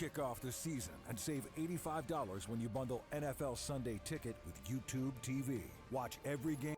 Kick off the season and save $85 when you bundle NFL Sunday Ticket with YouTube TV. Watch every game.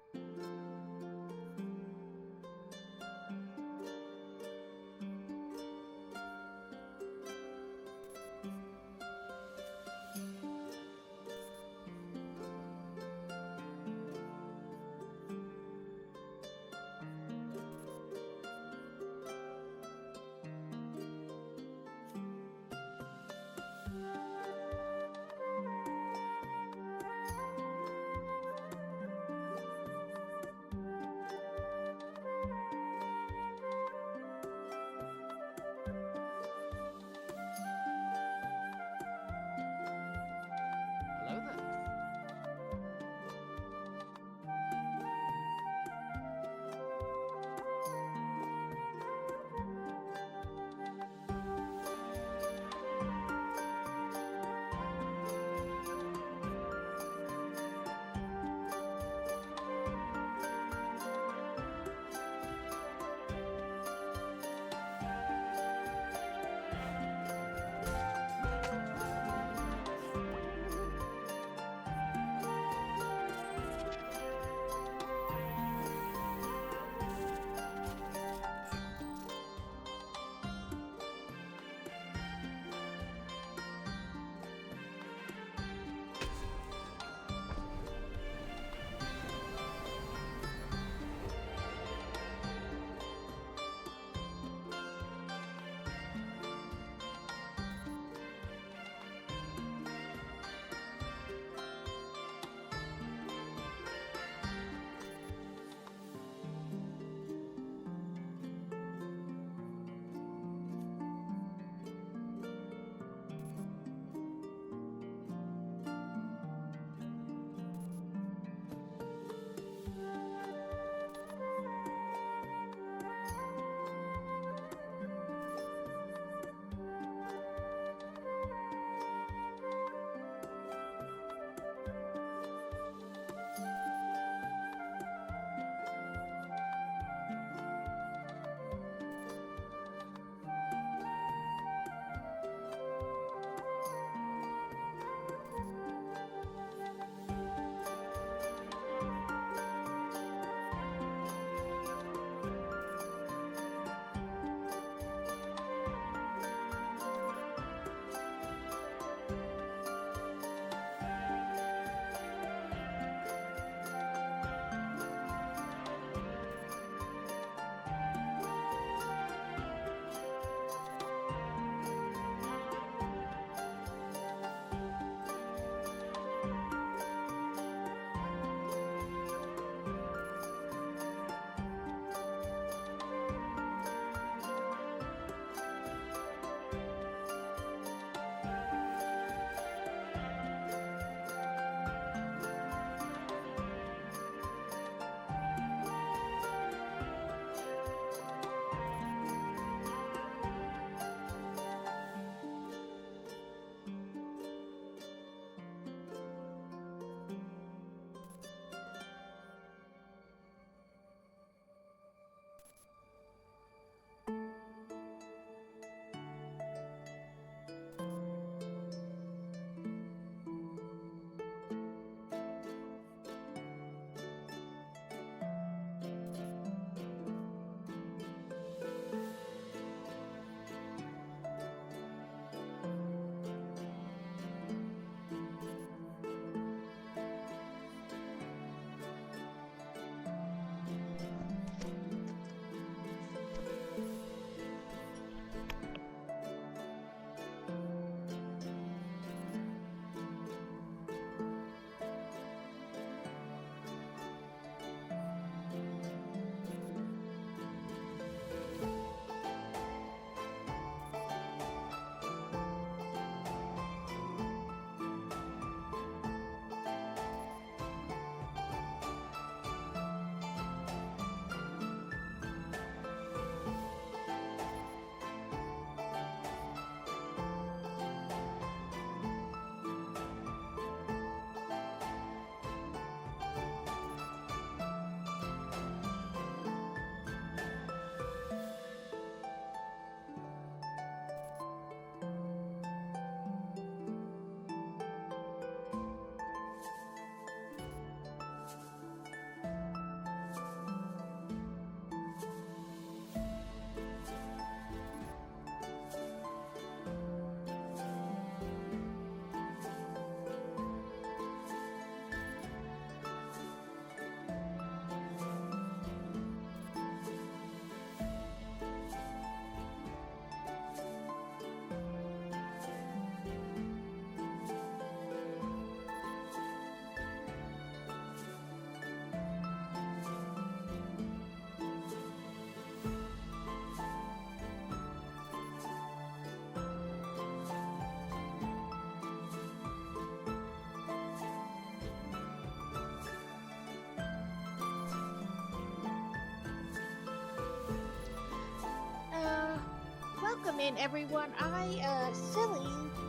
welcome in, everyone.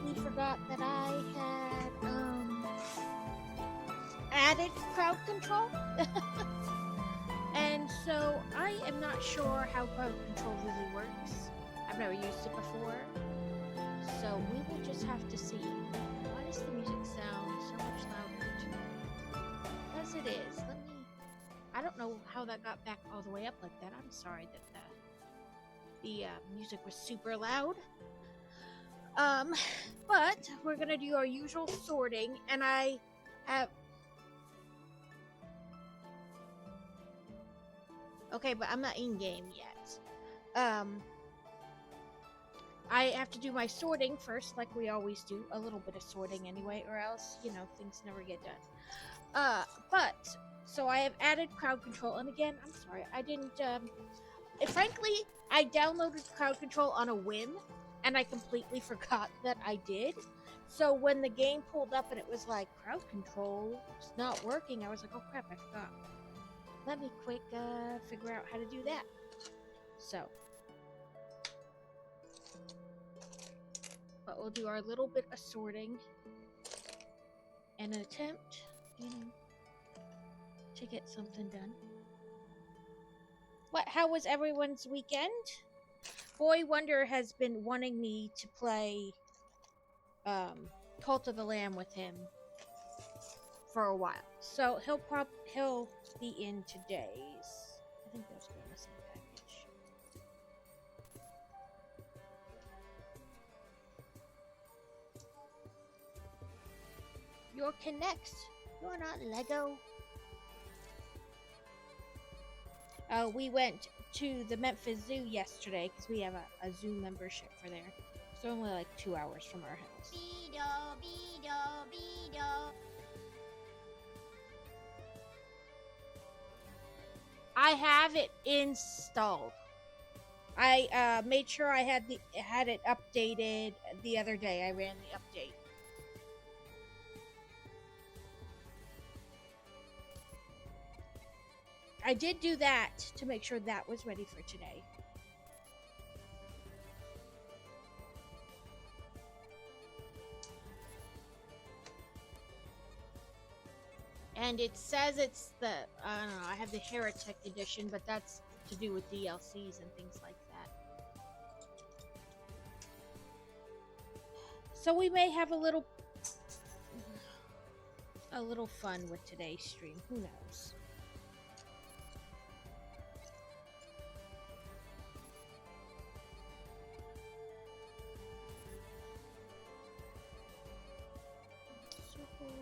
We forgot that I had, added crowd control. And so I am not sure how crowd control really works. I've never used it before. So we will just have to see. Why does the music sound so much louder today? As it is. I don't know how that got back all the way up like that. I'm sorry that the music was super loud. But we're gonna do our usual sorting, and I have... Okay, but I'm not in-game yet. I have to do my sorting first, like we always do. A little bit of sorting anyway, or else, things never get done. So I have added crowd control, and again, I'm sorry, I didn't, frankly, I downloaded crowd control on a whim, and I completely forgot that I did. So when the game pulled up and it was like, crowd control is not working, I was like, oh crap, I forgot. Let me quick figure out how to do that. So, but we'll do our little bit of sorting and an attempt, to get something done. How was everyone's weekend? Boy Wonder has been wanting me to play Cult of the Lamb with him for a while. So he'll be in today's. I think that's going to send package. You're Kinect. You're not Lego. We went to the Memphis Zoo yesterday because we have a zoo membership for there. It's only like 2 hours from our house. I have it installed. I made sure I had it updated the other day. I ran the update. I did do that to make sure that was ready for today. And it says it's the, I don't know, I have the Heretic edition, but that's to do with DLCs and things like that. So we may have a little fun with today's stream. Who knows?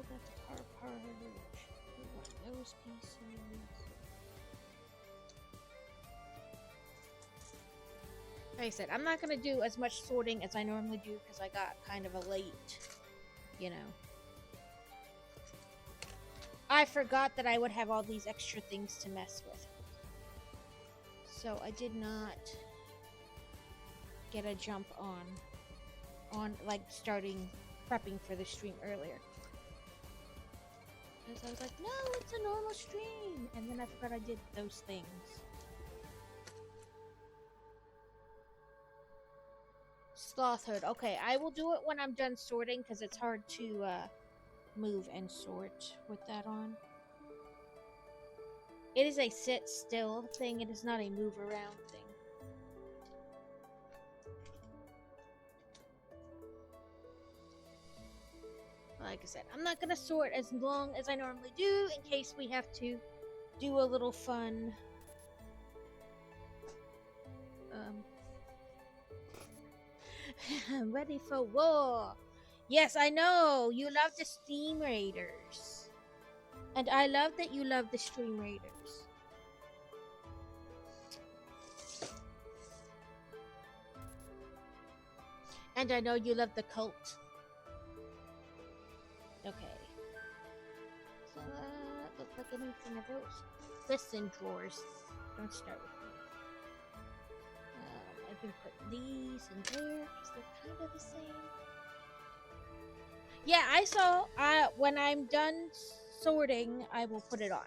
That's part. We want those pieces. Like I said, I'm not going to do as much sorting as I normally do because I got kind of a late, I forgot that I would have all these extra things to mess with. So I did not get a jump on like starting prepping for the stream earlier. Because I was like, no, it's a normal stream. And then I forgot I did those things. Sloth Herd. Okay, I will do it when I'm done sorting because it's hard to move and sort with that on. It is a sit still thing. It is not a move around thing. Like I said, I'm not going to sort as long as I normally do in case we have to do a little fun. Ready for war. Yes, I know. You love the Stream Raiders. And I love that you love the Stream Raiders. And I know you love the cult. Okay. So, look like anything of those. Listen, drawers. Don't start with me. I've been putting these in there because they're kind of the same. Yeah, I saw. When I'm done sorting, I will put it on.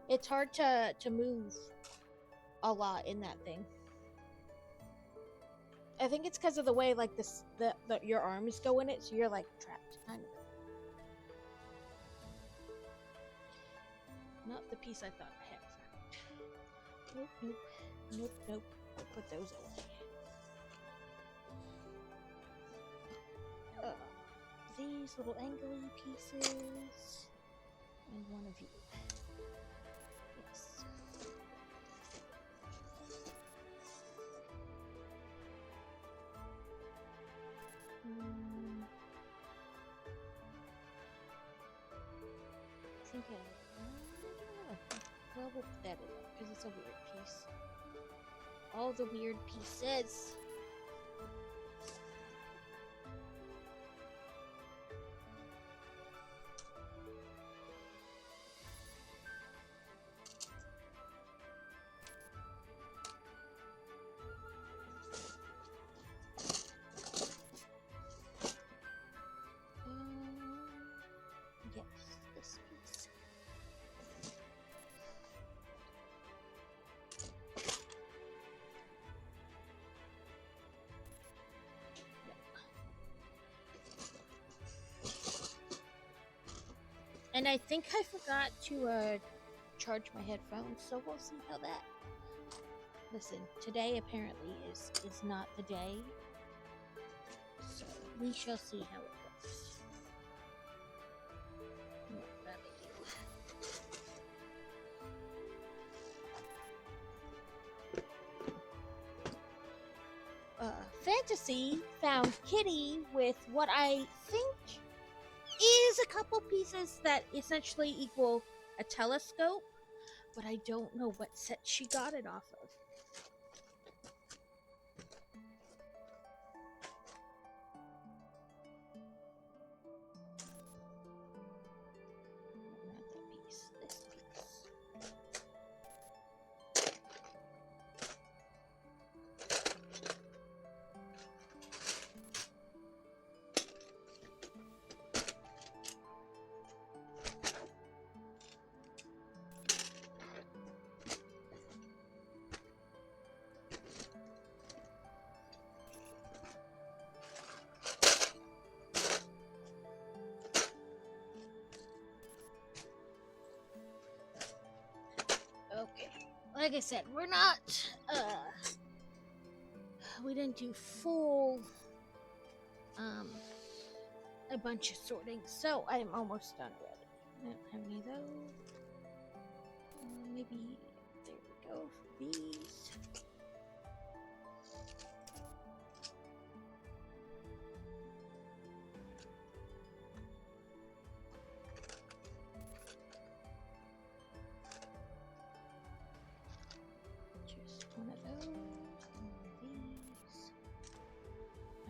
It's hard to move a lot in that thing. I think it's because of the way like this your arms go in it, so you're like trapped, kind of. Not the piece I thought I had found. Nope. I'll put those away. These little angly pieces, and one of you. Yes. I think well, we'll put that in there because it's a weird piece. All the weird pieces. Yes, this piece. And I think I forgot to charge my headphones, so we'll see how that. Listen, today apparently is not the day, so we shall see how it goes. Fantasy found Kitty with what I think is a couple pieces that essentially equal a telescope, but I don't know what set she got it off of. Not that piece, this piece. Okay, like I said, we're not, we didn't do full, a bunch of sorting, so I'm almost done already. I don't have any of those. Maybe, there we go, for these. Just one of those, and one of these.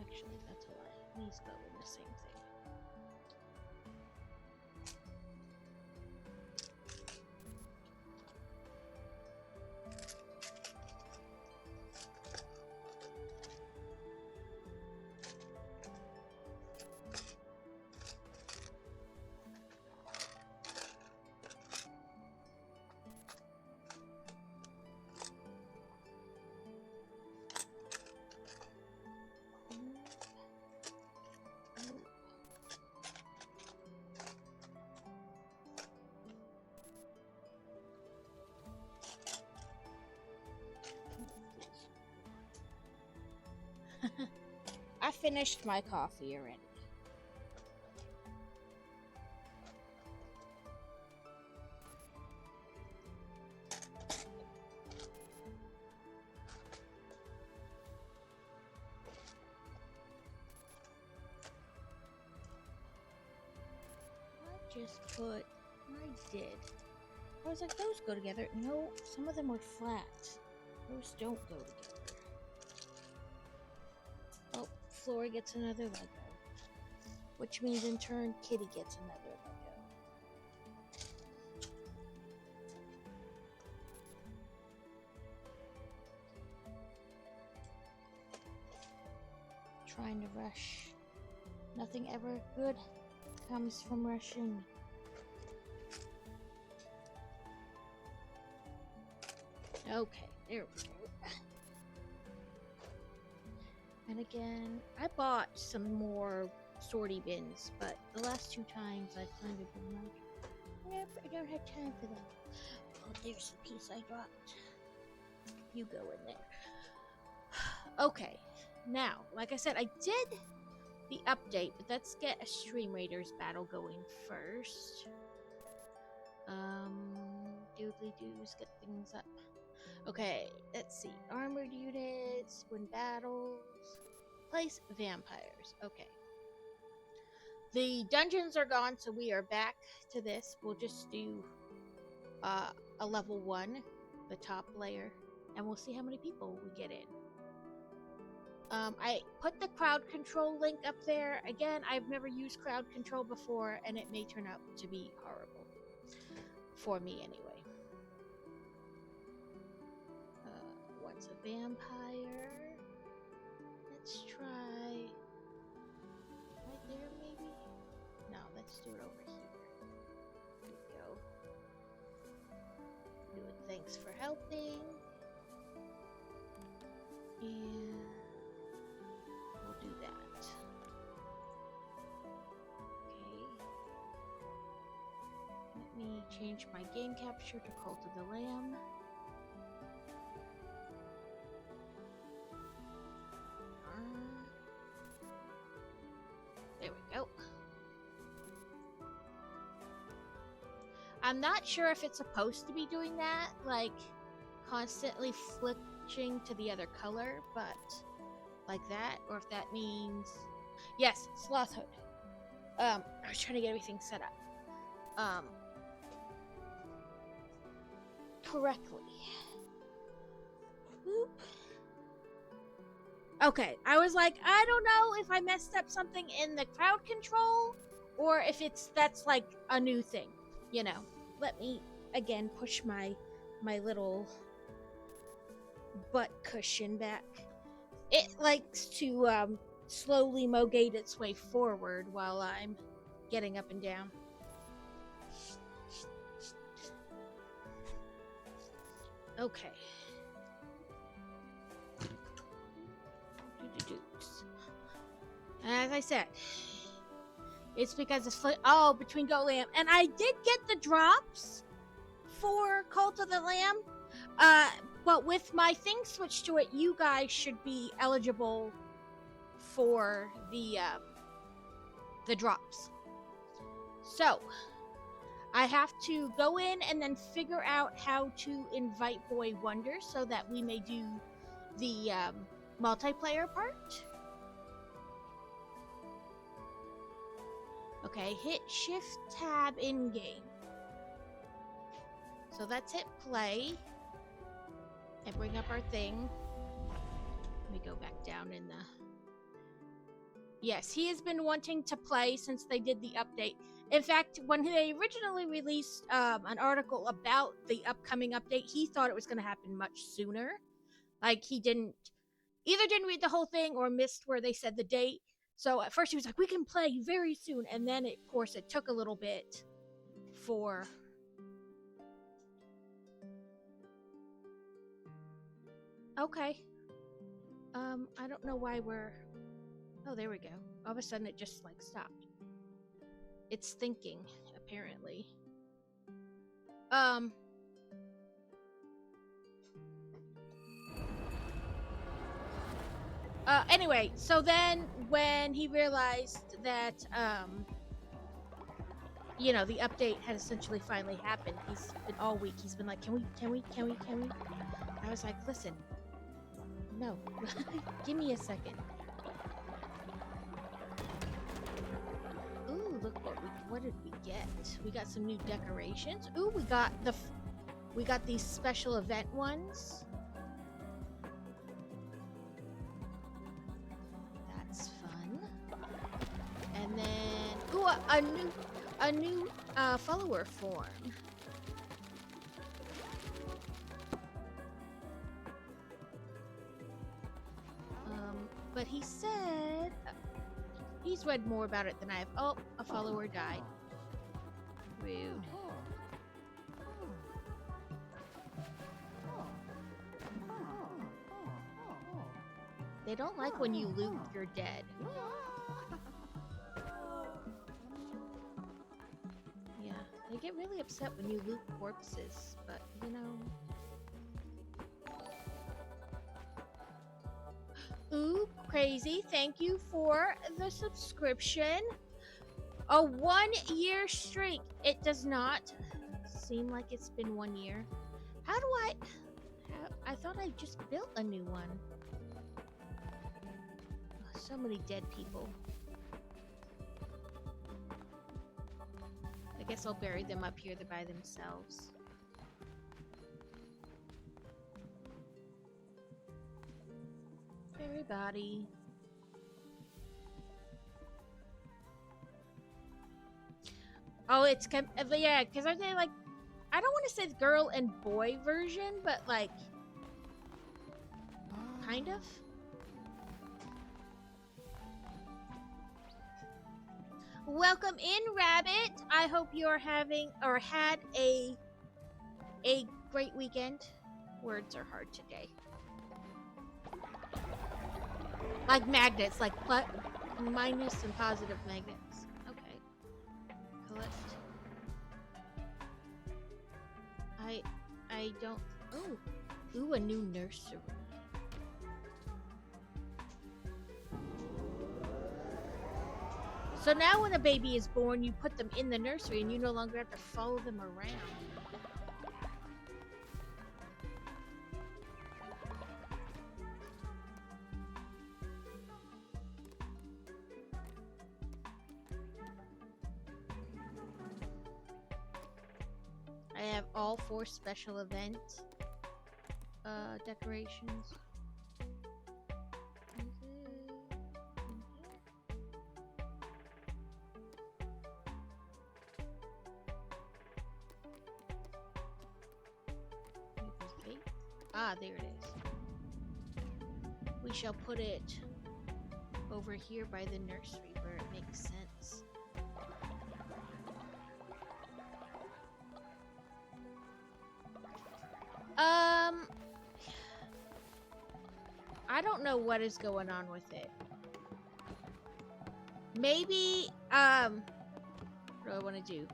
Actually, that's a lie. These go in the same thing. I finished my coffee already. I just put, I did. I was like, those go together. No, some of them were flat. Those don't go together. Oh, Flora gets another Lego. Which means in turn, Kitty gets another Lego. Trying to rush. Nothing ever good comes from rushing. Okay, there we go. And again, I bought some more sortie bins, but the last 2 times I've kind of been like, I don't have time for that. Oh, there's the piece I dropped. You go in there. Okay, now, like I said, I did the update, but let's get a Stream Raiders battle going first. Doodly doos, get things up. Okay, let's see. Armored units, win battles, place vampires. Okay. The dungeons are gone, so we are back to this. We'll just do a level 1, the top layer, and we'll see how many people we get in. I put the crowd control link up there. Again, I've never used crowd control before, and it may turn out to be horrible. For me, anyway. What's a vampire? Let's try... right there, maybe? No, let's do it over here. There we go. Do it. Thanks for helping. And... we'll do that. Okay. Let me change my game capture to Cult of the Lamb. There we go. I'm not sure if it's supposed to be doing that, like constantly flipping to the other color, but like that, or if that means... Yes, Slothhood. I was trying to get everything set up correctly. Whoop. Okay, I was like, I don't know if I messed up something in the crowd control, or if that's like a new thing, you know. Let me again push my little butt cushion back. It likes to slowly mogate its way forward while I'm getting up and down. Okay. As I said, it's because it's between Goat Lamb, and I did get the drops for Cult of the Lamb. But with my thing switched to it, you guys should be eligible for the drops. So I have to go in and then figure out how to invite Boy Wonder so that we may do the multiplayer part. Okay, hit Shift Tab in game. So let's hit play and bring up our thing. Let me go back down in the... Yes, he has been wanting to play since they did the update. In fact, when they originally released an article about the upcoming update, he thought it was going to happen much sooner. Like, he didn't read the whole thing or missed where they said the date. So at first he was like, we can play very soon. And then, of course, it took a little bit for... Okay. I don't know why we're... Oh, there we go. All of a sudden it just, like, stopped. It's thinking, apparently. Anyway, so then when he realized that, you know, the update had essentially finally happened, he's been all week, he's been like, can we? I was like, listen, no, give me a second. Ooh, look what did we get? We got some new decorations. Ooh, we got these special event ones. That's fun. And then, ooh, a new follower form. But he said he's read more about it than I have. Oh, a follower died. Rude. They don't like when you loot your dead. Yeah, they get really upset when you loot corpses, but you know. Ooh, crazy. Thank you for the subscription. A 1 year streak. It does not seem like it's been 1 year. How do I thought I just built a new one. Oh, so many dead people. I guess I'll bury them up here by themselves. Everybody. Oh, it's yeah, because are they like, I don't want to say the girl and boy version, but like, kind of. Welcome in, Rabbit. I hope you're having or had a great weekend. Words are hard today. Like magnets, like minus and positive magnets. Okay. Collect. I don't. Ooh, a new nursery. So now when a baby is born, you put them in the nursery and you no longer have to follow them around. I have all 4 special event decorations. Ah, there it is. We shall put it over here by the nursery where it makes sense. I don't know what is going on with it. Maybe, what do I want to do?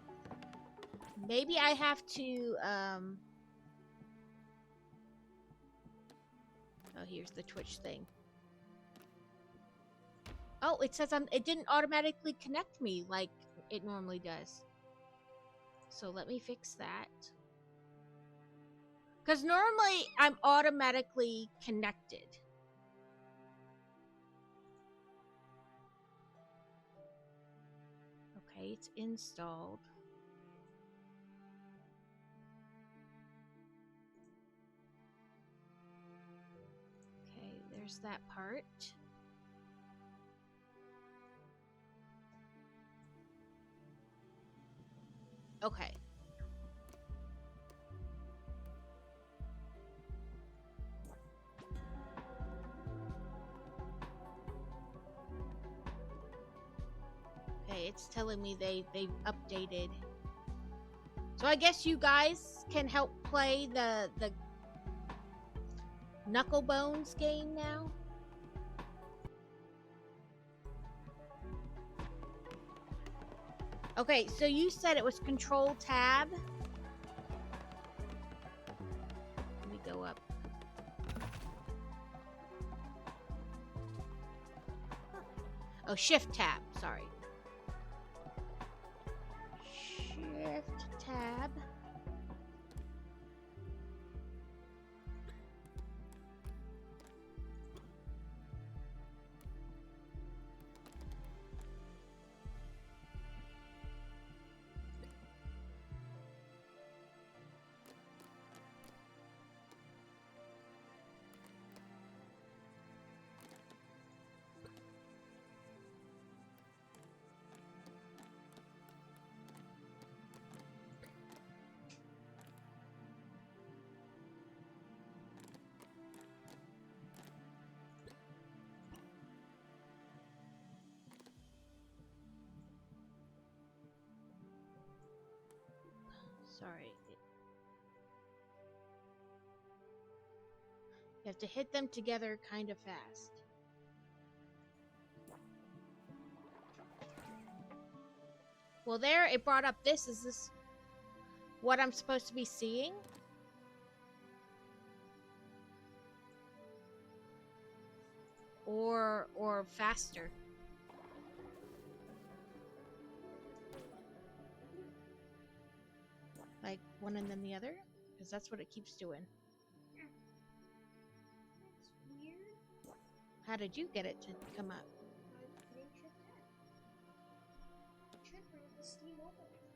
Maybe I have to, oh, here's the Twitch thing. Oh, it says it didn't automatically connect me like it normally does. So let me fix that. Because normally I'm automatically connected. Okay, it's installed. Okay, there's that part. Okay. Okay, it's telling me they've updated. So I guess you guys can help play the Knucklebones game now. Okay, so you said it was Control Tab. Let me go up. Oh, Shift Tab, sorry. Shift Tab. Sorry. You have to hit them together kind of fast. Well, there it brought up this. Is this what I'm supposed to be seeing? Or faster? Like one and then the other? Because that's what it keeps doing. That's weird. How did you get it to come up? I named it that. Should bring the Steam overlay.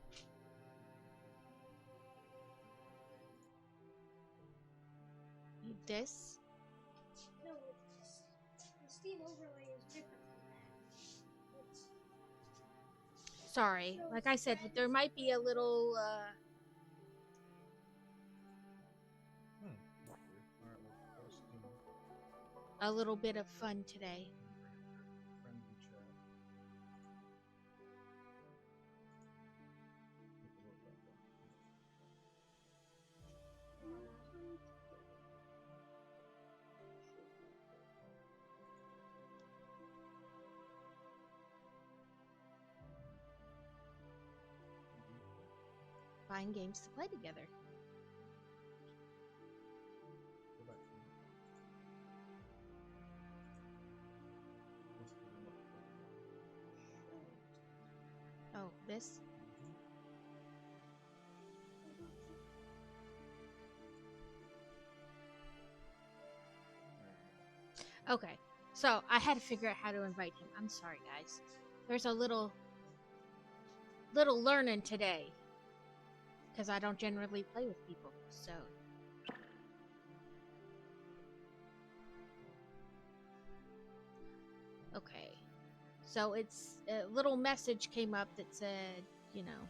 Need this? No, the Steam overlay is different from that. It's Sorry, like I said, there might be a little Alright, we'll post in a little bit of fun today. friendly chat. Take a look at that. Find games to play together. Go back to it. What's the one up there? Oh, this? Okay, so I had to figure out how to invite him. I'm sorry, guys. There's a little learning today, because I don't generally play with people. So, okay, so it's a little message came up that said, you know,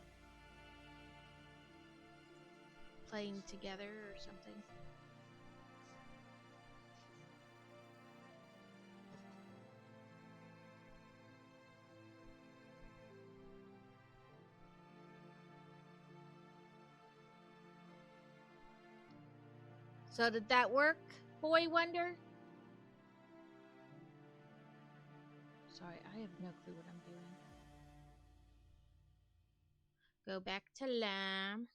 playing together or something. So did that work, Boy Wonder? Sorry, I have no clue what I'm doing. Go back to lamb.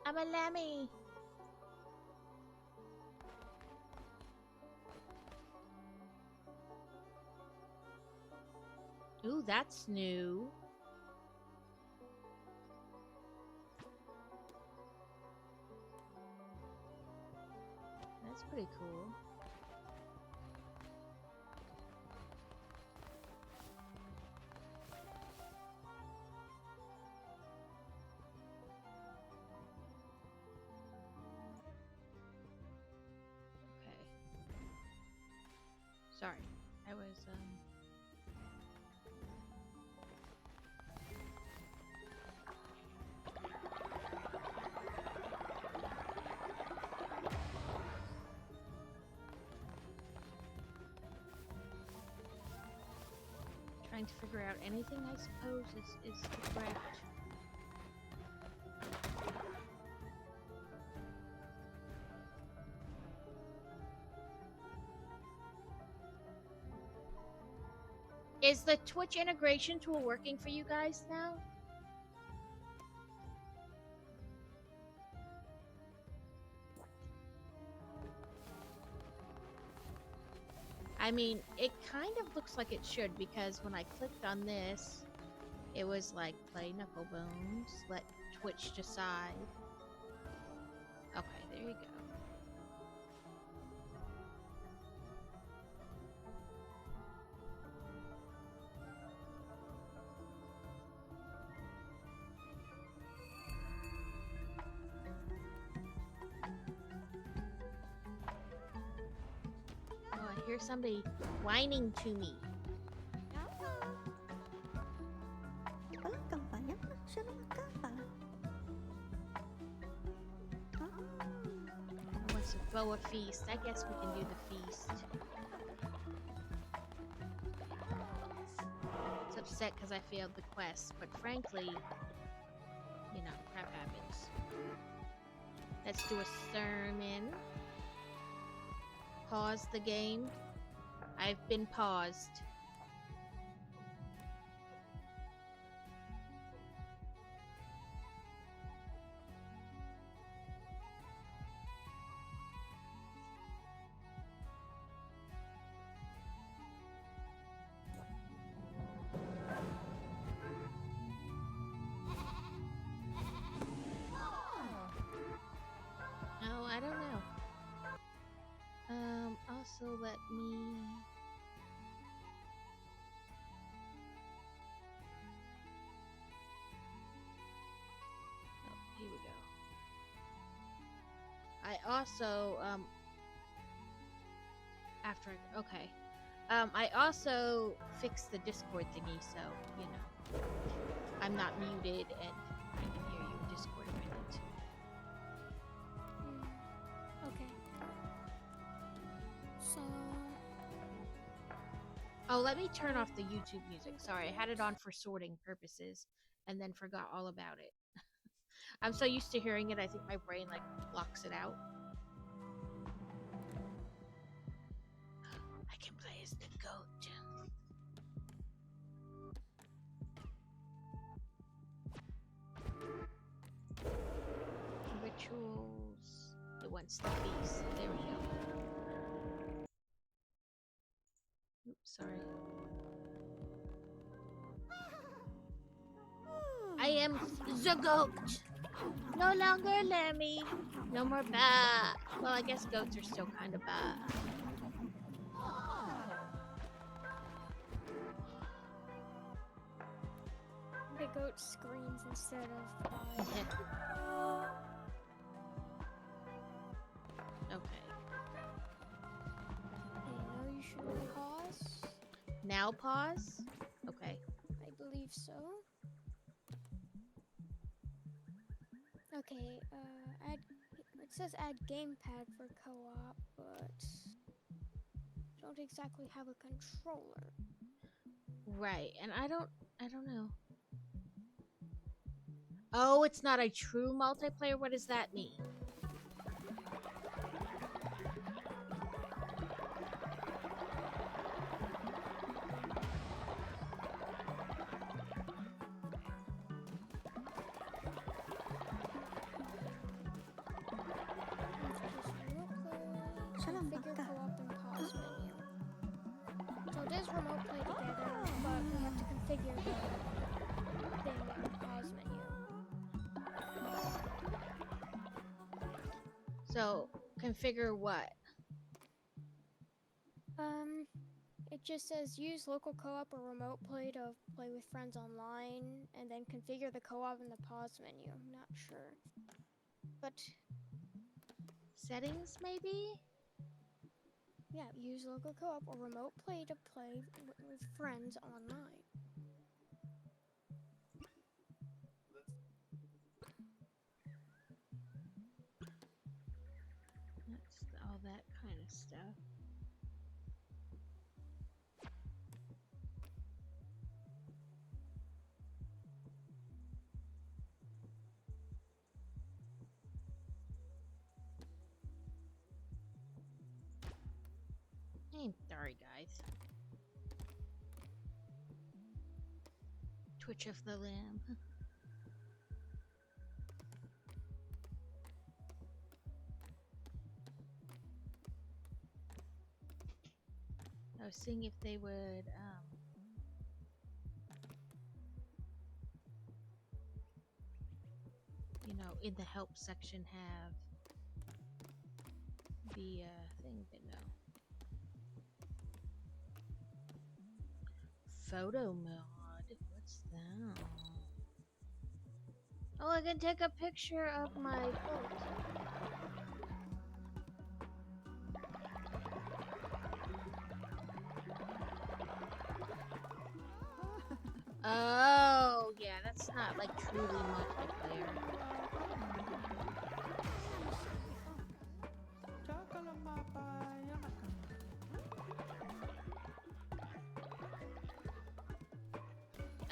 I'm a lammy. Ooh, that's new. That's pretty cool. Okay. Sorry, I was trying to figure out anything I suppose is correct. Is the Twitch integration tool working for you guys now? I mean, it kind of looks like it should, because when I clicked on this, it was like play Knuckle Bones, let Twitch decide. Okay, there you go. Oh, I hear somebody whining to me. Walang kampanya, siya naman kapal. What's a boa feast? I guess we can do the feast. It's upset because I failed the quest, but frankly, you know, crap happens. Let's do a sermon. Pause the game. I've been paused. also let me. Oh, here we go. I also I also fixed the Discord thingy, so you know I'm not muted and I can hear you in Discord if I need to. Okay. So. Oh, let me turn off the YouTube music. Sorry, I had it on for sorting purposes and then forgot all about it. I'm so used to hearing it, I think my brain like blocks it out. I can play as the goat. Rituals. It wants the beast. There we go. Oops, sorry. I am the goat. No longer Lemmy. No more bah. Well, I guess goats are still kind of bah. The goat screams instead of Okay. now you should pause. Now pause. Okay. I believe so. Okay, add. It says add gamepad for co-op, but don't exactly have a controller. Right, and I don't know. Oh, it's not a true multiplayer. What does that mean? Configure co-op and pause menu. So it is remote play together, but we have to configure the thing in the pause menu. So, configure what? It just says use local co-op or remote play to play with friends online, and then configure the co-op in the pause menu. I'm not sure, but Settings, maybe? yeah, use local co-op or remote play to play with friends online. That's all that kind of stuff. I'm sorry, guys. Twitch of the lamb. I was seeing if they would, you know, in the help section have the thing, but no. Photo mod. What's that? Oh, I can take a picture of my boat. Oh, yeah, that's not like truly multiplayer.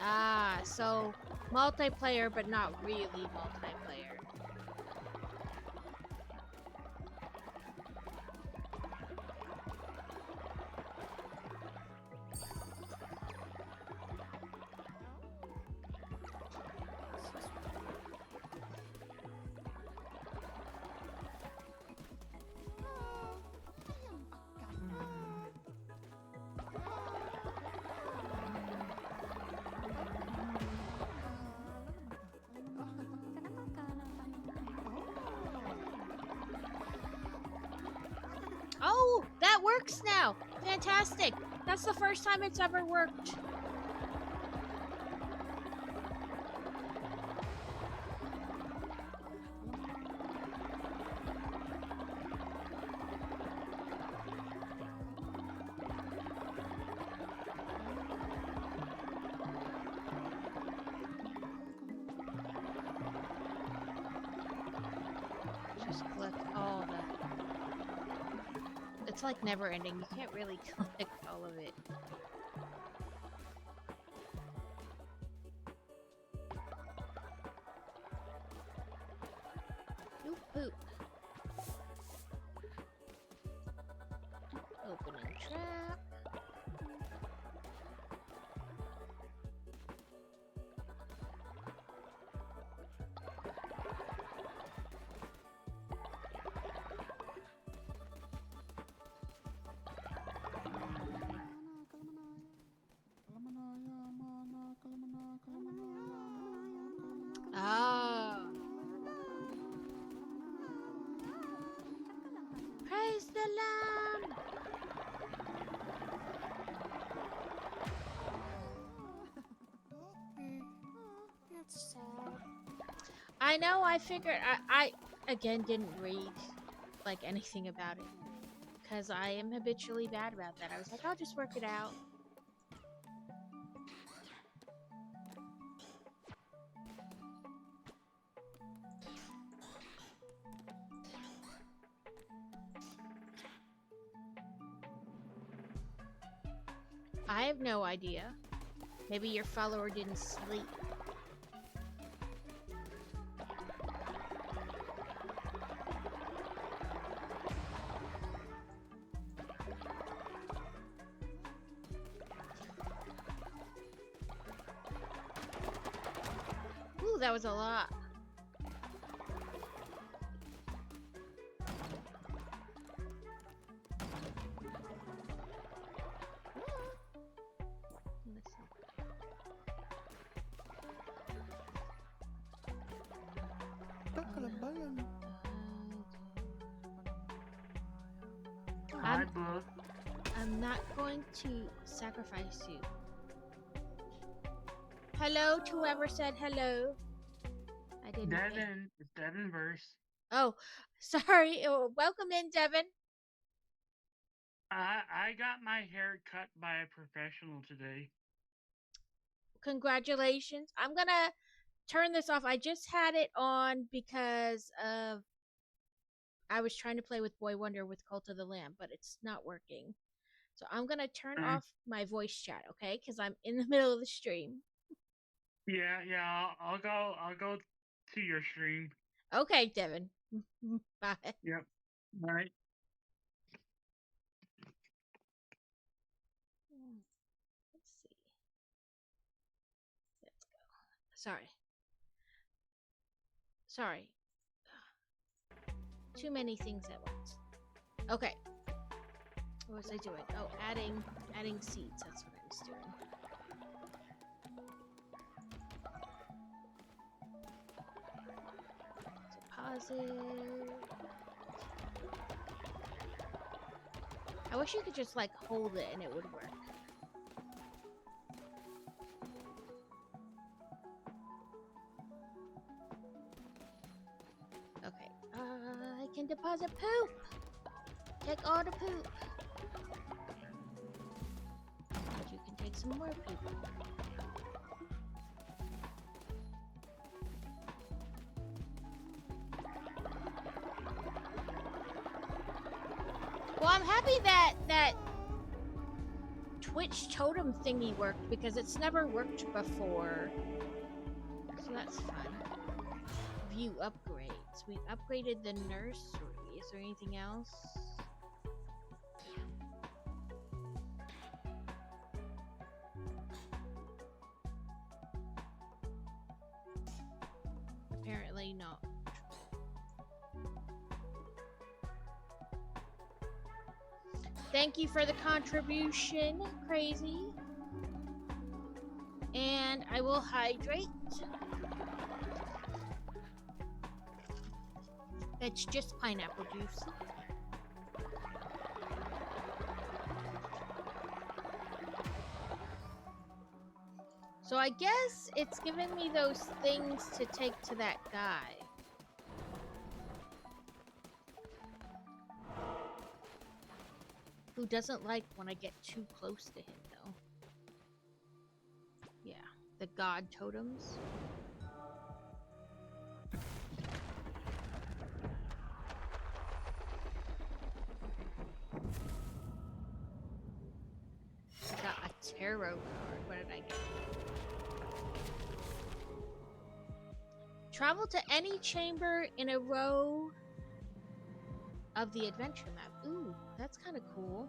Ah, so multiplayer, but not really multiplayer. works now. Fantastic. That's the first time it's ever worked. Just collect all the... It's like never ending. You can't really collect all of it. Oop, poop. Opening trap. Oh. Praise the Lamb. That's sad. I know, I figured I again didn't read like anything about it. Because I am habitually bad about that. I was like, I'll just work it out. I have no idea. Maybe your follower didn't sleep. Ooh, that was a lot. I'm not going to sacrifice you. Hello to whoever said hello. I didn't. Devin, it's Devin verse. Oh, sorry. Welcome in, Devin. I got my hair cut by a professional today. Congratulations. I'm gonna turn this off. I just had it on because of I was trying to play with Boy Wonder with Cult of the Lamb, but it's not working. So I'm gonna turn off my voice chat, okay? Because I'm in the middle of the stream. Yeah. I'll go to your stream. Okay, Devin. Bye. Yep. All right. Let's see. Let's go. Sorry. Too many things at once. Okay. What was I doing? Oh, adding seeds. That's what I was doing. Deposit. I wish you could just like hold it and it would work. Okay. I can deposit poop. Take all the poop. And you can take some more poop. Well, I'm happy that Twitch totem thingy worked because it's never worked before. So that's fun. View upgrades. We upgraded the nursery. Is there anything else? Apparently not. Thank you for the contribution, Crazy. And I will hydrate. It's just pineapple juice. So I guess it's giving me those things to take to that guy. Who doesn't like when I get too close to him, though. Yeah, the god totems. I got a tarot card. What did I get? Travel to any chamber in a row of the adventure map. Ooh, that's kind of cool.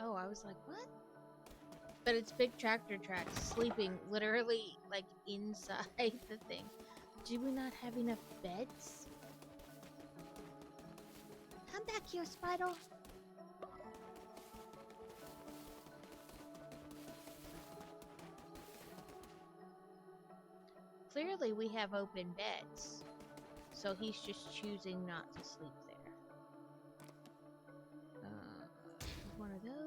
Oh, I was like, what? But it's big tractor tracks sleeping literally like inside the thing. Do we not have enough beds? Come back here, Spider. Clearly we have open beds. So he's just choosing not to sleep there. One of those.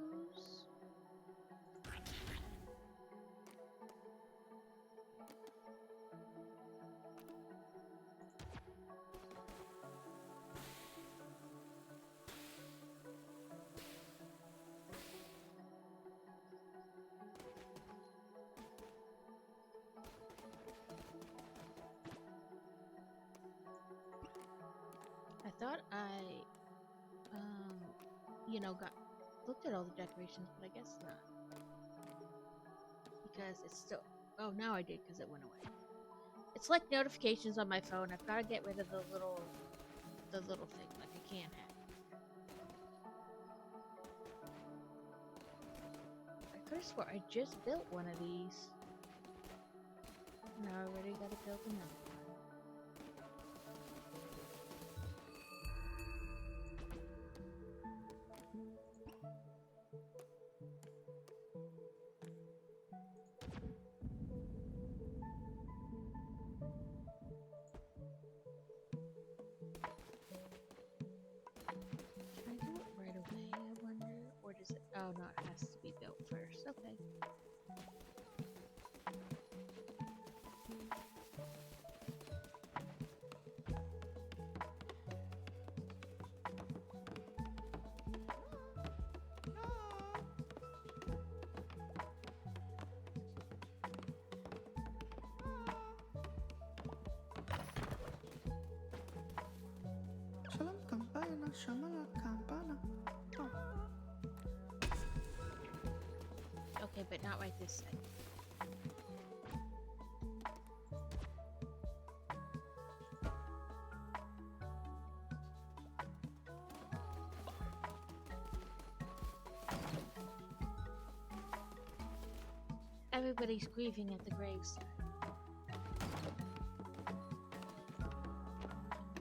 I thought you know, looked at all the decorations, but I guess not. Because it's still... Oh, now I did, because it went away. It's like notifications on my phone. I've got to get rid of the little thing. Like, I can't have it. I could have swore I just built one of these. And I already got to build another one. Oh, no, it has to be built first. Okay. Shalom campana, shamala campana. Oh. Okay, but not right this side. Everybody's grieving at the graveside.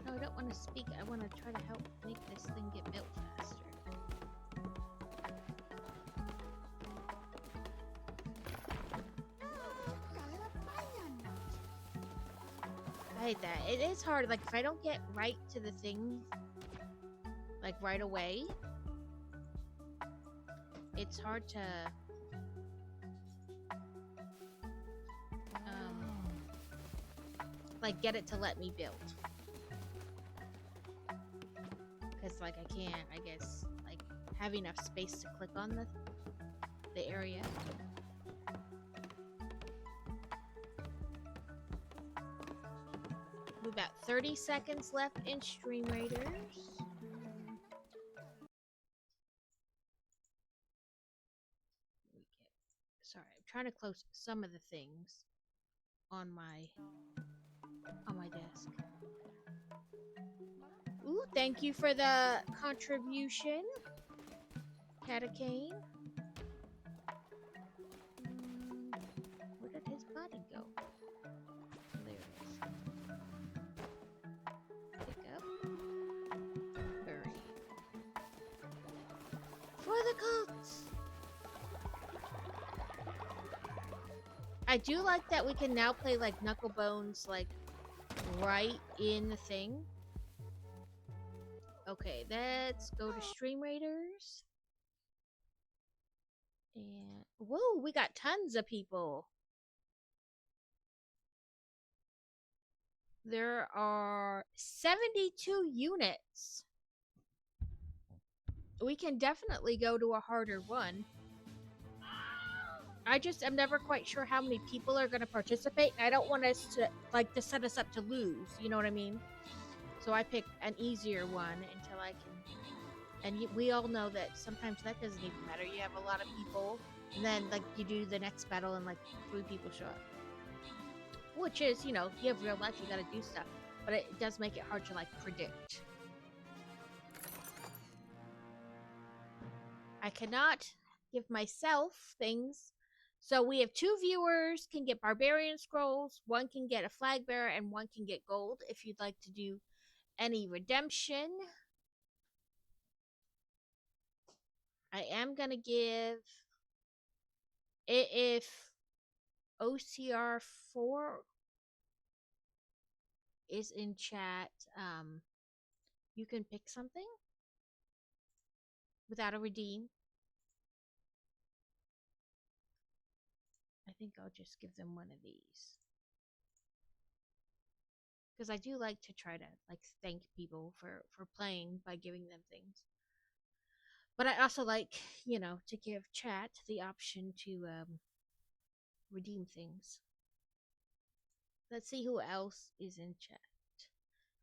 No, I don't want to speak. I want to try to help make this thing get built faster. I hate that. It is hard. Like, if I don't get right to the thing, like, right away, it's hard to... like, get it to let me build. Because, like, I can't, I guess, like, have enough space to click on the area. We've got 30 seconds left in Stream Raiders. Sorry, I'm trying to close some of the things on my desk. Ooh, thank you for the contribution, Catacane. Where did his body go? There it is. Pick up. Bury. For the cults! I do like that we can now play like Knucklebones like right in the thing. Okay, let's go to Stream Raiders. And whoa, we got tons of people. There are 72 units. We can definitely go to a harder one. I just am never quite sure how many people are going to participate. I don't want us to to set us up to lose. You know what I mean? So I picked an easier one until I can. And we all know that sometimes that doesn't even matter. You have a lot of people, and then like you do the next battle, and like 3 people show up. Which is, you have real life. You got to do stuff, but it does make it hard to like predict. I cannot give myself things. So we have 2 viewers can get barbarian scrolls, 1 can get a flag bearer, and 1 can get gold if you'd like to do any redemption. I am gonna give if OCR 4 is in chat, you can pick something without a redeem. I think I'll just give them one of these. Because I do like to try to thank people for playing by giving them things. But I also like, to give chat the option to redeem things. Let's see who else is in chat.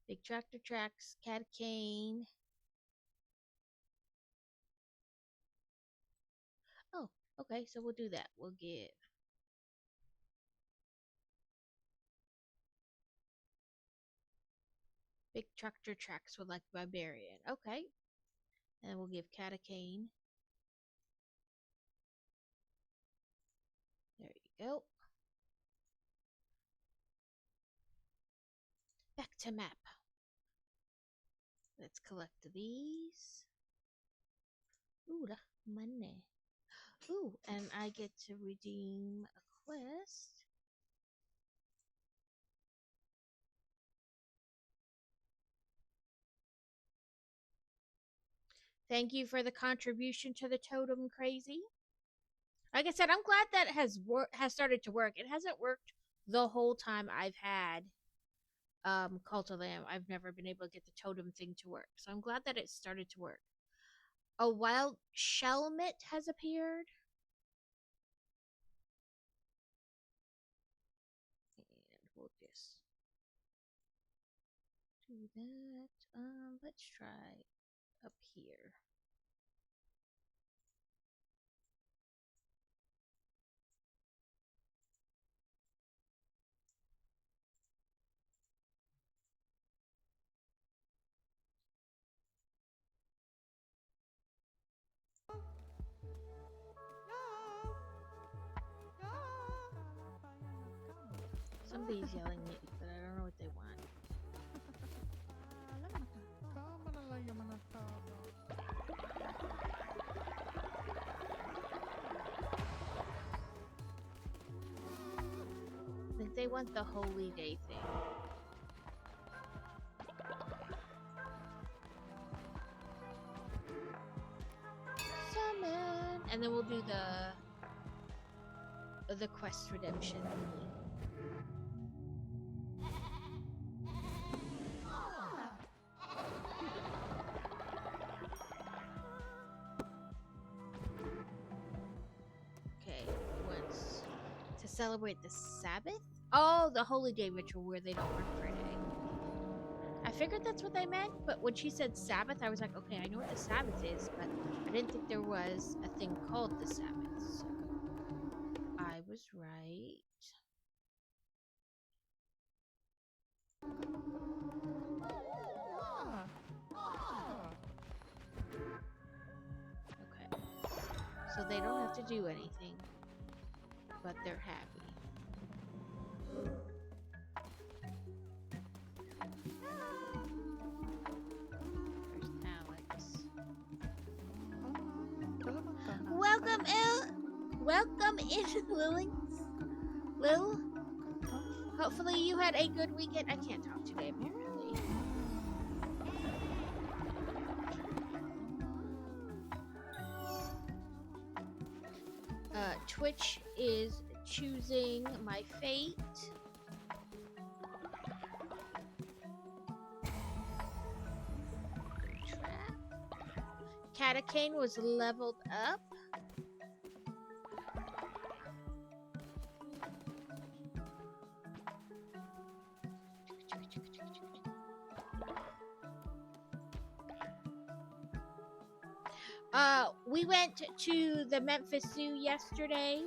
Big Tractor Tracks, Catacane. Oh, okay, so we'll do that. We'll give Big Tractor Tracks would like Barbarian. Okay. And we'll give Catacane. There you go. Back to map. Let's collect these. Ooh, the money. Ooh, and I get to redeem a quest. Oh, Thank you for the contribution to the totem, Crazy. Like I said, I'm glad that has started to work. It hasn't worked the whole time I've had Cult of Lamb. I've never been able to get the totem thing to work. So I'm glad that it started to work. A wild Shelmet has appeared. And we'll just do that. Let's try up here. Somebody's yelling at me, but I don't know what they want. I think they want the Holy Day thing. Summon! And then we'll do the quest redemption thingy. Celebrate the Sabbath? Oh, the Holy Day ritual where they don't work for a day. I figured that's what they meant, but when she said Sabbath, I was like, okay, I know what the Sabbath is, but I didn't think there was a thing called the Sabbath. So. was right. Okay. So they don't have to do anything, but they're happy. There's Alex. Welcome in, Lillings. Lil. Hopefully you had a good weekend. I can't talk today, apparently. Twitch is choosing my fate. Trap. Catacane was leveled up. We went to the Memphis Zoo yesterday,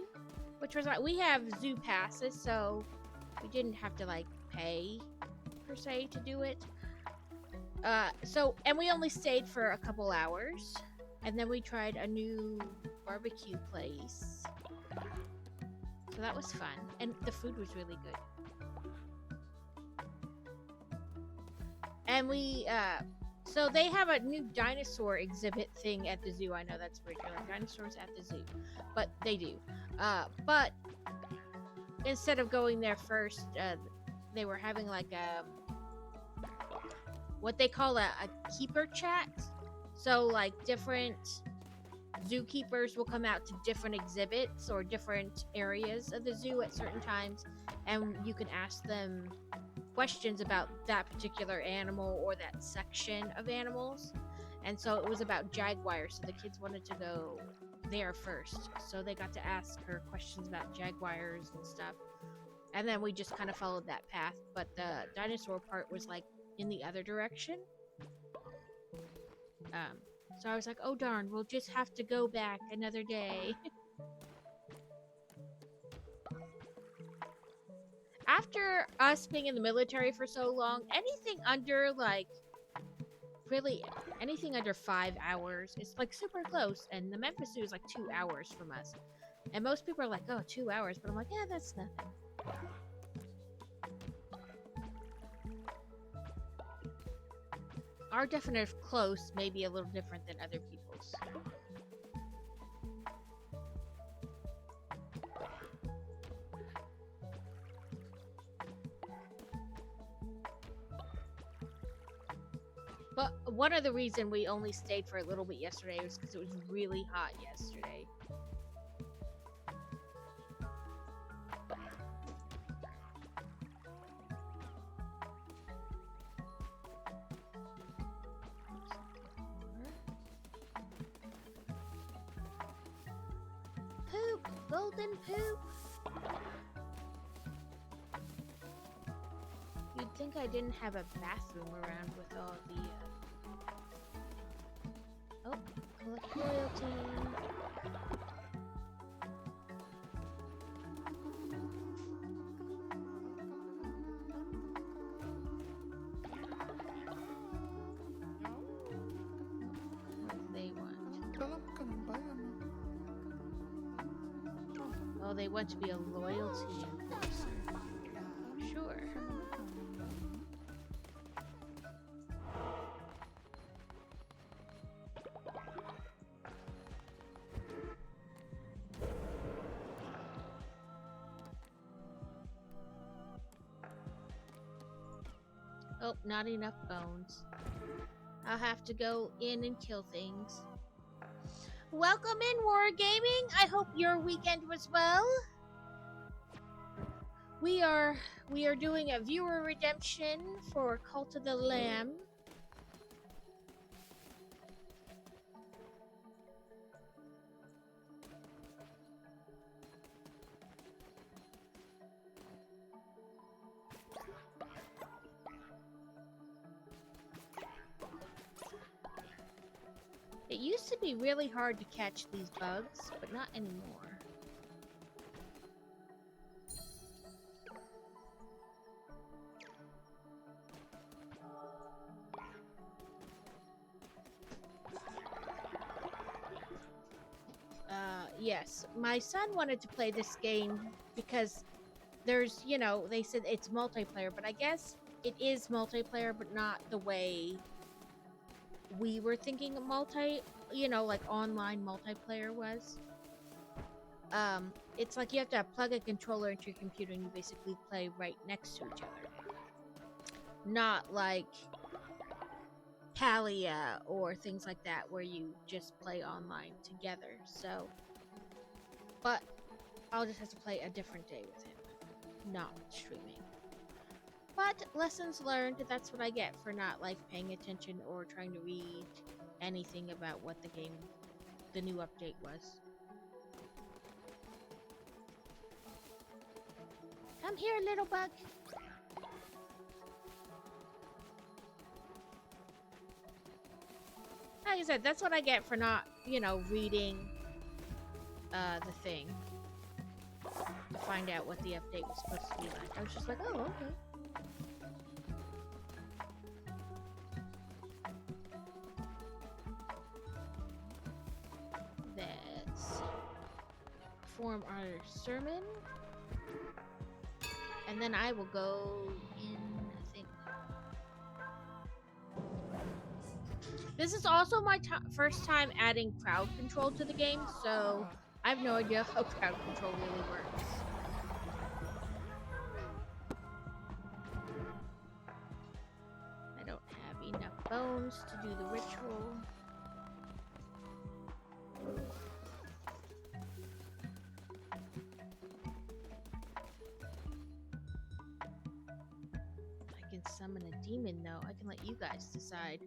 which was like, we have zoo passes, so we didn't have to like pay per se to do it. And we only stayed for a couple hours, and then we tried a new barbecue place. So that was fun, and the food was really good. And we, so they have a new dinosaur exhibit thing at the zoo. I know that's weird. You're like, dinosaurs at the zoo. But they do. But instead of going there first, they were having like what they call a keeper chat. So like different zookeepers will come out to different exhibits or different areas of the zoo at certain times, and you can ask them questions about that particular animal or that section of animals. And so it was about jaguars, so the kids wanted to go there first, so they got to ask her questions about jaguars and stuff, and then we just kind of followed that path. But the dinosaur part was like in the other direction, so I was like, oh darn, we'll just have to go back another day. After us being in the military for so long, anything under like, really anything under 5 hours is like super close, and the Memphis Zoo is like 2 hours from us. And most people are like, oh, 2 hours, but I'm like, yeah, that's nothing. Our definition of close may be a little different than other people's. But one of the reasons we only stayed for a little bit yesterday was because it was really hot yesterday. Poop! Golden poop! You'd think I didn't have a bathroom around with all the, Oh, collect loyalty. What do they want? Oh, they want to be a loyalty enforcer. Sure. Oh, not enough bones. I'll have to go in and kill things. Welcome in, Wargaming! I hope your weekend was well. We are doing a viewer redemption for Cult of the Lamb. It used to be really hard to catch these bugs, but not anymore. yes, my son wanted to play this game because there's, you know, they said it's multiplayer, but I guess it is multiplayer, but not the way we were thinking you know, like online multiplayer was. It's like you have to plug a controller into your computer and you basically play right next to each other. Not like Palia or things like that where you just play online together. So, but I'll just have to play a different day with him, not streaming. But lessons learned, that's what I get for not like paying attention or trying to read anything about what the new update was. Come here, little bug. Like I said, that's what I get for not, you know, reading the thing to find out what the update was supposed to be like. I was just like, oh, okay. Let's perform our sermon. And then I will go in, I think. This is also my first time adding crowd control to the game, so I have no idea how crowd control really works. I don't have enough bones to do the ritual. I can summon a demon though. I can let you guys decide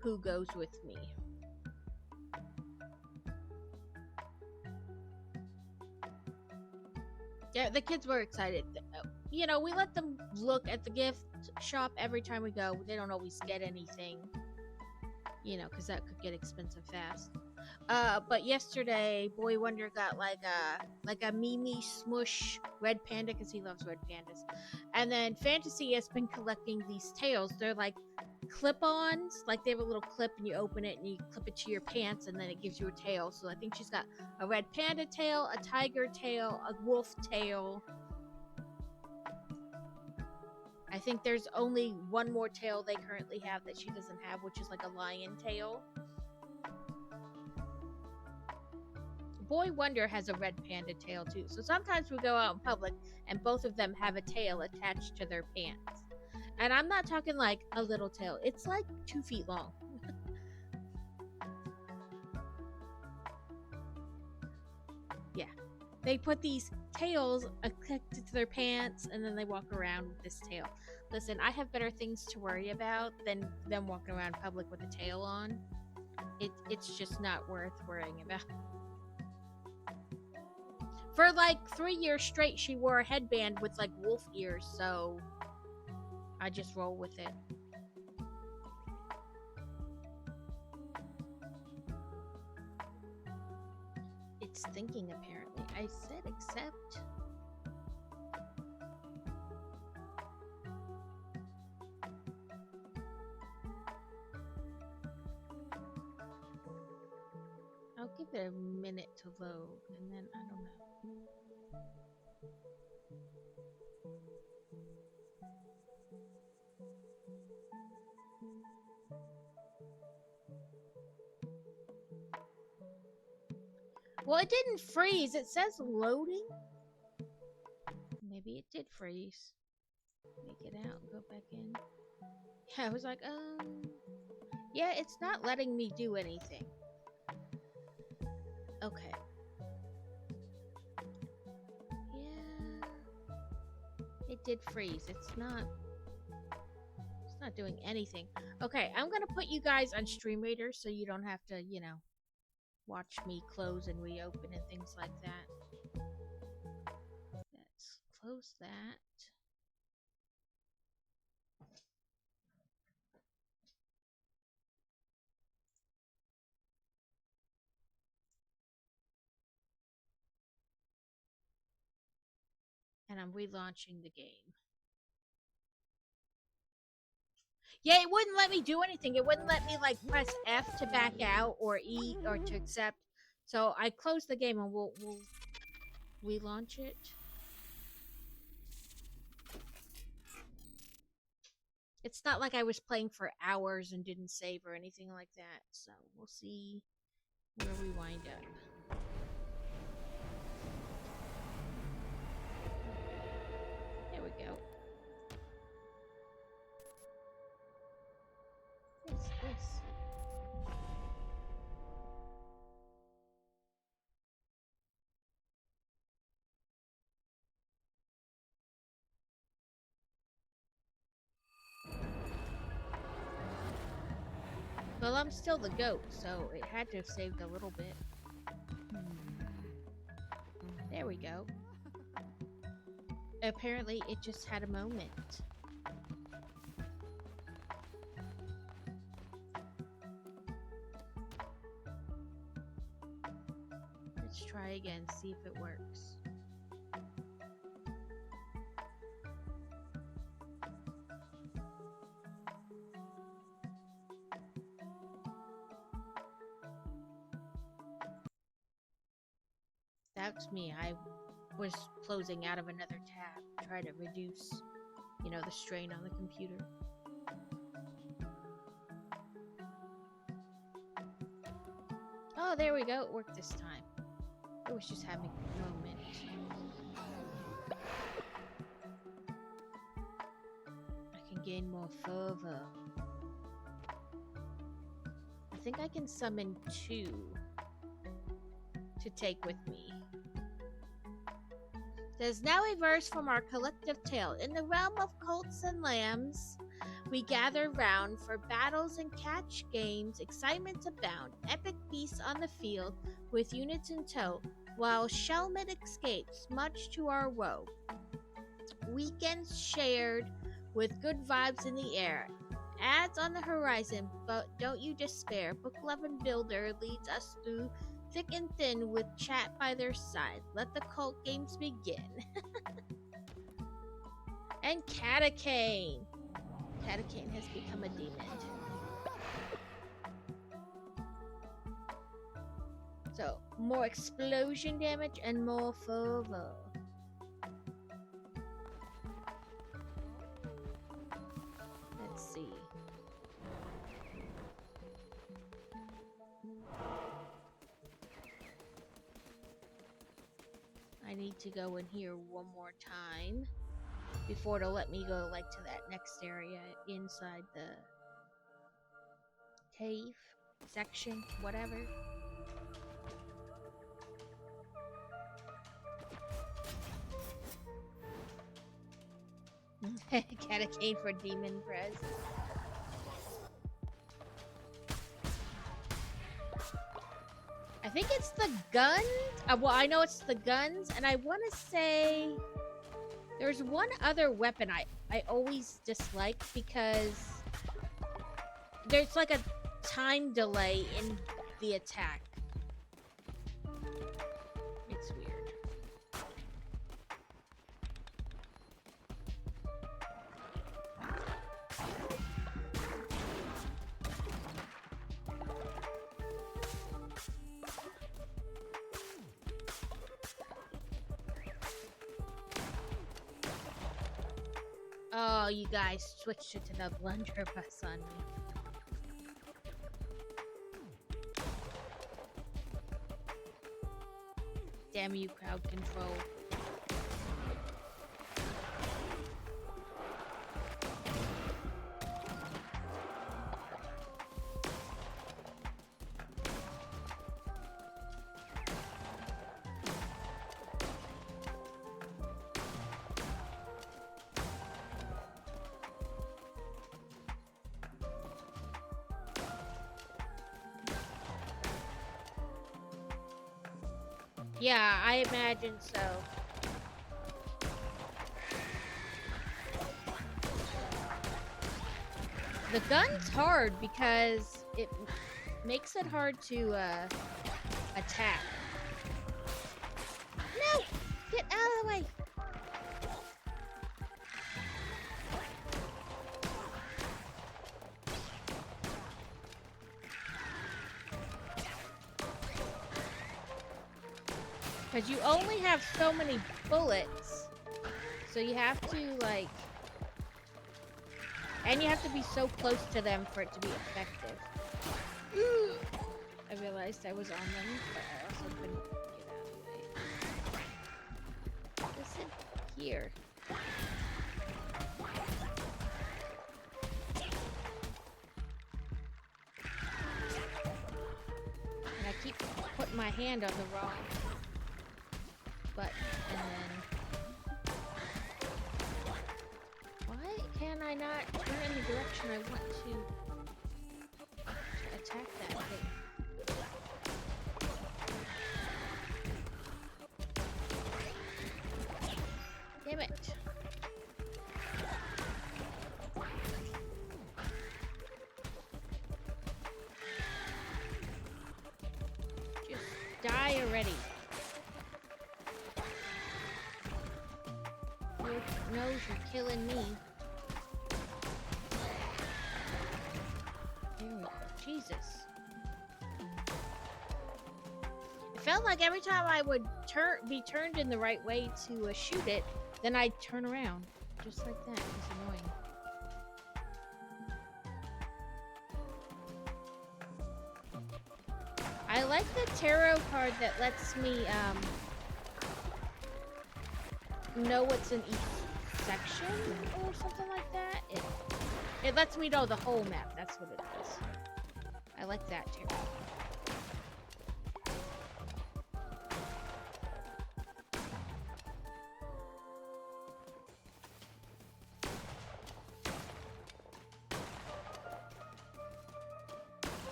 who goes with me. Yeah, the kids were excited. You know, we let them look at the gift shop every time we go. They don't always get anything, you know, because that could get expensive fast. But yesterday, Boy Wonder got like a Mimi Smush red panda because he loves red pandas. And then Fantasy has been collecting these tails. They're like clip-ons, like they have a little clip and you open it and you clip it to your pants and then it gives you a tail. So I think she's got a red panda tail, a tiger tail, a wolf tail. I think there's only one more tail they currently have that she doesn't have, which is like a lion tail. Boy Wonder has a red panda tail too. So sometimes we go out in public and both of them have a tail attached to their pants. And I'm not talking like a little tail. It's like 2 feet long. Yeah. They put these tails connected to their pants and then they walk around with this tail. Listen, I have better things to worry about than them walking around in public with a tail on. It's just not worth worrying about. For like 3 years straight, she wore a headband with like wolf ears, so I just roll with it. It's thinking, apparently. I said accept. I'll give it a minute to load, and then I don't know. Well, it didn't freeze. It says loading. Maybe it did freeze. Make it out and go back in. Yeah, I was like, yeah, it's not letting me do anything. Okay. Yeah. It did freeze. It's not doing anything. Okay, I'm gonna put you guys on Stream Reader so you don't have to, you know, watch me close and reopen and things like that. Let's close that. And I'm relaunching the game. Yeah, it wouldn't let me do anything. It wouldn't let me like press F to back out or E or to accept So I closed the game and we'll relaunch it. It's not like I was playing for hours and didn't save or anything like that. So we'll see where we wind up. There we go. What's this? Well, I'm still the goat, so it had to have saved a little bit. There we go. Apparently, it just had a moment. Let's try again, see if it works. That's me. I was closing out of another tab to try to reduce, you know, the strain on the computer. Oh, there we go. It worked this time. It was just having a moment. I can gain more fervor. I think I can summon 2 to take with me. There's now a verse from our collective tale. In the realm of colts and lambs, we gather round for battles and catch games, excitement abound, epic feasts on the field with units in tow, while Shelmet escapes, much to our woe. Weekends shared with good vibes in the air. Ads on the horizon, but don't you despair. Book Lovin' Builder leads us through thick and thin with chat by their side. Let the cult games begin. And Catacane. Catacane has become a demon. So, more explosion damage and more fervor. Let's see. I need to go in here one more time before it'll let me go like to that next area inside the cave section, whatever. Catacane for Demon Prez. I think it's the guns. Well, I know it's the guns, and I want to say there's one other weapon I always dislike because there's like a time delay in the attack. It's weird. Oh, you guys switched it to the blunderbuss on me. Damn you, crowd control. Yeah, I imagine so. The gun's hard because it makes it hard to attack. No! Get out of the way! Because you only have so many bullets. So you have to, like... And you have to be so close to them for it to be effective. I realized I was on them, but I also couldn't get out of the way. Listen here. And I keep putting my hand on the wrong button, and then... Why can I not turn in the direction I want to attack that thing? Damn it. Just die already. Lord knows you're killing me. There we go. Jesus. It felt like every time I would be turned in the right way to shoot it, then I'd turn around. Just like that. It was annoying. I like the tarot card that lets me know what's in each section or something like that. It lets me know the whole map. That's what it is. I like that tarot.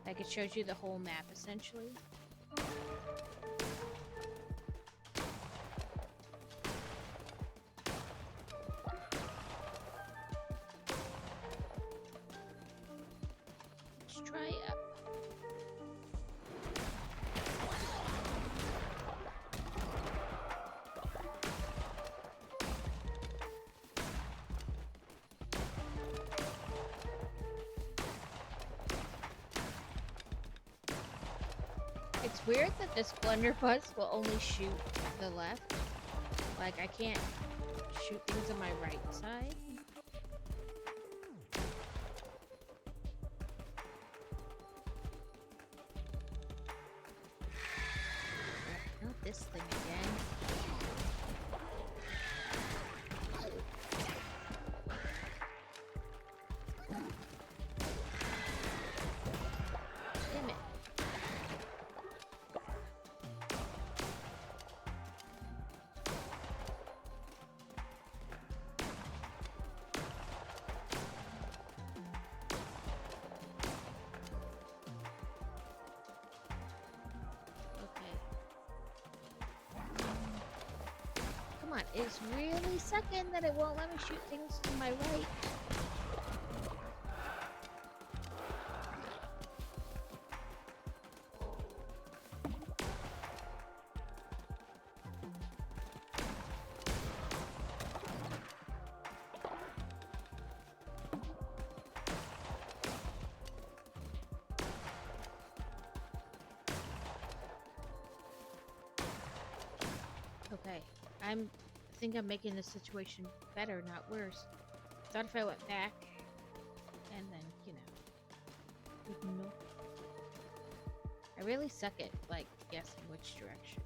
Like, it shows you the whole map, essentially. Let's try up. It's weird that this blunderbuss will only shoot the left. Like, I can't shoot things on my right side. Not this thing again. Damn it. Come on, it's really sucking that it won't let me shoot things to my right. Okay, I think I'm making this situation better, not worse. Thought if I went back, and then, you know, no. I really suck at, like, guessing which direction.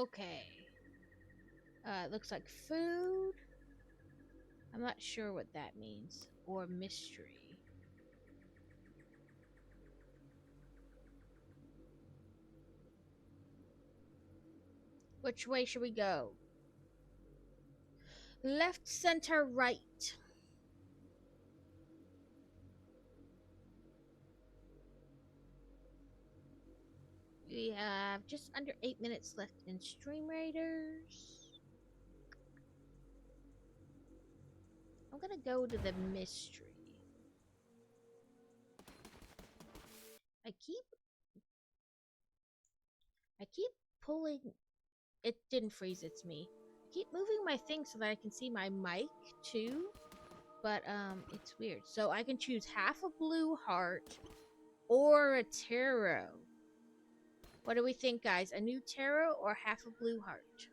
Okay. It looks like food. I'm not sure what that means. Or mystery. Which way should we go? Left, center, right. We have just under 8 minutes left in Stream Raiders. I'm gonna go to the mystery. I keep pulling. It didn't freeze, it's me. I keep moving my thing so that I can see my mic too. But it's weird. So I can choose half a blue heart or a tarot. What do we think, guys? A new tarot or half a blue heart?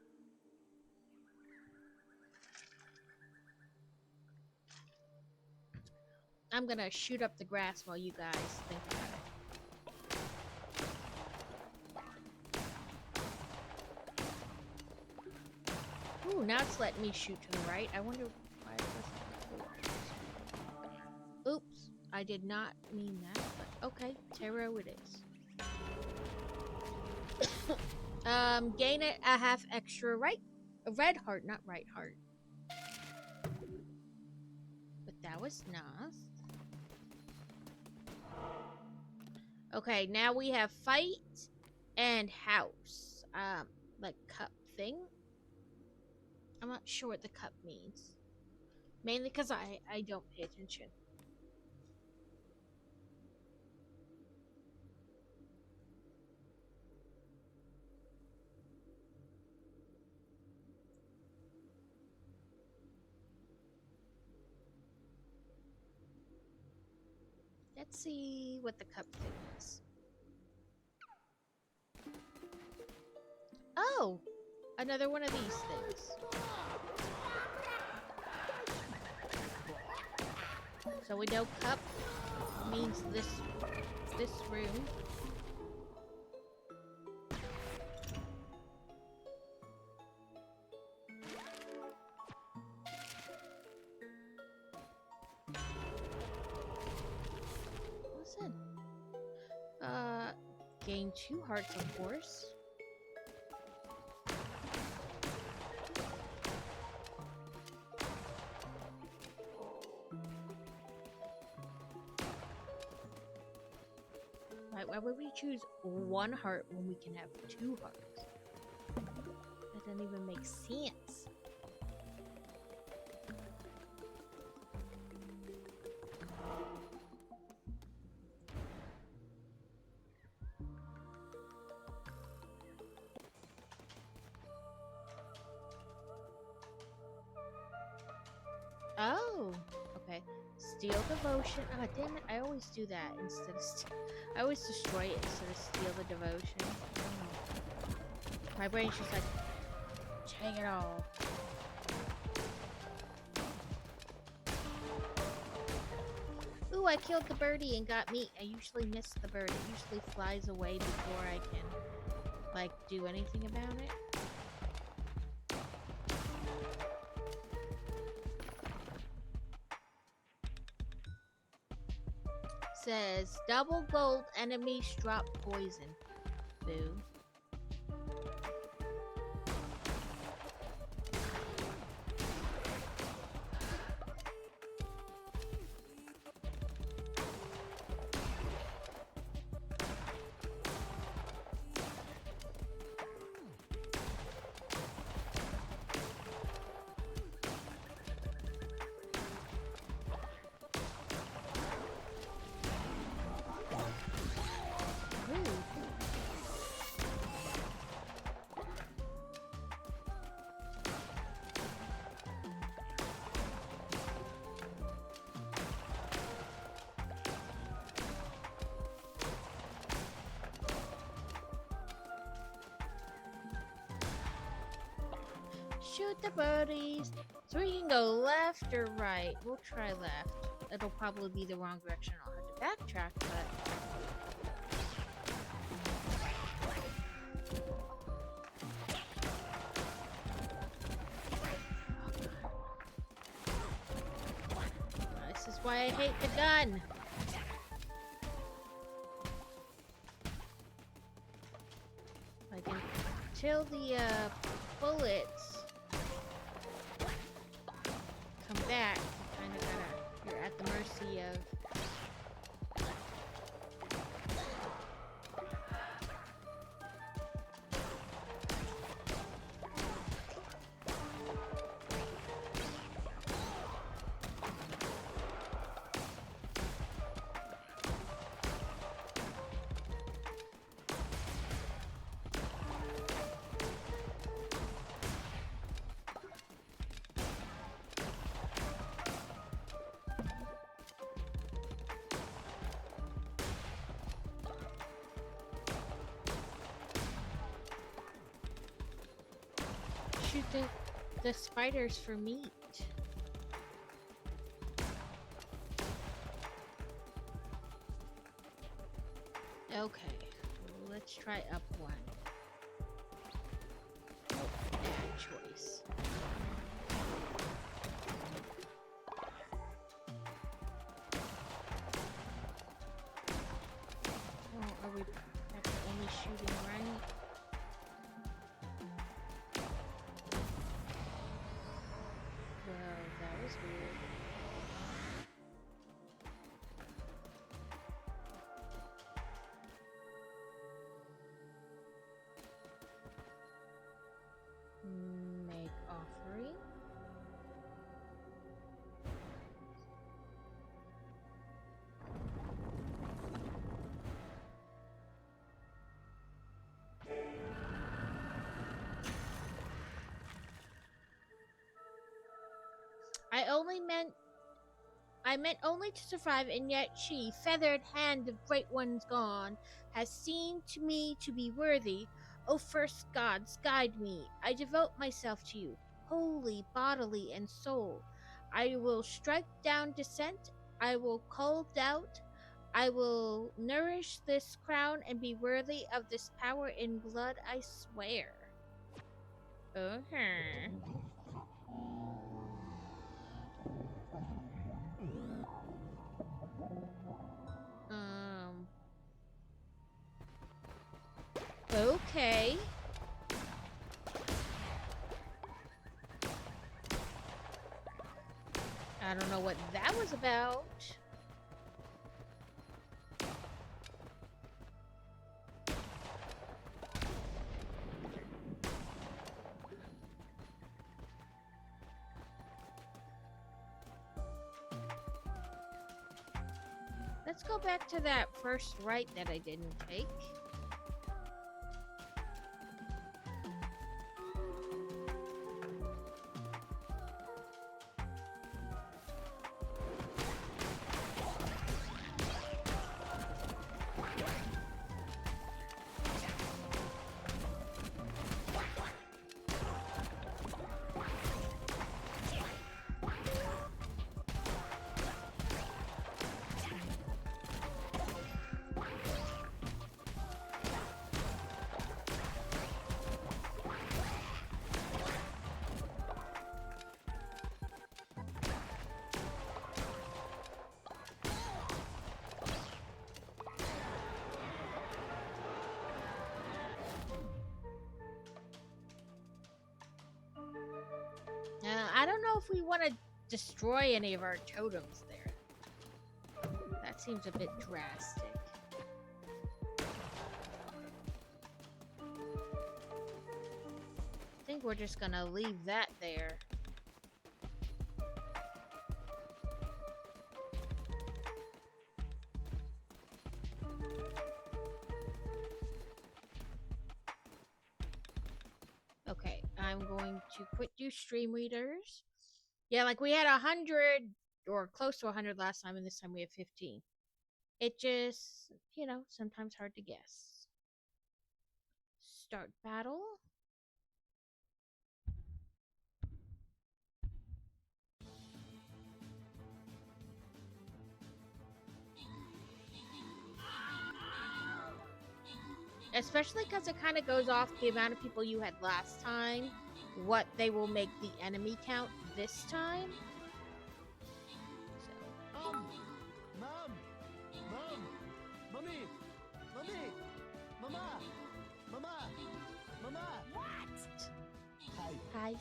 I'm gonna shoot up the grass while you guys think about it. Ooh, now it's letting me shoot to the right. I wonder why it wasn't. Oops, I did not mean that, but okay, tarot it is. Gain a half extra a red heart, not right heart. But that was nice. Okay, now we have fight and house. Like cup thing. I'm not sure what the cup means. Mainly because I don't pay attention. Let's see what the cup thing is. Oh! Another one of these things. So we know cup means this room. Listen. Gain 2 hearts, of course. Why would we choose 1 heart when we can have 2 hearts? That doesn't even make sense. Oh, okay. Steal devotion. Ah, damn it! I always do that instead of. I always destroy it instead of steal the devotion. My brain's just like, take it all. Ooh, I killed the birdie and got meat. I usually miss the bird. It usually flies away before I can, like, do anything about it. Says double gold, enemies drop poison. Boo. Shoot the birdies. So we can go left or right. We'll try left. It'll probably be the wrong direction. I'll have to backtrack, but... why I hate the gun. Like until the bullets come back, you're at the mercy of. Shoot the spiders for meat. Okay, let's try up one. Oh, bad choice. Oh, are we only shooting right? Well, that was weird. Make offering. I meant only to survive, and yet she, feathered hand of great ones gone, has seemed to me to be worthy. O first gods, guide me. I devote myself to you, wholly, bodily, and soul. I will strike down dissent. I will cull doubt. I will nourish this crown and be worthy of this power in blood, I swear. Okay. Okay. I don't know what that was about. Let's go back to that first right that I didn't take. I don't know if we want to destroy any of our totems there. That seems a bit drastic. I think we're just gonna leave that there. Okay, I'm going to quit you stream readers. Yeah, like we had 100 or close to 100 last time, and this time we have 15. It just, sometimes hard to guess. Start battle. Especially because it kind of goes off the amount of people you had last time, what they will make the enemy count this time. So, oh Mom! Mom! Mommy! Mommy! Mama! Mama! Mama! What? Hi. Hi.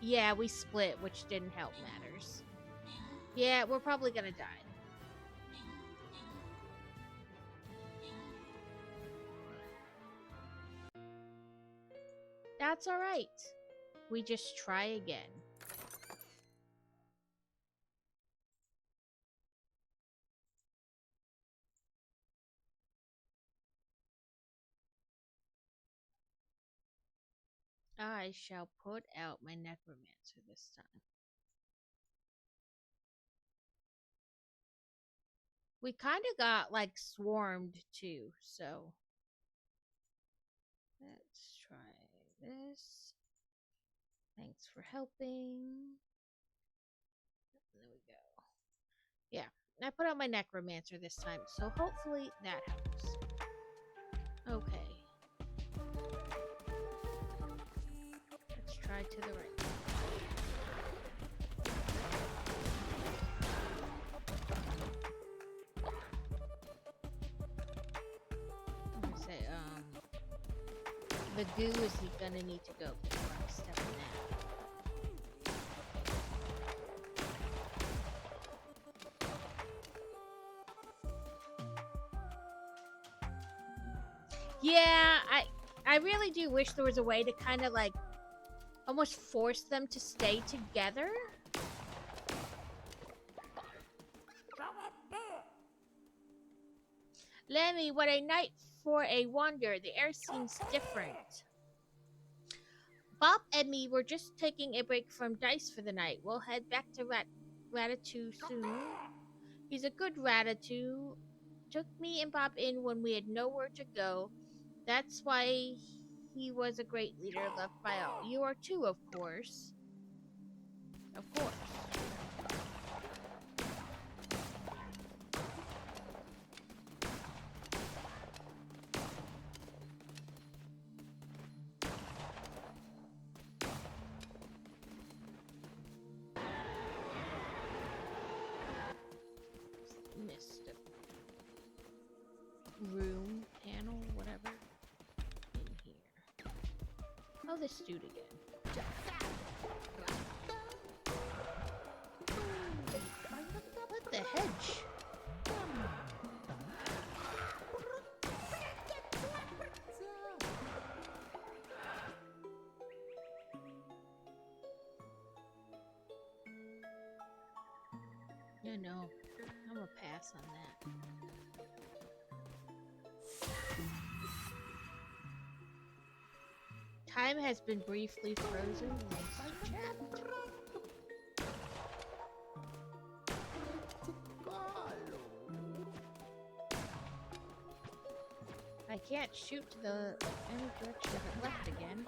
Yeah, we split, which didn't help matters. Yeah, we're probably gonna die. That's alright. We just try again. I shall put out my necromancer this time. We kind of got like swarmed too, so let's try this. Thanks for helping. There we go. Yeah, I put out my necromancer this time, so hopefully that helps. Okay. Let's try to the right. The goo is gonna need to go before I step in that. Yeah, I really do wish there was a way to kind of like almost force them to stay together. Lemmy, what a night for a wander. The air seems different. Bob and me were just taking a break from dice for the night. We'll head back to Ratatouille soon. He's a good Ratatouille. Took me and Bob in when we had nowhere to go. That's why he was a great leader, loved by all. You are too, of course. Of course. Missed it. Room, panel, whatever. In here. Oh, this dude again. What the hedge? No, I'm gonna pass on that. Time has been briefly frozen. Thanks to chat. I can't shoot to the any direction but left again.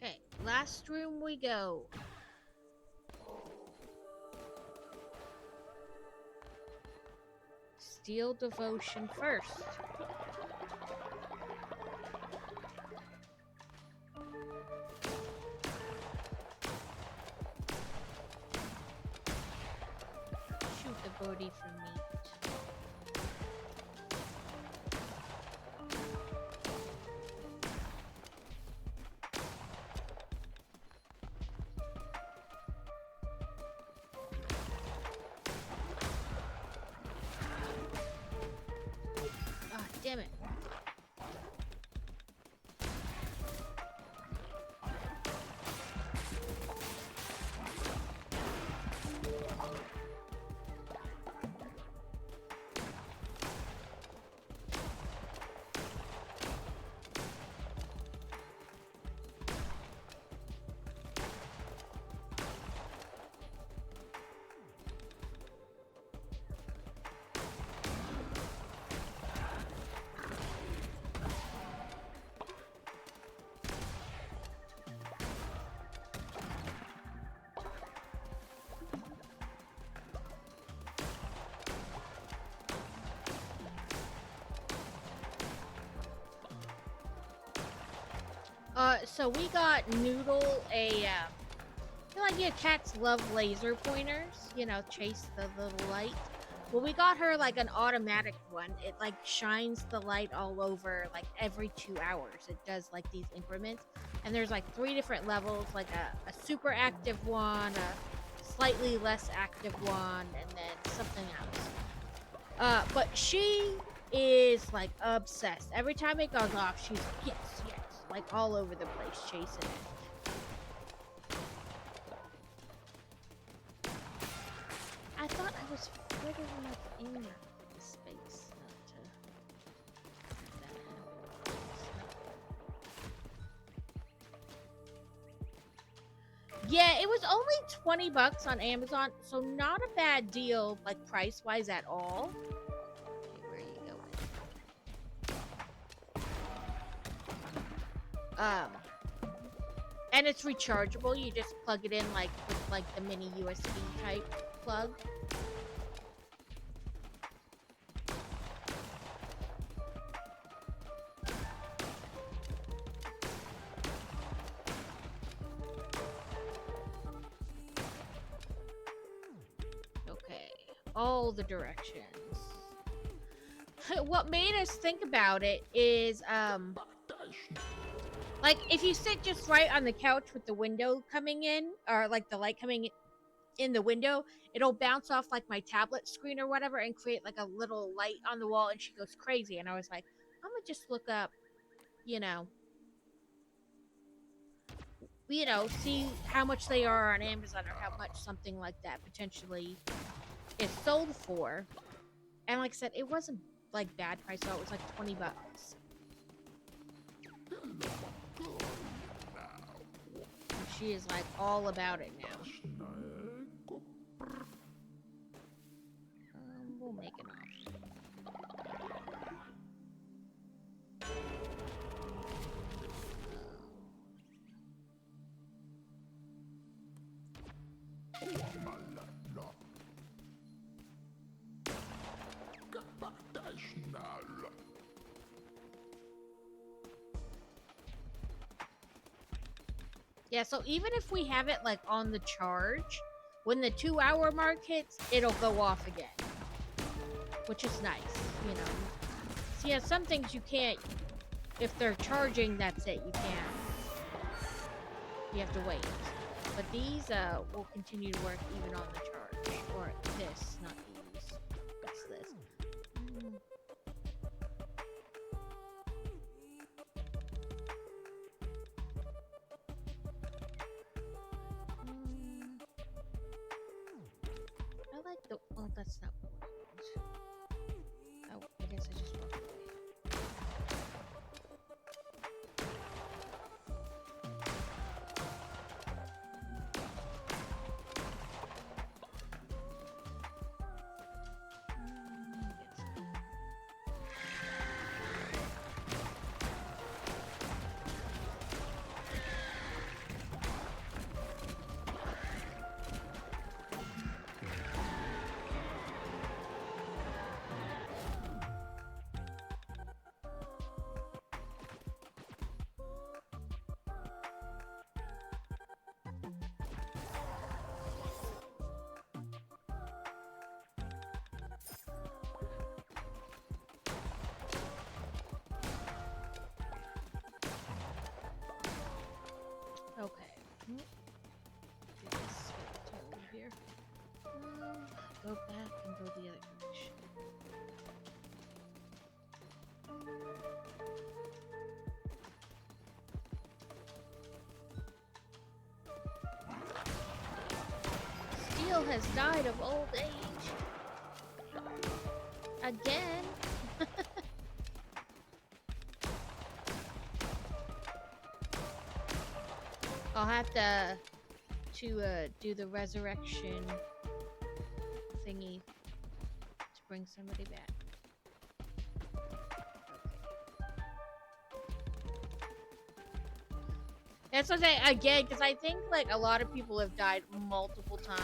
Okay, last room we go. Steel devotion first. Shoot the birdie for meat. Damn it. So we got Noodle I feel like, yeah, cats love laser pointers, you know, chase the little light. Well, we got her like an automatic one. It like shines the light all over like every 2 hours. It does like these increments. And there's like 3 different levels, like a super active one, a slightly less active one, and then something else. But she is like obsessed. Every time it goes off, she's like, yes, like all over the place chasing it. I thought I was further enough in the space not to have that happen. Yeah, it was only $20 on Amazon, so not a bad deal, like price-wise at all. Okay, where are you going? And it's rechargeable. You just plug it in like with like the mini USB type plug. Okay, all the directions. What made us think about it is like if you sit just right on the couch with the window coming in, or like the light coming in the window, it'll bounce off like my tablet screen or whatever and create like a little light on the wall, and she goes crazy. And I was like, I'm gonna just look up, you know, see how much they are on Amazon or how much something like that potentially is sold for. And like I said, it wasn't like bad price, so it was like $20. And she is like all about it now. We'll make an option. Yeah, so even if we have it like on the charge, when the 2-hour mark hits, it'll go off again. Which is nice, you know. So yeah, some things you can't, if they're charging, that's it, you can't. You have to wait. But these will continue to work even on the charge. Or this, not these. It's this. I like the, well, that's not what I want. Oh, I guess I just walked away. Okay. Do this over here. Go back and go the other direction. Steel has died of old age. Again. I'll have to do the resurrection thingy to bring somebody back. Okay. That's what I say again, because I think like a lot of people have died multiple times.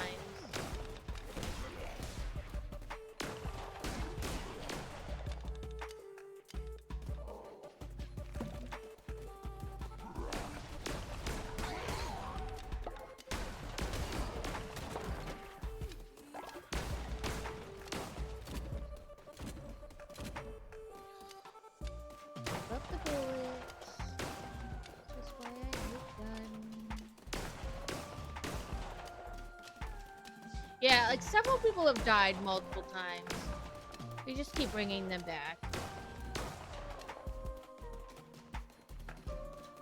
Yeah, like several people have died multiple times. We just keep bringing them back.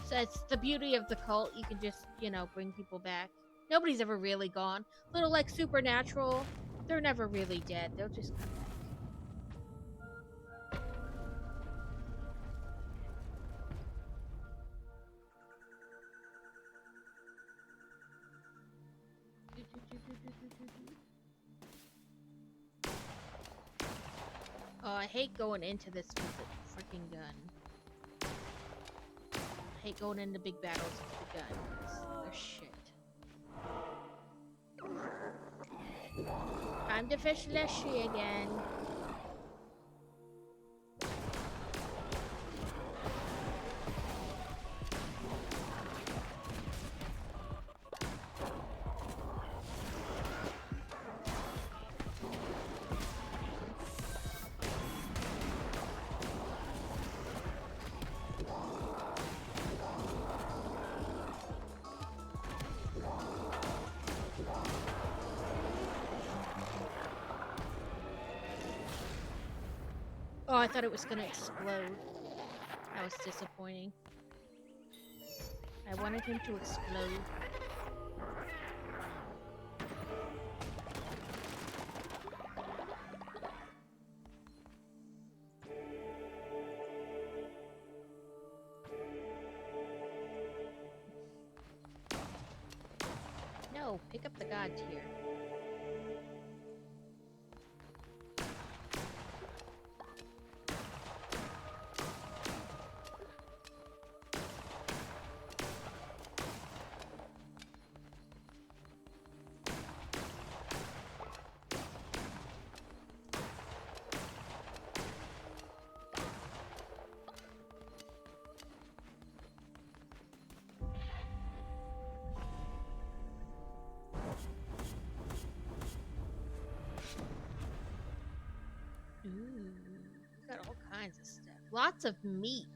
So it's the beauty of the cult. You can just, you know, bring people back. Nobody's ever really gone. Little like Supernatural, they're never really dead. They'll just come back. Oh, I hate going into this with the freaking gun. I hate going into big battles with the gun. They're shit. Time to fish Leshy again. Oh, I thought it was gonna explode. That was disappointing. I wanted him to explode. No, pick up the god tier. Ooh, got all kinds of stuff. Lots of meat.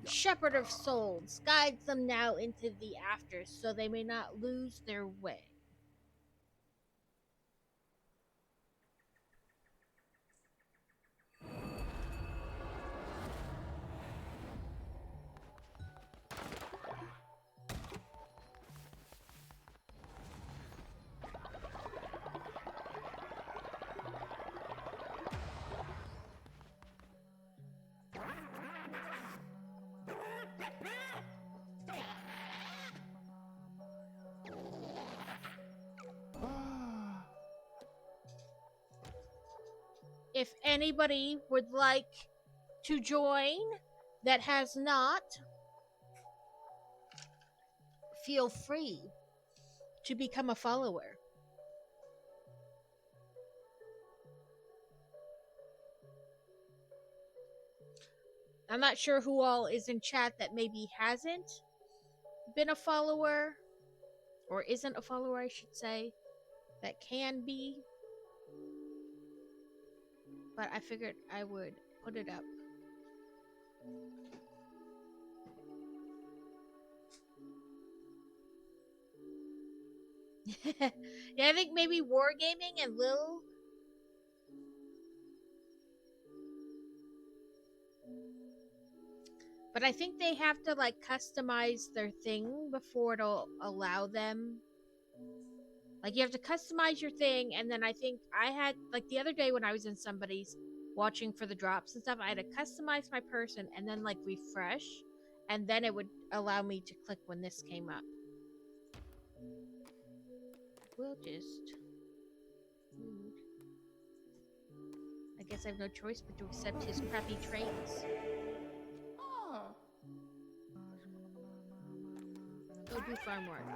Shepherd of souls guides them now into the afters so they may not lose their way. If anybody would like to join that has not, feel free to become a follower. I'm not sure who all is in chat that maybe hasn't been a follower, or isn't a follower, I should say, that can be. But I figured I would put it up. Yeah, I think maybe Wargaming and Lil. But I think they have to like customize their thing before it'll allow them. Like you have to customize your thing, and then I think I had like the other day when I was in somebody's watching for the drops and stuff, I had to customize my person and then like refresh, and then it would allow me to click when this came up. We'll just. I guess I have no choice but to accept his crappy traits. Go do farm work.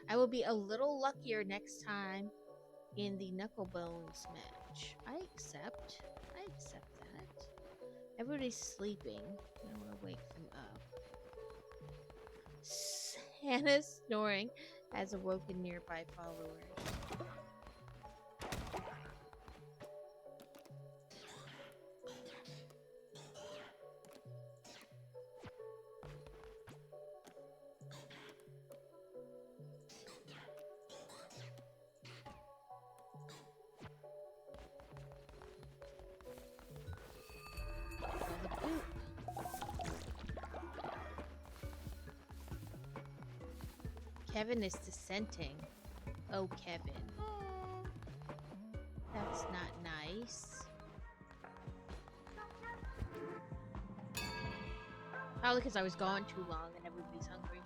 I will be a little luckier next time in the Knucklebones match. I accept that. Everybody's sleeping. I don't want to wake them up. Santa snoring has awoken nearby followers. Kevin is dissenting. Oh, Kevin. That's not nice. Probably because I was gone too long and everybody's hungry.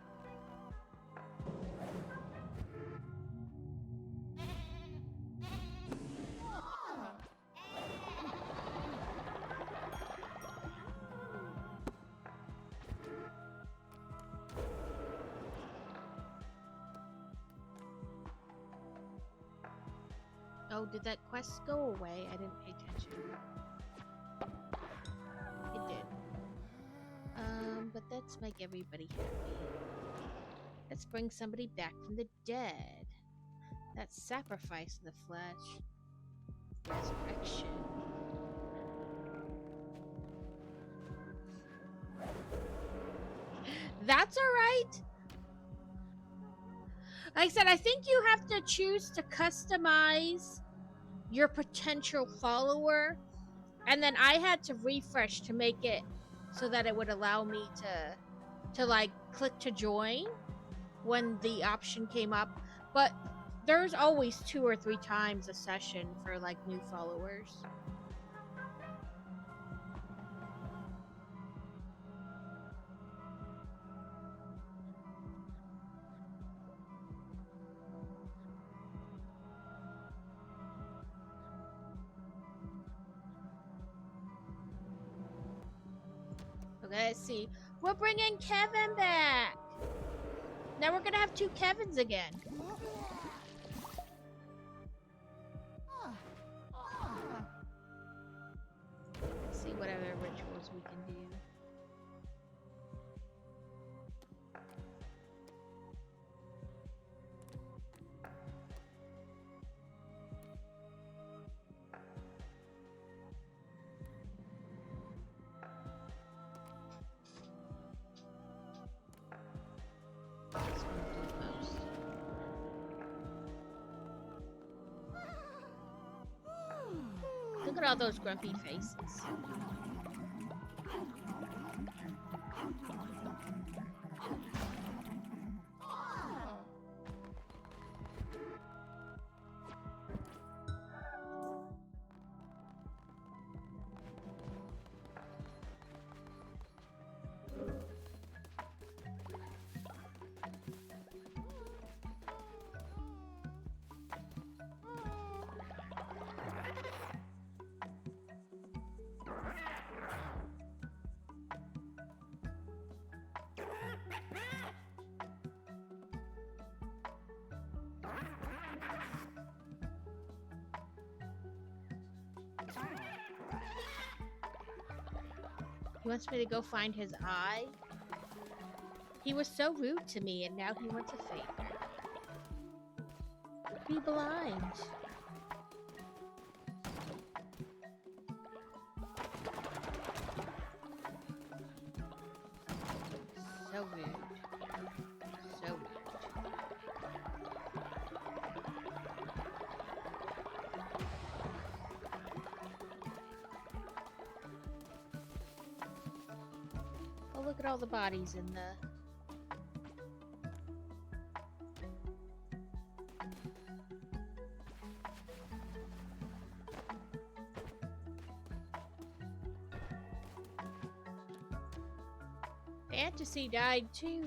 Oh, did that quest go away? I didn't pay attention. It did. But let's make everybody happy. Let's bring somebody back from the dead. That's sacrifice of the flesh. Resurrection. That's alright. Like I said, I think you have to choose to customize your potential follower, and then I had to refresh to make it so that it would allow me to like click to join when the option came up. But there's always 2 or 3 times a session for like new followers. Okay, let's see. We're bringing Kevin back. Now we're gonna have 2 Kevins again. Let's see what other rituals we can do. Look at all those grumpy faces. He wants me to go find his eye. He was so rude to me, and now he wants a favor. Be blind. So rude. So rude. Oh, look at all the bodies in the... Fantasy died too.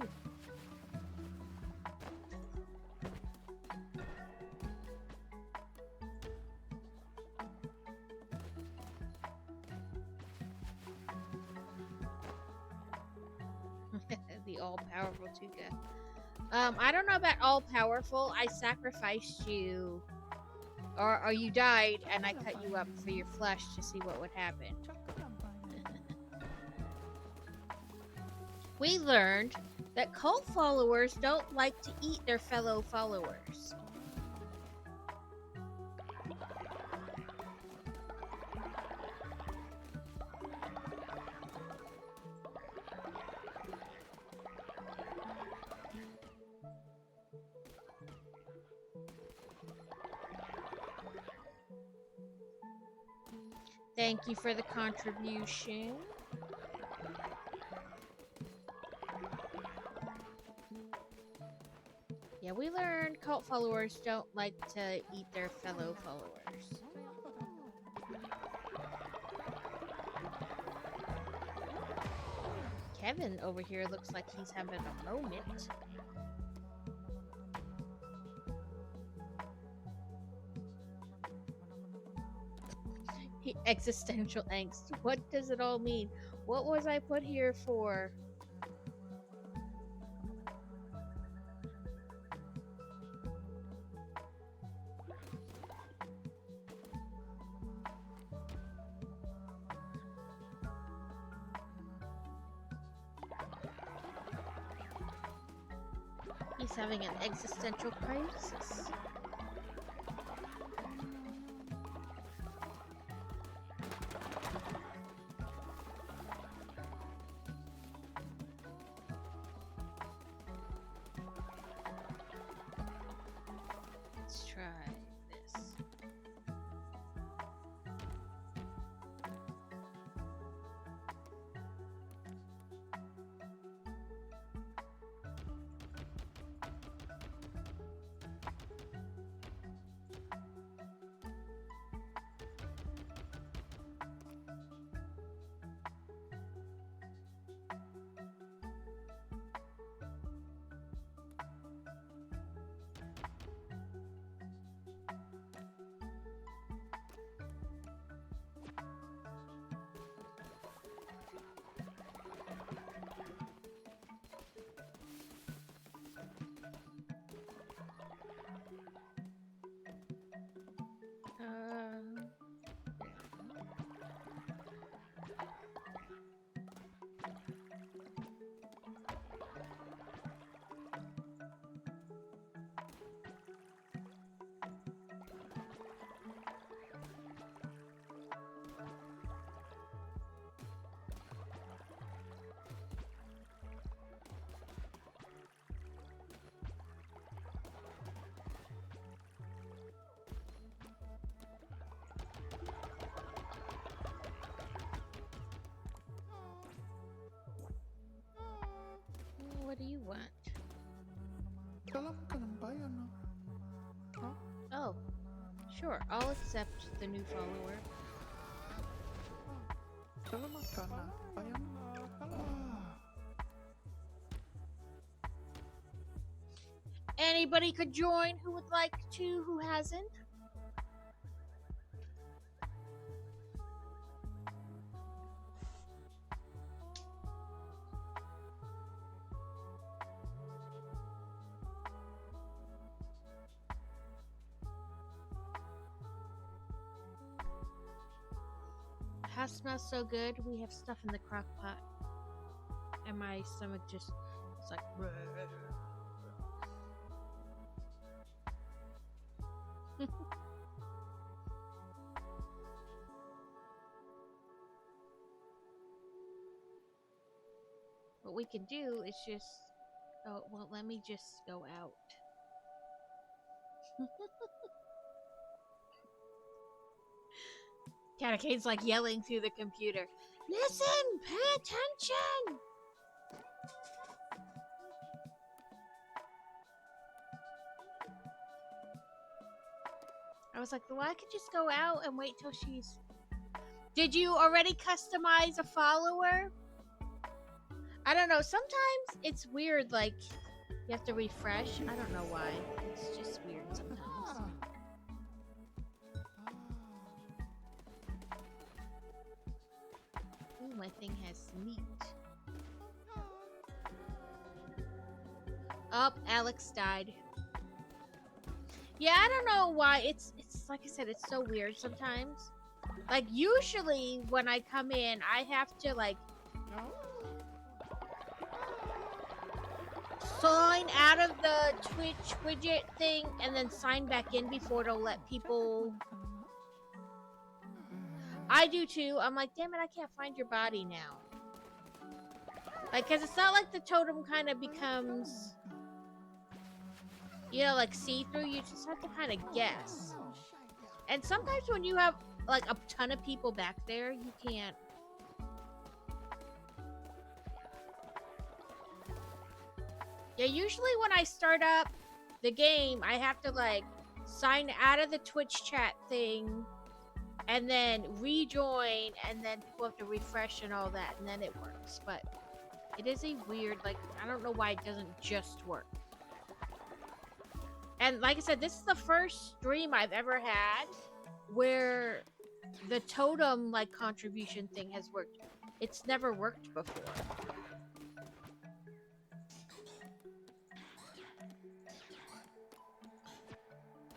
The all-powerful Tuka. I don't know about all-powerful. I sacrificed you, or you died, and I cut you up for your flesh to see what would happen. We learned that cult followers don't like to eat their fellow followers. Thank you for the contribution. Yeah, we learned cult followers don't like to eat their fellow followers. Kevin over here looks like he's having a moment. Existential angst. What does it all mean? What was I put here for? He's having an existential crisis. Let's try this. What do you want? Salam kalambayana. Huh? Oh, sure. I'll accept the new follower. Salamat kana. Bayan. Anybody could join who would like to, who hasn't. House smells so good. We have stuff in the crock pot. And my stomach just, it's like, what we can do is just, oh, well, let me just go out. Catacane's like yelling through the computer. Listen, pay attention! I was like, well, I could just go out and wait till she's... Did you already customize a follower? I don't know. Sometimes it's weird, like, you have to refresh. I don't know why. It's just weird sometimes. Ooh, my thing has meat. Oh, Alex died. Yeah, I don't know why. It's like I said, it's so weird sometimes. Like, usually when I come in, I have to, like, sign out of the Twitch widget thing and then sign back in before it'll let people... I do too. I'm like, damn it, I can't find your body now. Like, because it's not like the totem kind of becomes... You know, like see-through, you just have to kind of guess. And sometimes when you have, like, a ton of people back there, you can't... Yeah, usually when I start up, the game, I have to like sign out of the Twitch chat thing and then rejoin, and then people have to refresh and all that, and then it works. But it is a weird, like, I don't know why it doesn't just work. And like I said, this is the first stream I've ever had where the totem like contribution thing has worked. It's never worked before.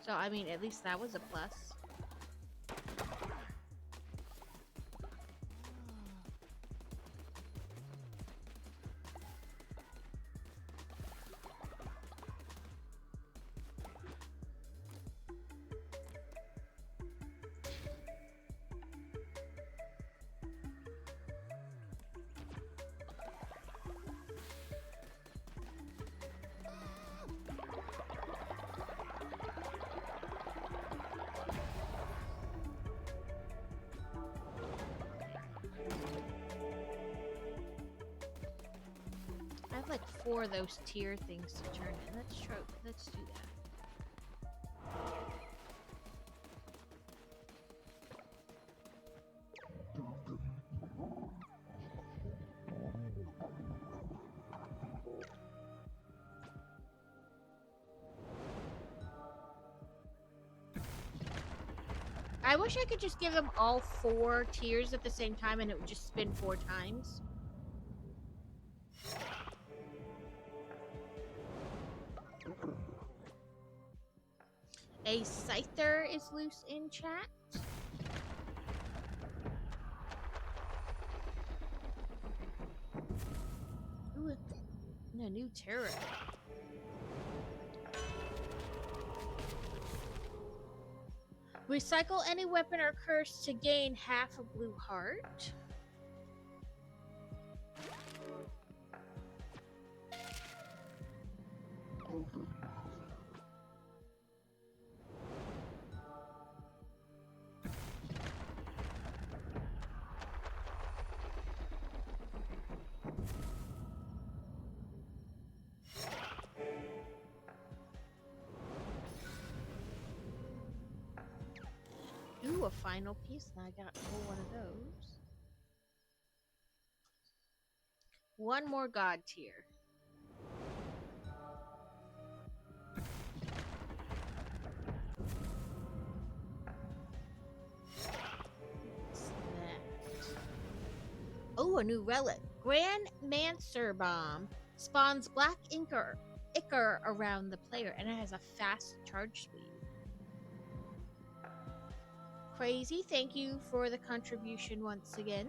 So I mean, at least that was a plus. I have like 4 of those tier things to turn in. Let's do that. I wish I could just give them all 4 tiers at the same time and it would just spin 4 times. A Scyther is loose in chat. Ooh, a new terror. Recycle any weapon or curse to gain half a blue heart. Ooh, a final piece, and I got one of those. One more god tier. What's that? Oh, a new relic. Grand Mancer Bomb spawns black ichor around the player, and it has a fast charge speed. Crazy, thank you for the contribution once again.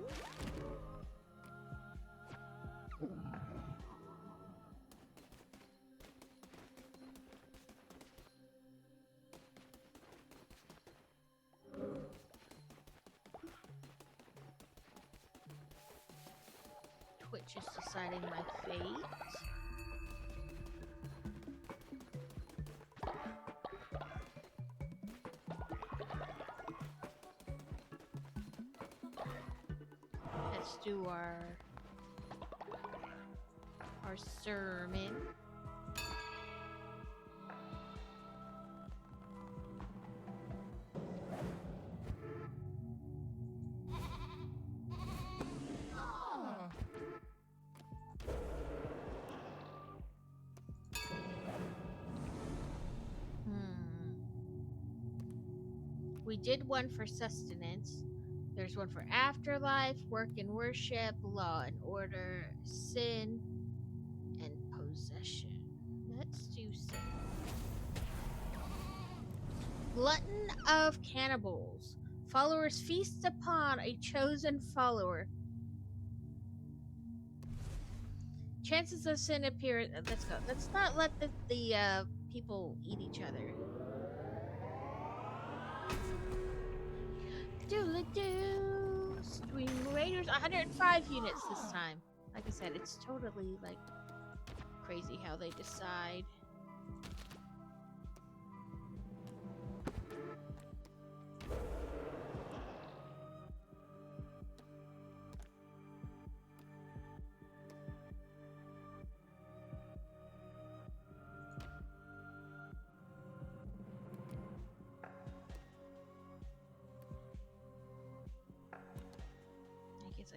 Twitch is deciding my fate. Let's do our sermon. We did one for sustenance. There's one for afterlife, work and worship, law and order, sin, and possession. Let's do sin. Glutton of cannibals. Followers feast upon a chosen follower. Chances of sin appear. Let's go. Let's not let the people eat each other. Doodle-doo! Stream Raiders, 105 units this time. Like I said, it's totally like crazy how they decide.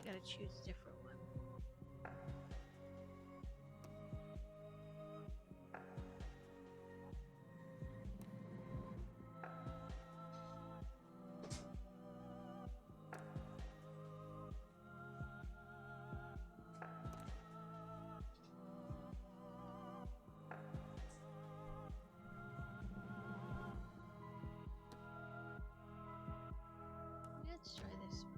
gotta choose a different one. Let's try this one.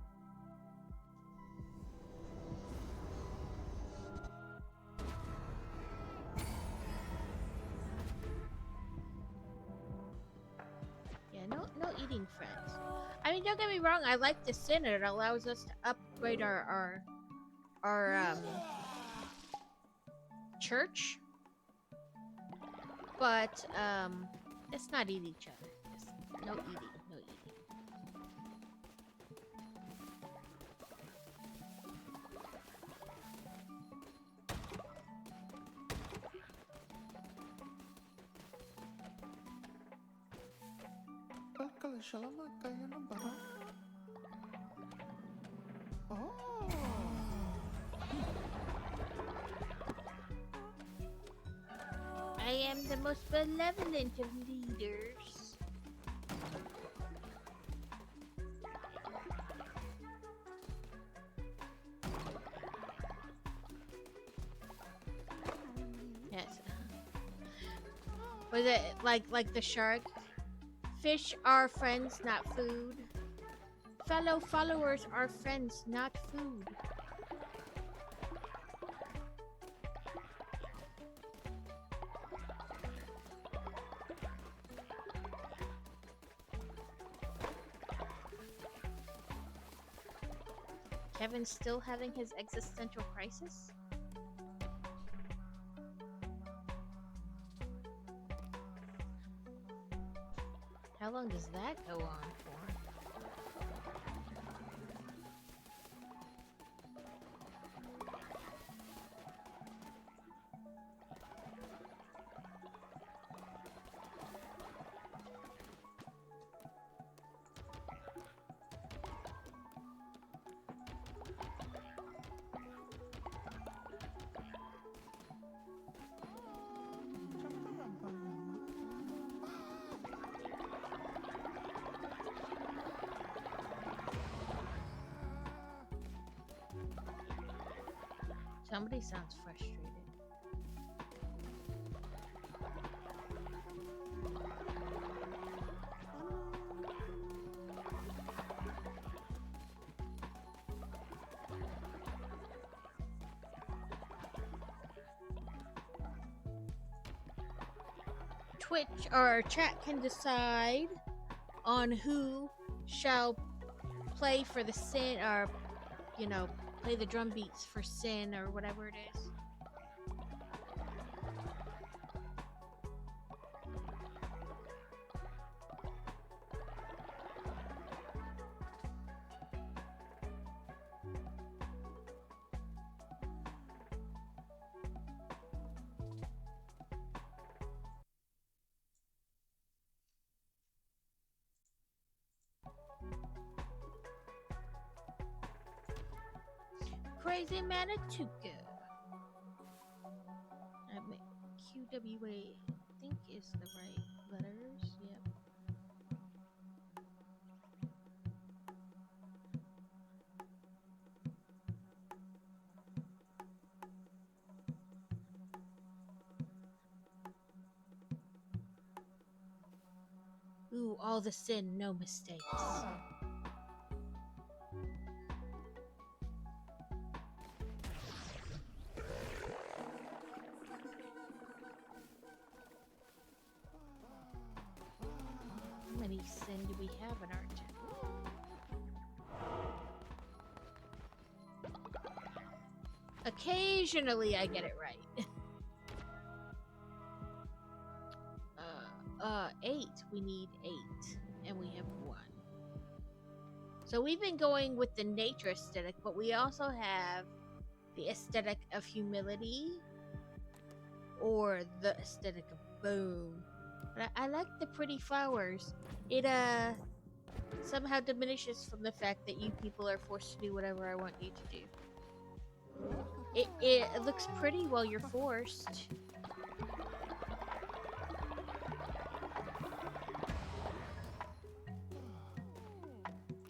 Yeah, no eating friends. I mean, don't get me wrong. I like the sin. It allows us to upgrade our church, but let's not eat each other. No eating. No eating. Kalkal shalama kayana bara. Oh. I am the most benevolent of leaders. Yes. Was it like the shark? Fish are friends, not food. Fellow followers are friends, not food. Kevin's still having his existential crisis? How long does that go on for? Somebody sounds frustrated. Twitch or chat can decide on who shall play for the sin, or play the drum beats for sin, or whatever it is. Crazy Manituka. I mean, QWA, I think is the right letters. Yep. Ooh, all the sin, no mistakes. How many sin do we have in our town? Occasionally I get it right. 8. We need 8. And we have 1. So we've been going with the nature aesthetic, but we also have the aesthetic of humility, or the aesthetic of boom. But I like the pretty flowers. It somehow diminishes from the fact that you people are forced to do whatever I want you to do. It looks pretty while you're forced.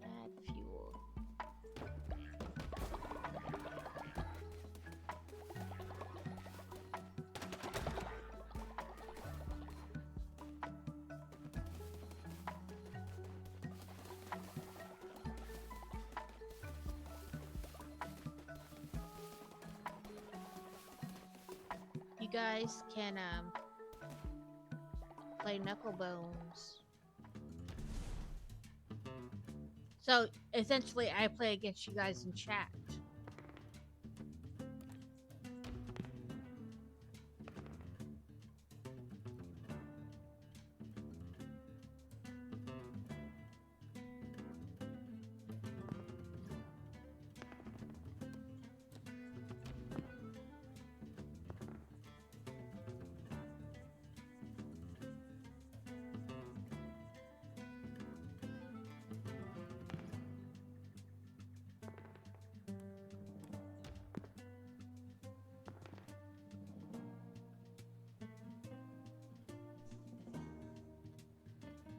Add fuel. You guys can play Knuckle Bones. So essentially, I play against you guys in chat.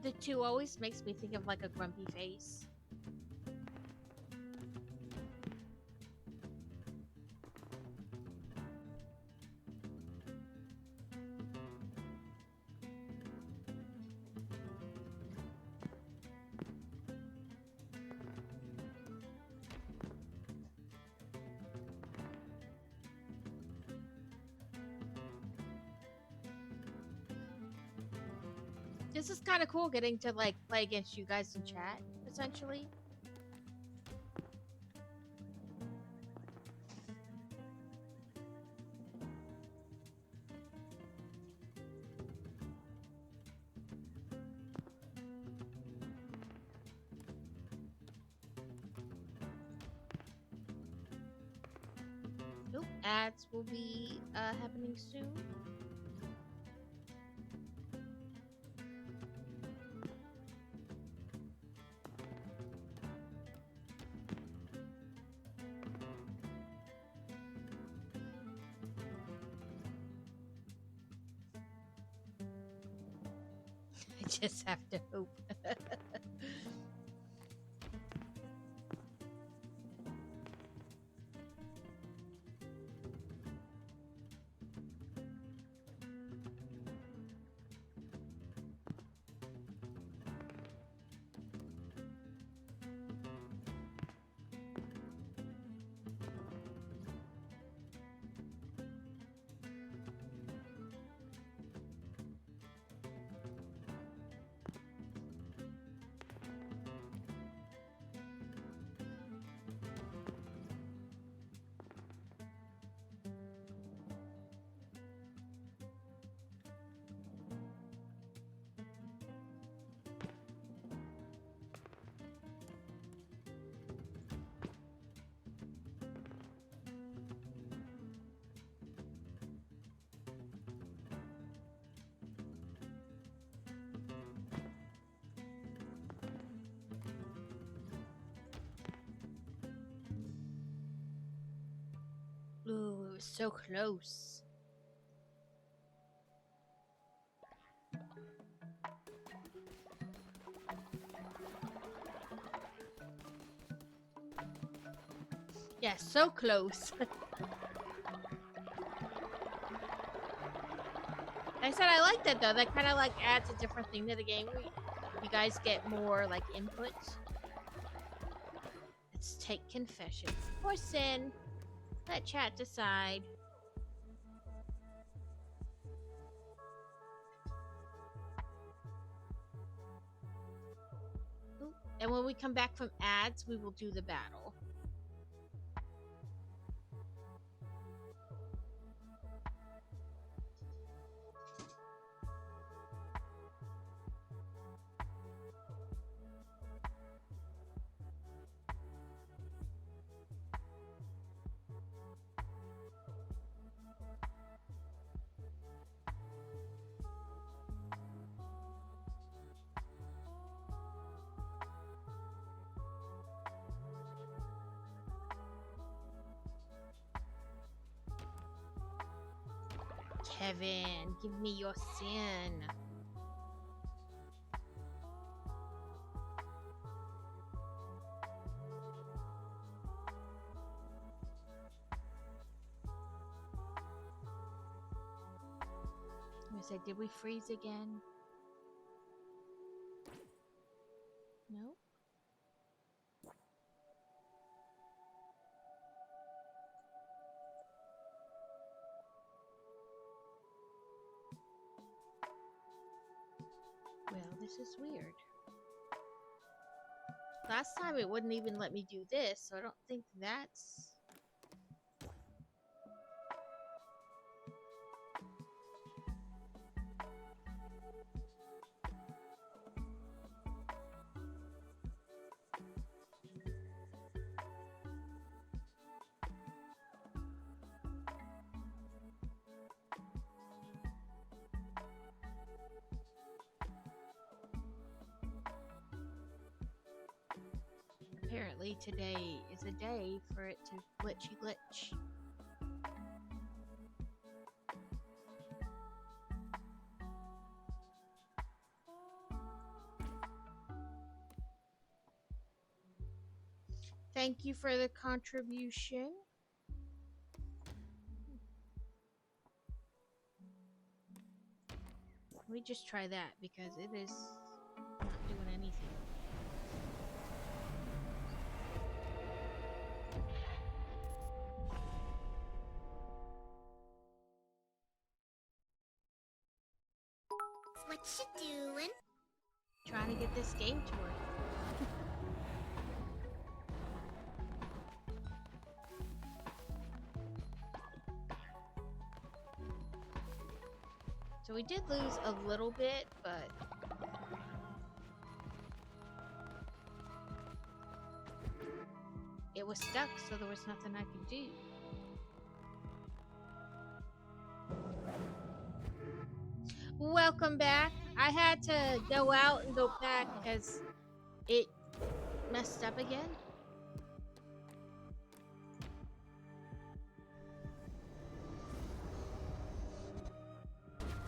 The 2 always makes me think of like a grumpy face. This is kind of cool getting to like play against you guys in chat, essentially. Nope, ads will be happening soon. I just have to hope. Ooh, it was so close. Yeah, so close. I said I like that though. That kind of like adds a different thing to the game. You guys get more like input. Let's take confessions or sin. Let chat decide. Ooh, and when we come back from ads, we will do the battle. Kevin, give me your sin. I said, did we freeze again? No. Well, this is weird. Last time it wouldn't even let me do this, so I don't think that's... Apparently today is a day for it to glitchy glitch. Thank you for the contribution. Let me just try that because it is not doing anything. What you doing? Trying to get this game to work. So we did lose a little bit, but it was stuck, so there was nothing I could do. Welcome back. I had to go out and go back because it messed up again.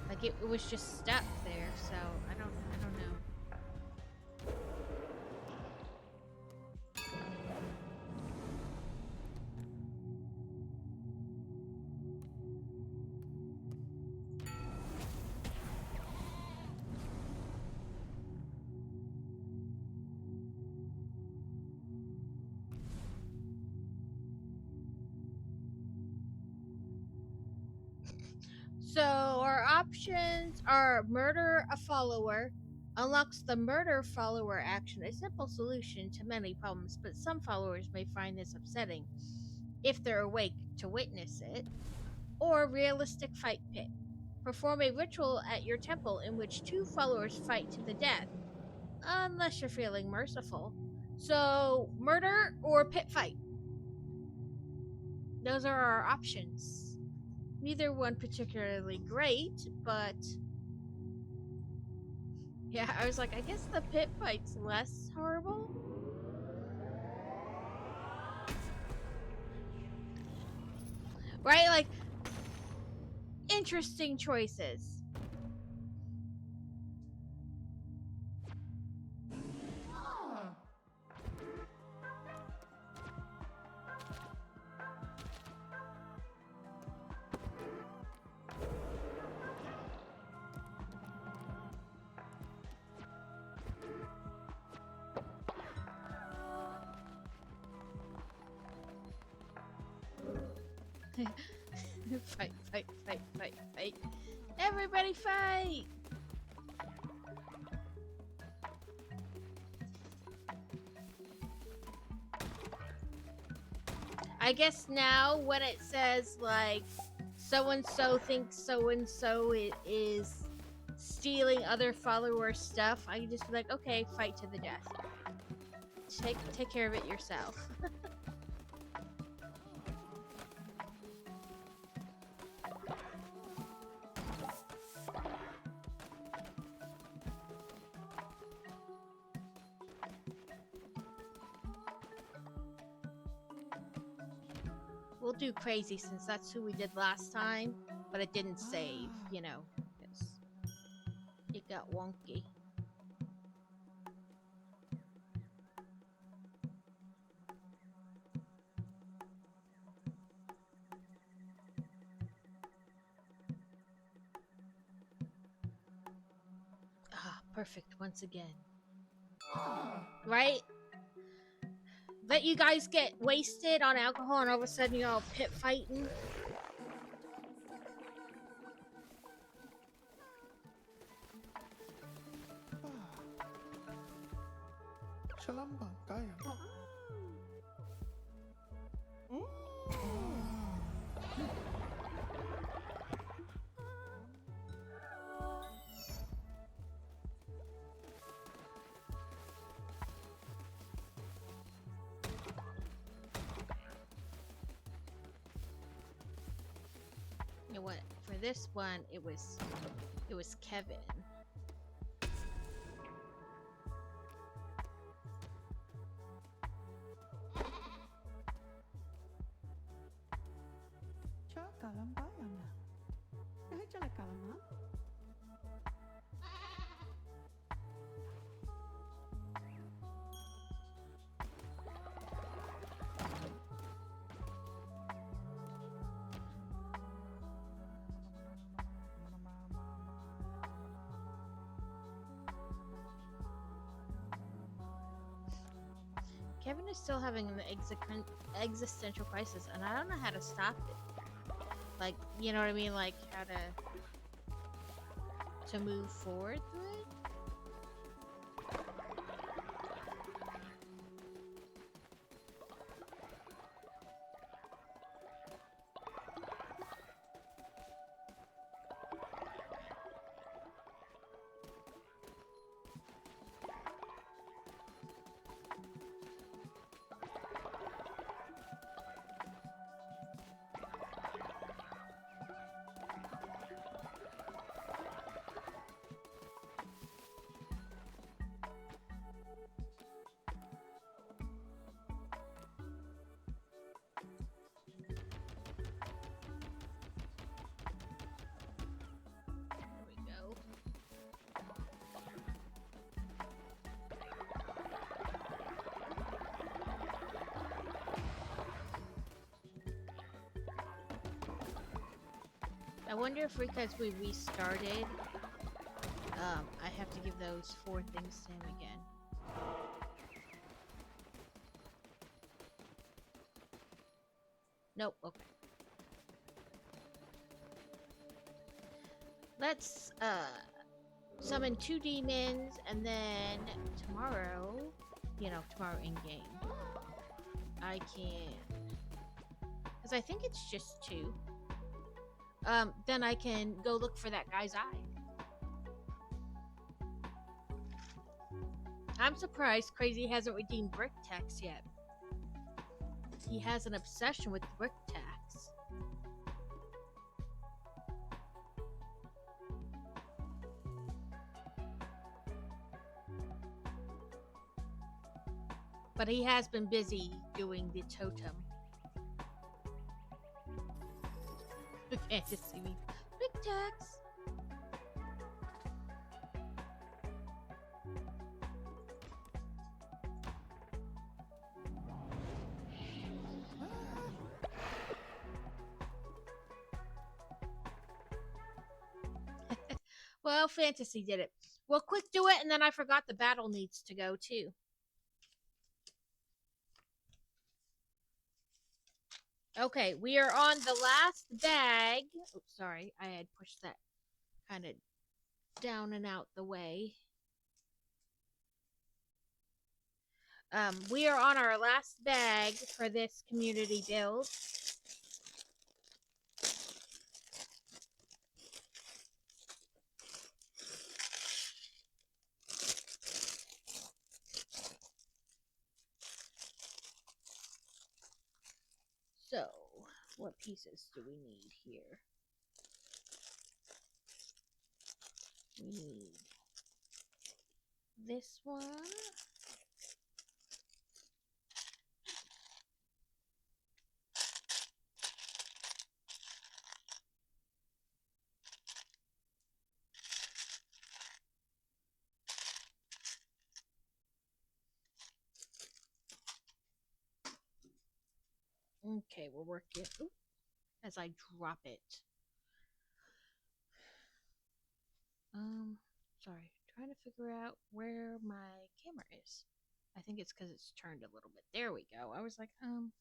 Like it was just stuck there, so I don't know. So our options are murder a follower, unlocks the murder follower action, a simple solution to many problems, but some followers may find this upsetting if they're awake to witness it. Or realistic fight pit. Perform a ritual at your temple in which 2 followers fight to the death, unless you're feeling merciful. So murder or pit fight. Those are our options. Neither one particularly great, but yeah, I was like, I guess the pit fight's less horrible. Right? Like, interesting choices. Fight, fight, fight, fight, fight. Everybody fight! I guess now when it says like so-and-so thinks so-and-so is stealing other followers' stuff, I can just be like, okay, fight to the death. Take care of it yourself. We'll do crazy since that's who we did last time. but it didn't save, you know, because it got wonky. Ah, perfect once again. Right? Let you guys get wasted on alcohol and all of a sudden you're all pit fighting. Shalamba kaya. You know what? For this one, it was Kevin. Cha kalambaya na. Kahit chala kalama. Kevin is still having an existential crisis, and I don't know how to stop it. Like, you know what I mean? Like, how to move forward through it? There we go. I wonder if because we restarted, I have to give those 4 things to him again. Nope, okay. Let's, summon 2 demons, and then tomorrow, tomorrow in-game, I can... Because I think it's just 2. Then I can go look for that guy's eye. I'm surprised Crazy hasn't redeemed Brick Tax yet. He has an obsession with Brick Tax. But he has been busy doing the totem. Fantasy me. Brick Tax. Well, Fantasy did it. Well, quick, do it, and then I forgot the battle needs to go, too. Okay, we are on the last bag. Oh, sorry, I had pushed that kind of down and out the way. We are on our last bag for this community build. So, what pieces do we need here? We need this one. Okay, we're working. Ooh, as I drop it. Sorry, trying to figure out where my camera is. I think it's because it's turned a little bit. There we go. I was like, I'm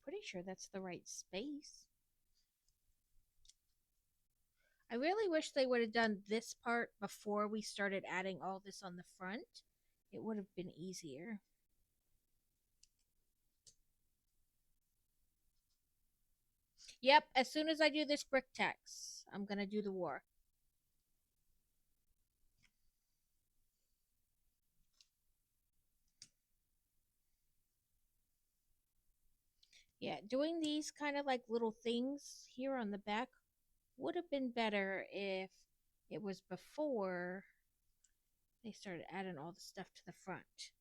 pretty sure that's the right space. I really wish they would have done this part before we started adding all this on the front. It would have been easier. Yep, as soon as I do this brick tax, I'm gonna do the war. Yeah, doing these kind of like little things here on the back would have been better if it was before they started adding all the stuff to the front.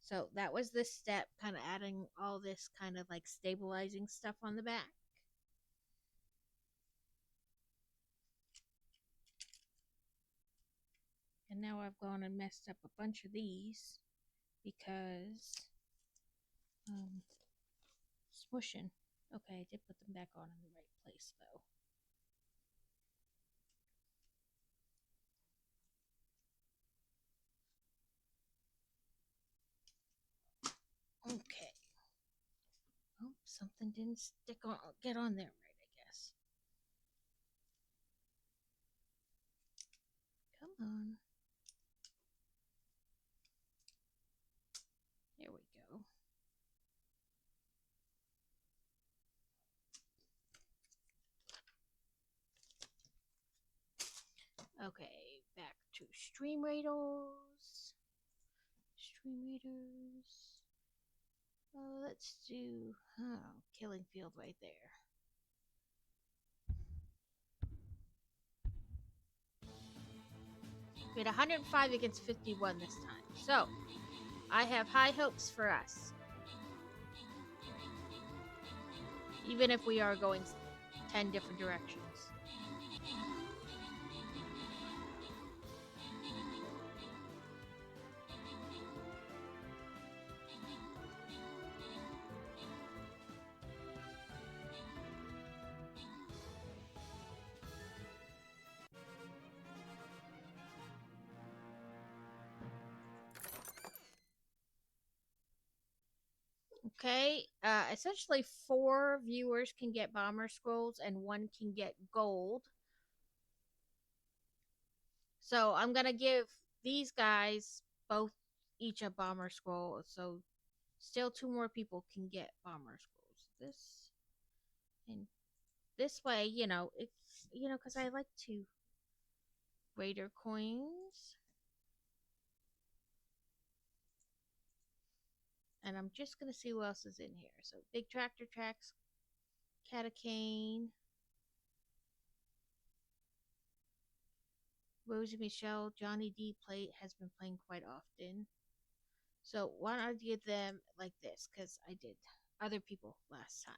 So that was this step, kind of adding all this kind of like stabilizing stuff on the back. And now I've gone and messed up a bunch of these because smushing. Okay, I did put them back on in the right place though. Okay. Oh, something didn't get on there right, I guess. Come on. There we go. Okay, back to Stream Raiders. Stream Raiders. Let's do Killing Field right there. We had 105 against 51 this time. So, I have high hopes for us. Even if we are going 10 different directions. Okay, essentially 4 viewers can get bomber scrolls and 1 can get gold. So I'm gonna give these guys both each a bomber scroll. So still 2 more people can get bomber scrolls. This and this way, it's because I like to raider coins. And I'm just gonna see what else is in here. So big tractor tracks, Catacane, Rosie Michelle, Johnny D has been playing quite often. So why don't I give them like this? Because I did other people last time.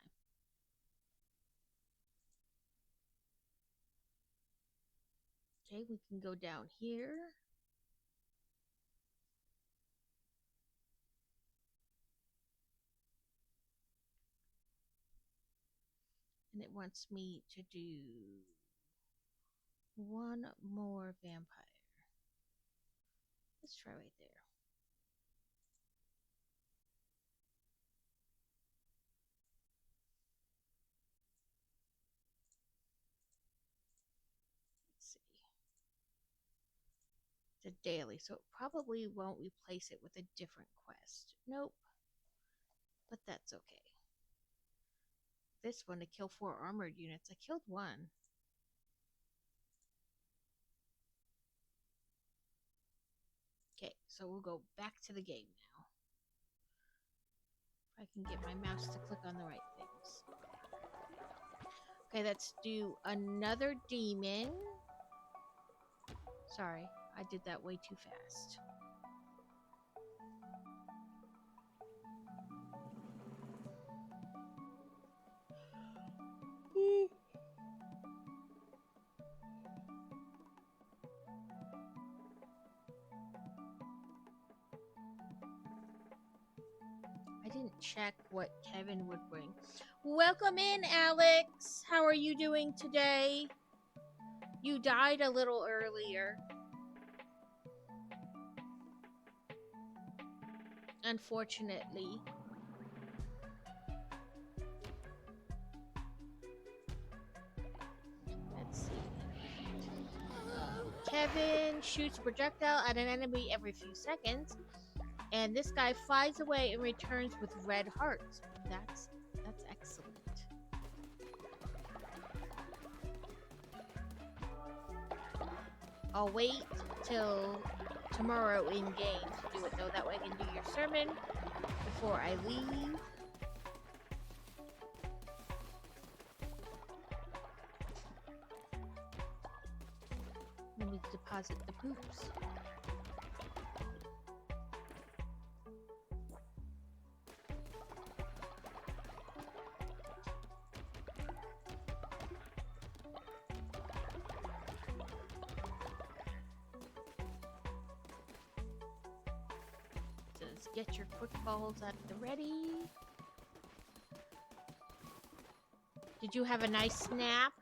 Okay, we can go down here. And it wants me to do 1 more vampire. Let's try right there. Let's see. It's a daily, so it probably won't replace it with a different quest. Nope. But that's okay. This one to kill 4 armored units. I killed 1. Okay, so we'll go back to the game now. If I can get my mouse to click on the right things. Okay, let's do another demon. Sorry, I did that way too fast. I didn't check what Kevin would bring. Welcome in, Alex. How are you doing today? You died a little earlier. Unfortunately. Let's see. Kevin shoots a projectile at an enemy every few seconds, and this guy flies away and returns with red hearts. That's excellent. I'll wait till tomorrow in game to do it though. That way I can do your sermon before I leave. Let me deposit the poops. Says get your quick balls at the ready. Did you have a nice snap?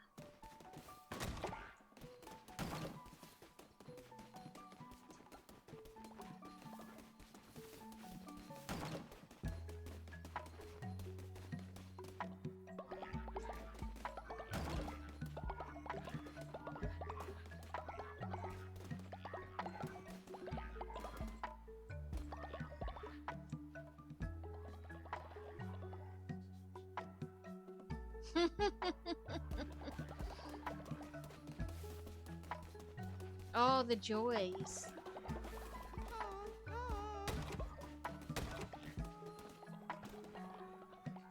Oh, the joys.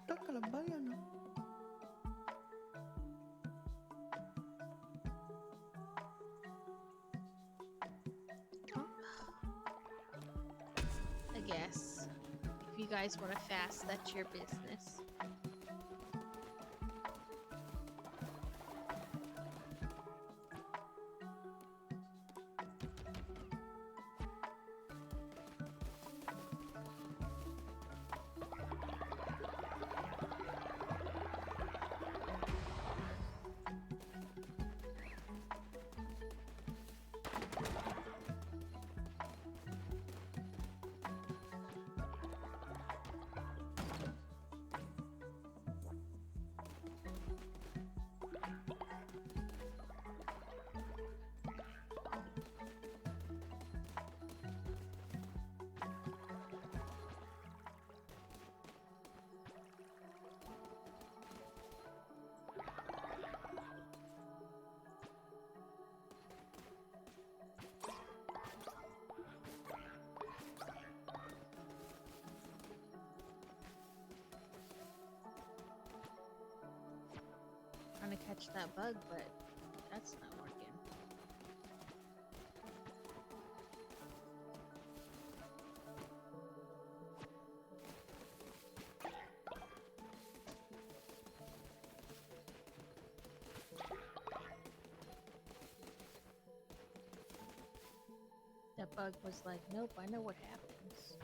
Toca la bala, no? I guess. If you guys want to fast, that's your business. Trying to catch that bug, but that's not working. That bug was like, nope, I know what happens.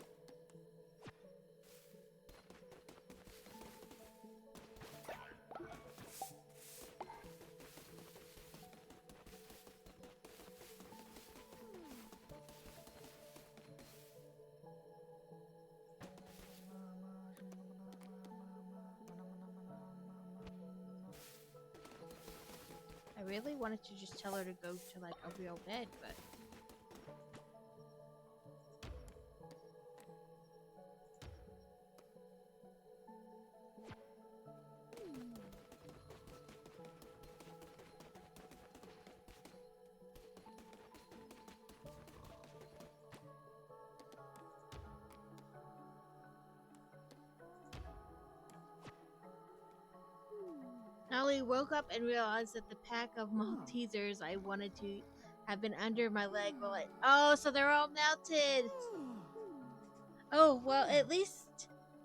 I really wanted to just tell her to go to like a real bed, but Nolly woke up and realized that the pack of Maltesers I wanted to have been under my leg. Well, oh, so they're all melted. Oh well, at least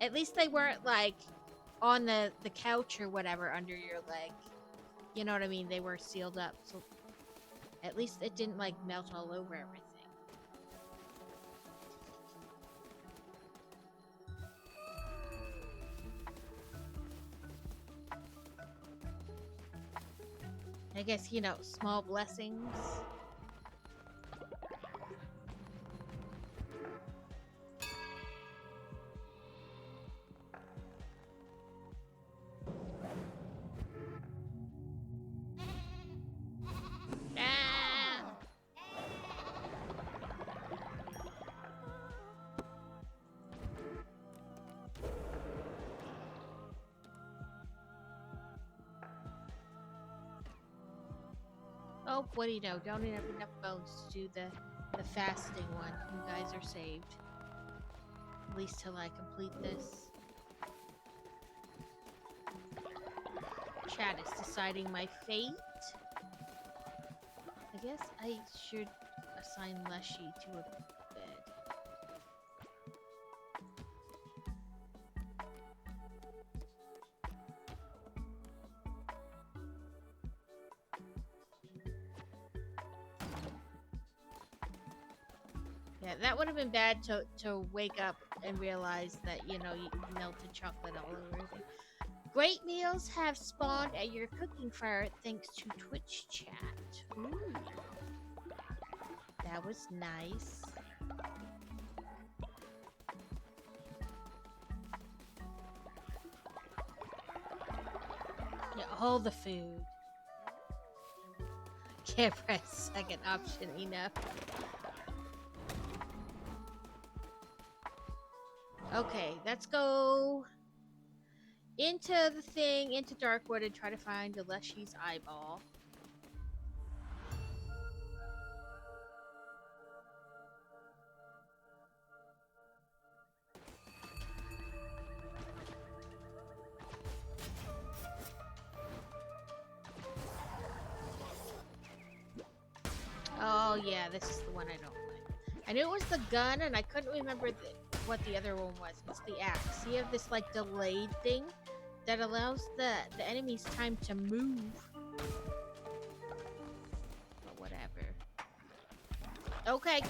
they weren't like on the couch or whatever under your leg. You know what I mean? They were sealed up, so at least it didn't like melt all over everything. guess, you know, small blessings. Ah! Oh, what do you know? Don't have enough bones to do the fasting one. You guys are saved. At least till I complete this. Chat is deciding my fate. I guess I should assign Leshy to a bed. Yeah, that would have been bad to wake up and realize that, you know, you melted chocolate all over everything. Great meals have spawned at your cooking fire thanks to Twitch chat. Ooh. That was nice. Yeah, all the food. Can't press second option enough. Okay, let's go into the thing, into Darkwood, and try to find the Leshy's eyeball. Oh yeah, this is the one I don't like. I knew it was the gun, and I couldn't remember what the other one was. It's the axe. You have this like delayed thing that allows the enemy's time to move. But whatever. Okay.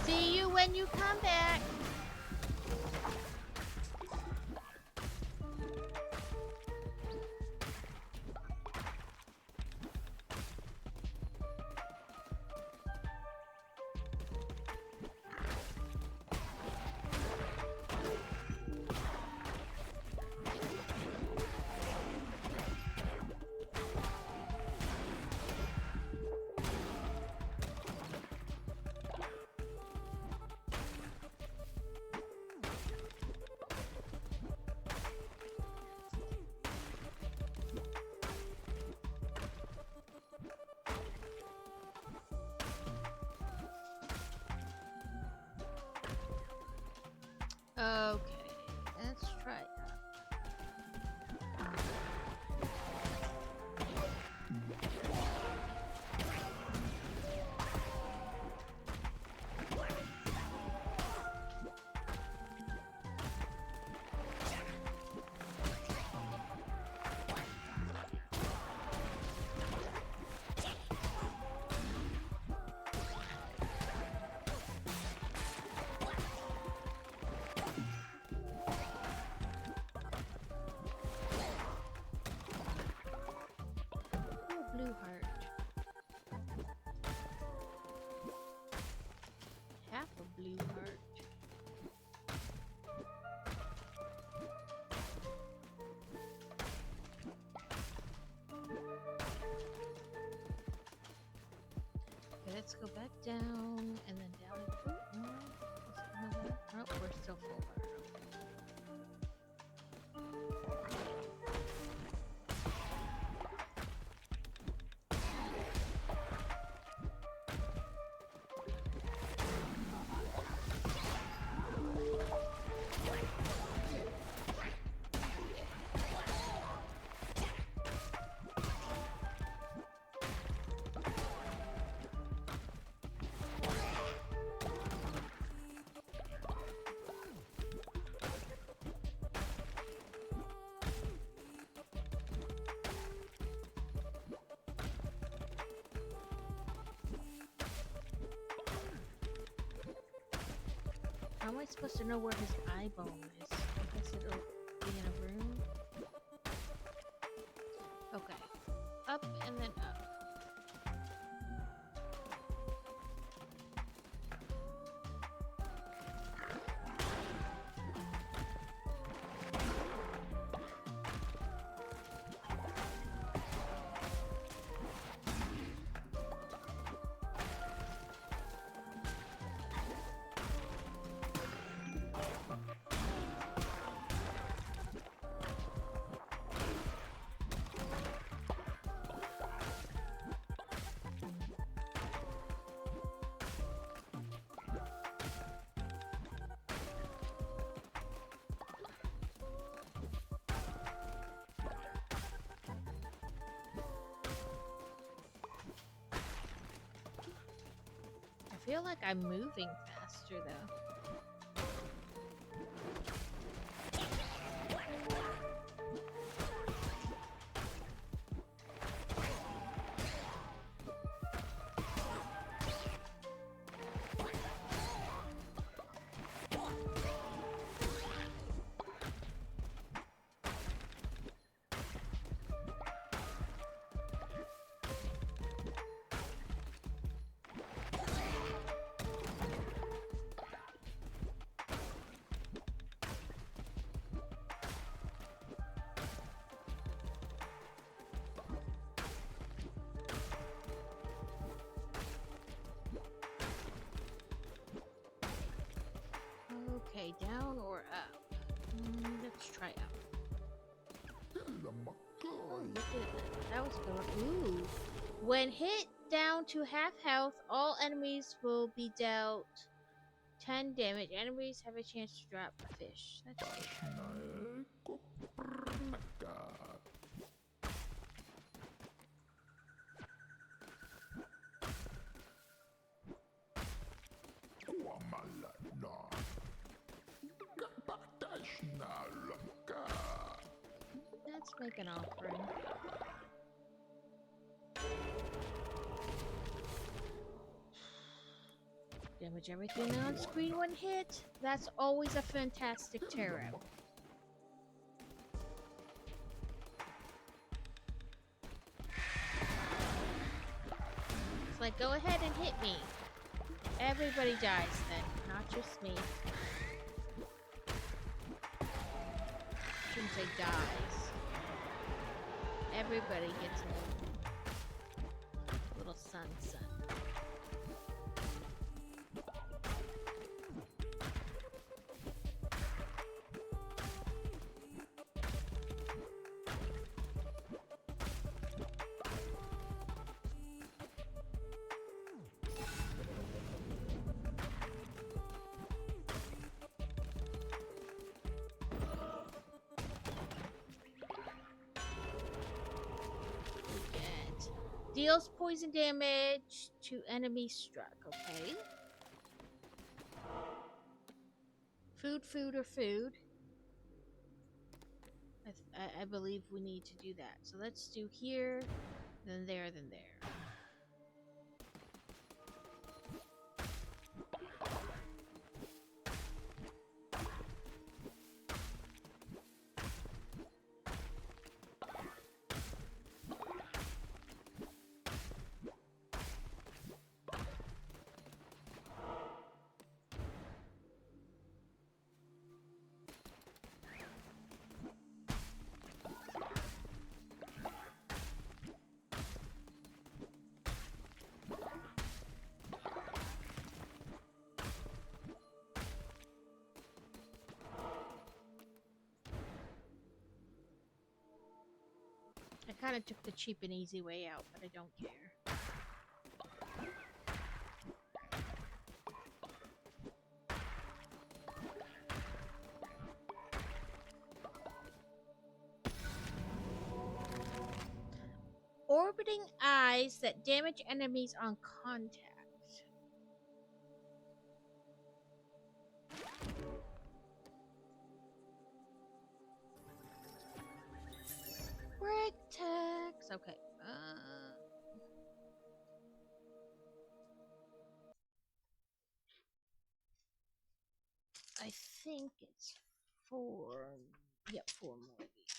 See you when you come back. Okay, let's try it. Blue heart. Half a blue heart. Okay, let's go back down and then down. Oh, no. Is it another? Oh, we're still full heart. How am I supposed to know where his eyeball is? I guess it'll be in a room. Okay. Up and then up. feel like I'm moving faster though. Okay, down or up? Let's try up. Oh, look at that. That was a good one. Ooh. When hit down to half health, all enemies will be dealt 10 damage. Enemies have a chance to drop a fish. That's good. Let's make an offering. Damage everything on screen when hit. That's always a fantastic tear out. It's like, go ahead and hit me. Everybody dies then, not just me. Shouldn't say dies. Everybody gets a little sun. Deals poison damage to enemy struck, okay? Food or food. I believe we need to do that. So let's do here, then there, then there. I kind of took the cheap and easy way out, but I don't care. Orbiting eyes that damage enemies on contact. Break tags. Okay. I think it's 4. Yep, 4 more of these.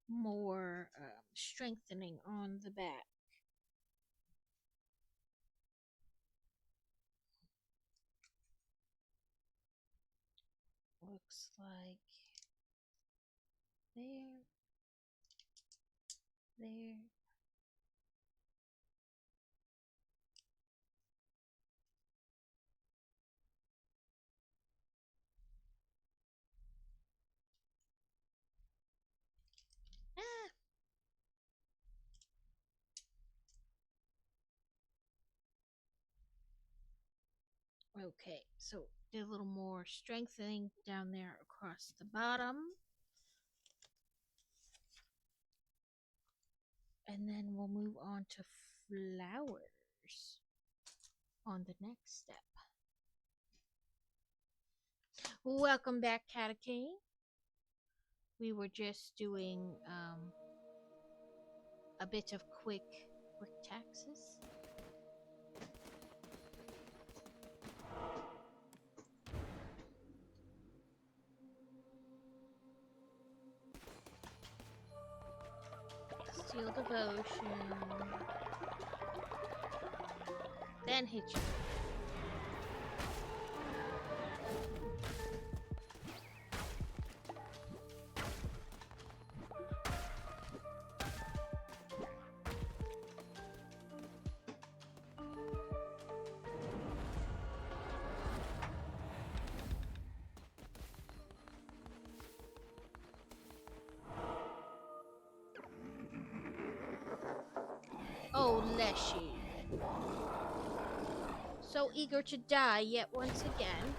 More strengthening on the back. Looks like there. Ah. Okay, so do a little more strengthening down there across the bottom. And then we'll move on to flowers on the next step. Welcome back, Catacane. We were just doing a bit of quick taxes. Steel Devotion. Then hit you. Oh, Leshy. So eager to die yet once again.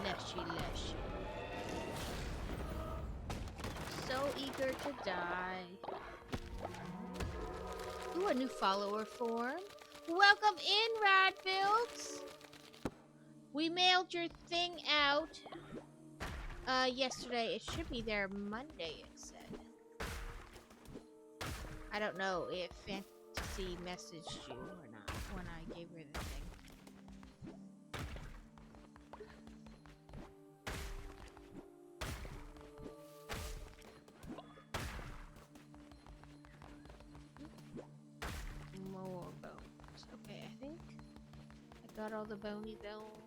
Leshy. So eager to die. Ooh, a new follower form. Welcome in, Radfields. We mailed your thing out yesterday. It should be there Monday, it said. I don't know if Fantasy messaged you or not when I gave her the thing. More bones. Okay, I think I got all the bony bones.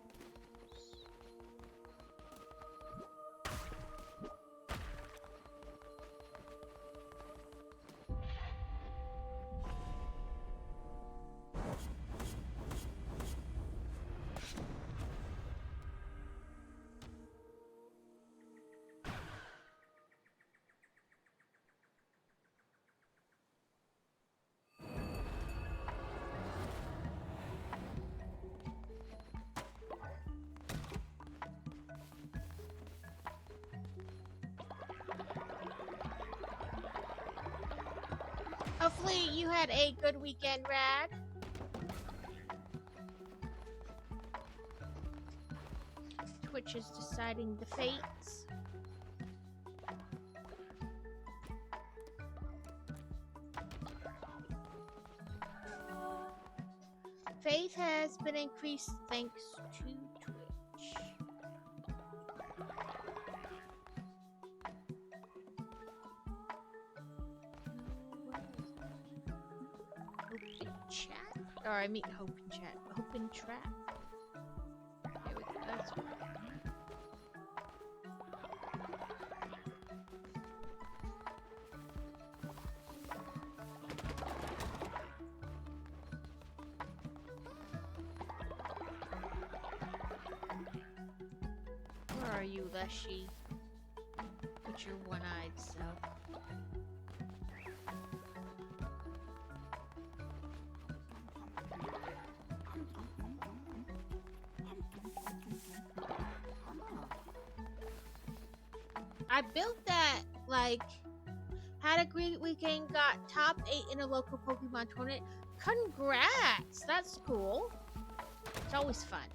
Hopefully you had a good weekend, Rad. Twitch is deciding the fates. Faith has been increased thanks to Twitch. Open chat? Or I mean open chat. Open trap. There we go. That's right. Where are you, Leshy? With your one-eyed self. I built that, like, had a great weekend, got top 8 in a local Pokemon tournament. Congrats! That's cool. It's always fun.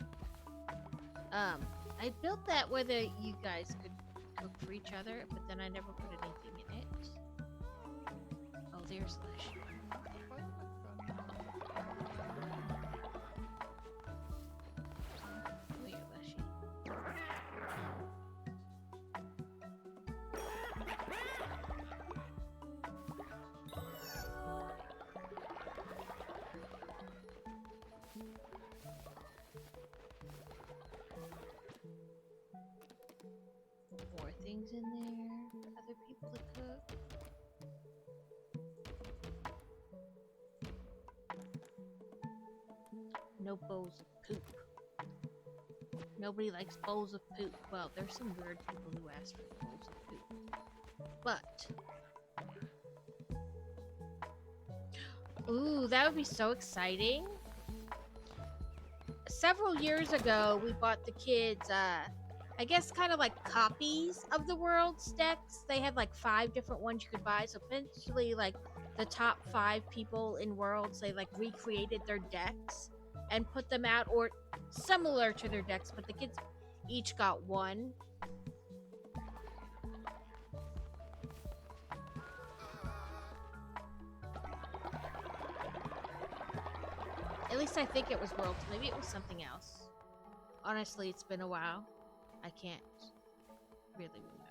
I built that whether you guys could cook for each other, but then I never put anything in it. Oh, there's Lesh. Oh, you're Leshy. More things in there for other people to cook. No bowls of poop. Nobody likes bowls of poop. Well, there's some weird people who ask for bowls of poop. But ooh, that would be so exciting. Several years ago, we bought the kids, I guess kind of like copies of the World's decks. They had like 5 different ones you could buy. So eventually, like the top 5 people in Worlds, they like recreated their decks and put them out, or similar to their decks, but the kids each got one. At least I think it was Worlds. Maybe it was something else. Honestly, it's been a while. I can't really remember.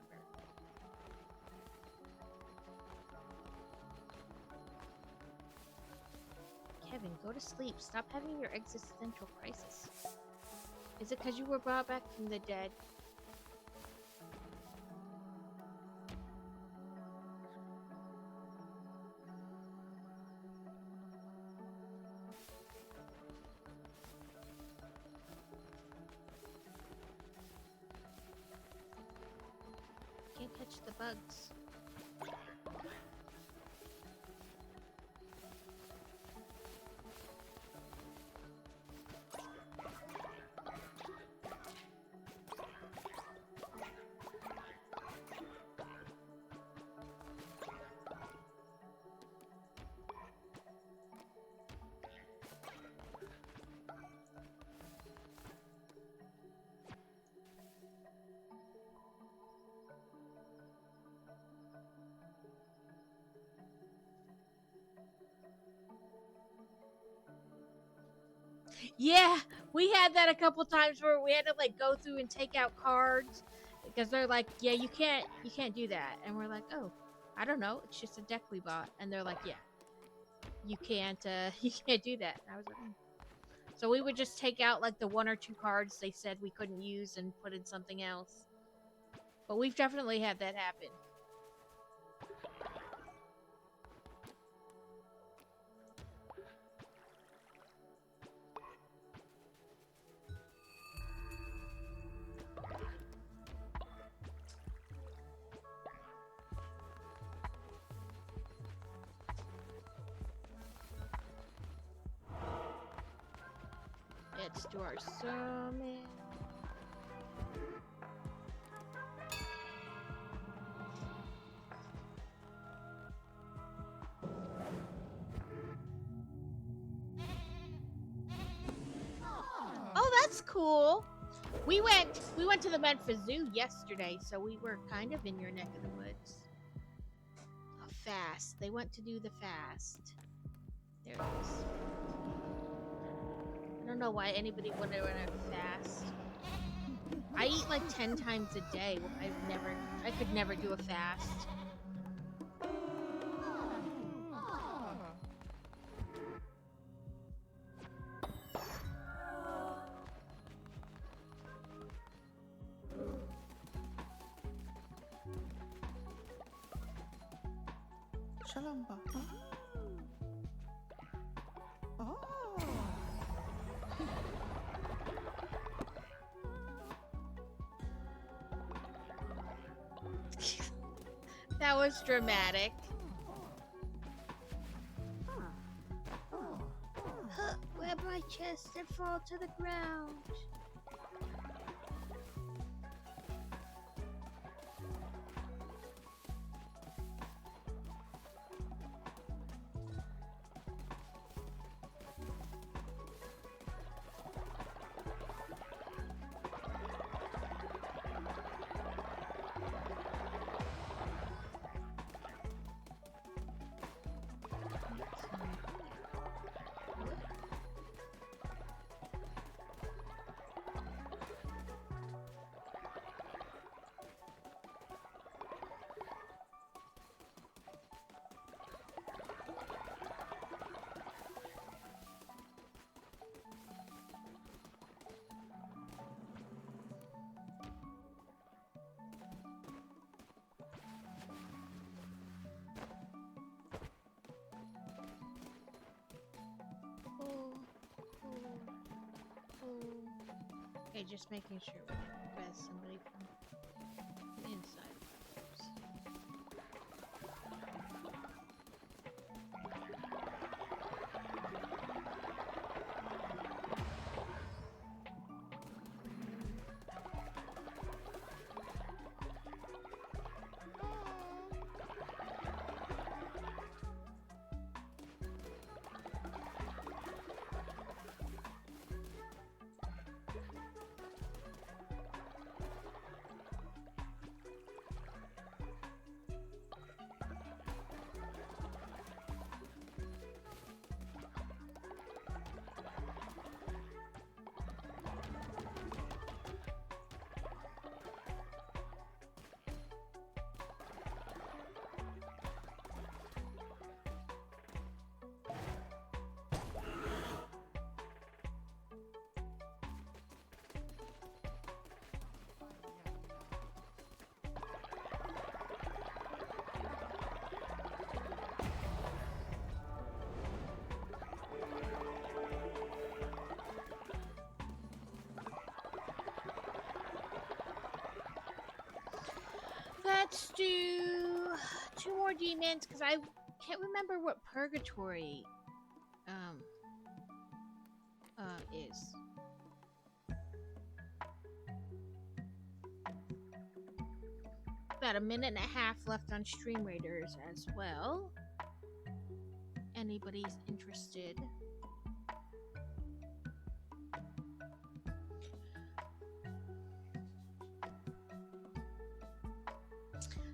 Kevin, go to sleep. Stop having your existential crisis. Is it because you were brought back from the dead? Can't catch the bugs. Yeah, we had that a couple times where we had to like go through and take out cards because they're like, "Yeah, you can't do that," and we're like, "Oh, I don't know, it's just a deck we bought," and they're like, "Yeah, you can't you can't do that." And I was like, "Hmm." So we would just take out like the 1 or 2 cards they said we couldn't use and put in something else. But we've definitely had that happen. Let's do our summon. Oh, that's cool. We went to the Memphis Zoo yesterday, so we were kind of in your neck of the woods. A fast. They went to do the fast. There it is. I don't know why anybody would run a fast. I eat like 10 times a day. I could never do a fast. Shalom, Papa. Oh. That was dramatic. Grab my chest and fall to the ground. Okay, just making sure we didn't grab somebody from the inside. Let's do 2 more demons because I can't remember what purgatory is. About a minute and a half left on Stream Raiders as well. Anybody's interested.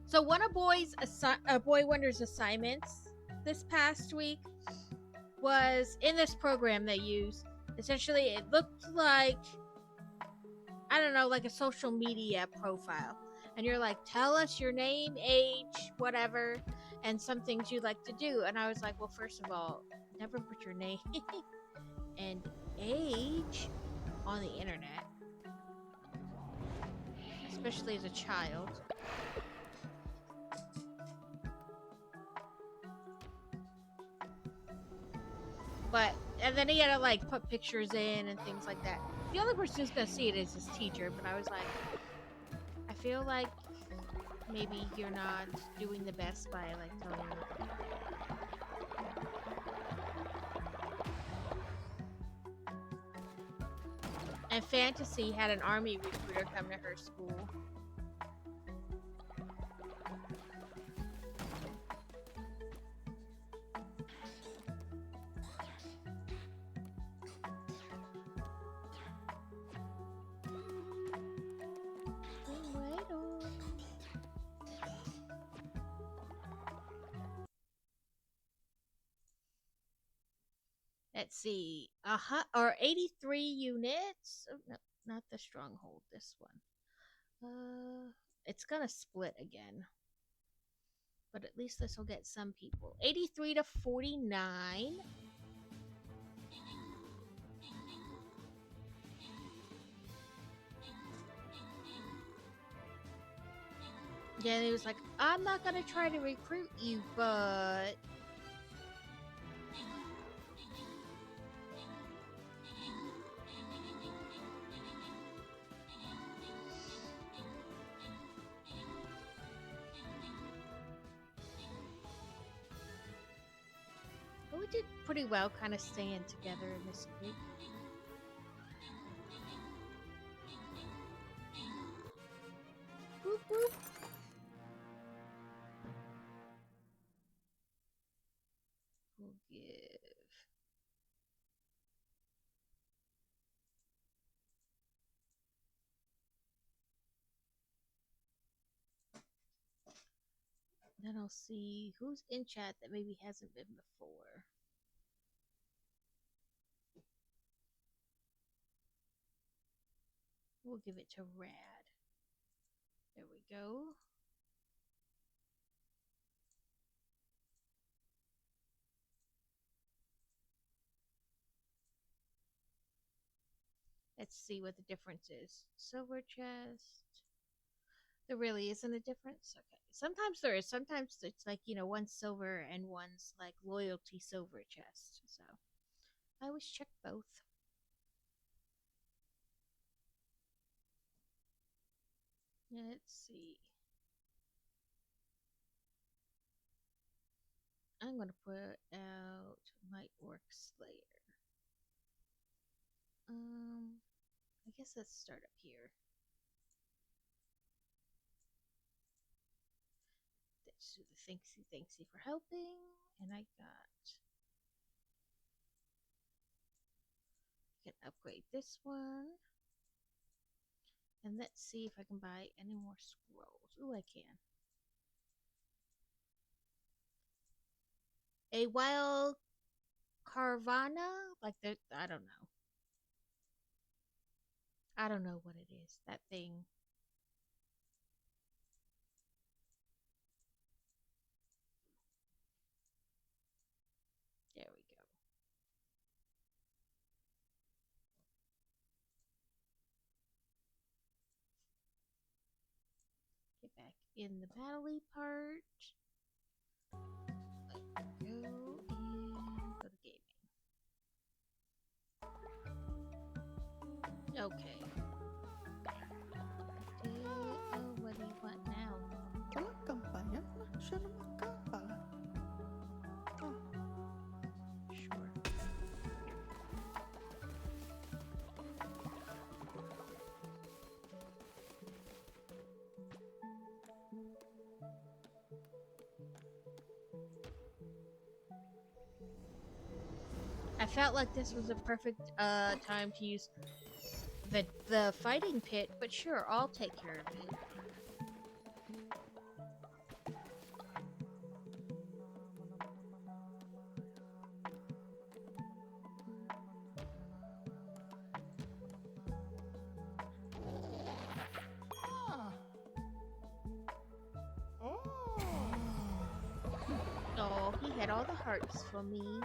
So one of Boy Wonder's assignments this past week was in this program they use. Essentially, it looked like, I don't know, like a social media profile. And you're like, tell us your name, age, whatever, and some things you'd like to do. And I was like, well, first of all, never put your name and age on the internet, especially as a child. But, and then he had to like put pictures in and things like that. The only person who's gonna see it is his teacher, but I was like, I feel like maybe you're not doing the best by like telling me. And Fantasy had an army recruiter come to her school. Let's see, or 83 units. Oh, no, not the stronghold. This one. It's gonna split again, but at least this will get some people. 83 to 49. Yeah, he was like, I'm not gonna try to recruit you, but we did pretty well kind of staying together in this group. Whoop, whoop. We'll give. Then I'll see who's in chat that maybe hasn't been before. We'll give it to Rad. There we go. Let's see what the difference is. Silver chest. There really isn't a difference? Okay. Sometimes there is. Sometimes it's like, one's silver and one's like loyalty silver chest. So I always check both. Let's see. I'm gonna put out Might Orc Slayer. I guess let's start up here. Let's do the thanksy for helping, and I can upgrade this one. And let's see if I can buy any more scrolls. Ooh, I can. A wild Carvana? Like the I don't know. I don't know what it is. That thing. There we go. Get back in the battle-y part. Let go and go to gaming. Okay. What do you want now? Walang kampanya na siya na magkapal. Oh, Sure. I felt like this was a perfect time to use the fighting pit, but sure, I'll take care of it. ah. Oh. Oh, he had all the hearts for me.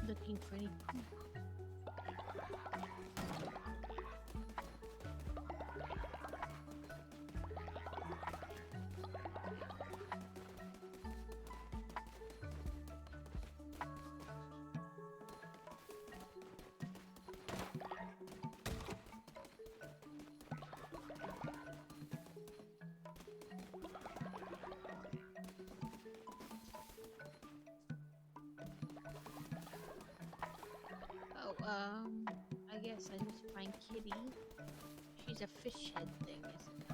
Looking for any poop. I guess I need to find Kitty. She's a fish head thing, isn't it?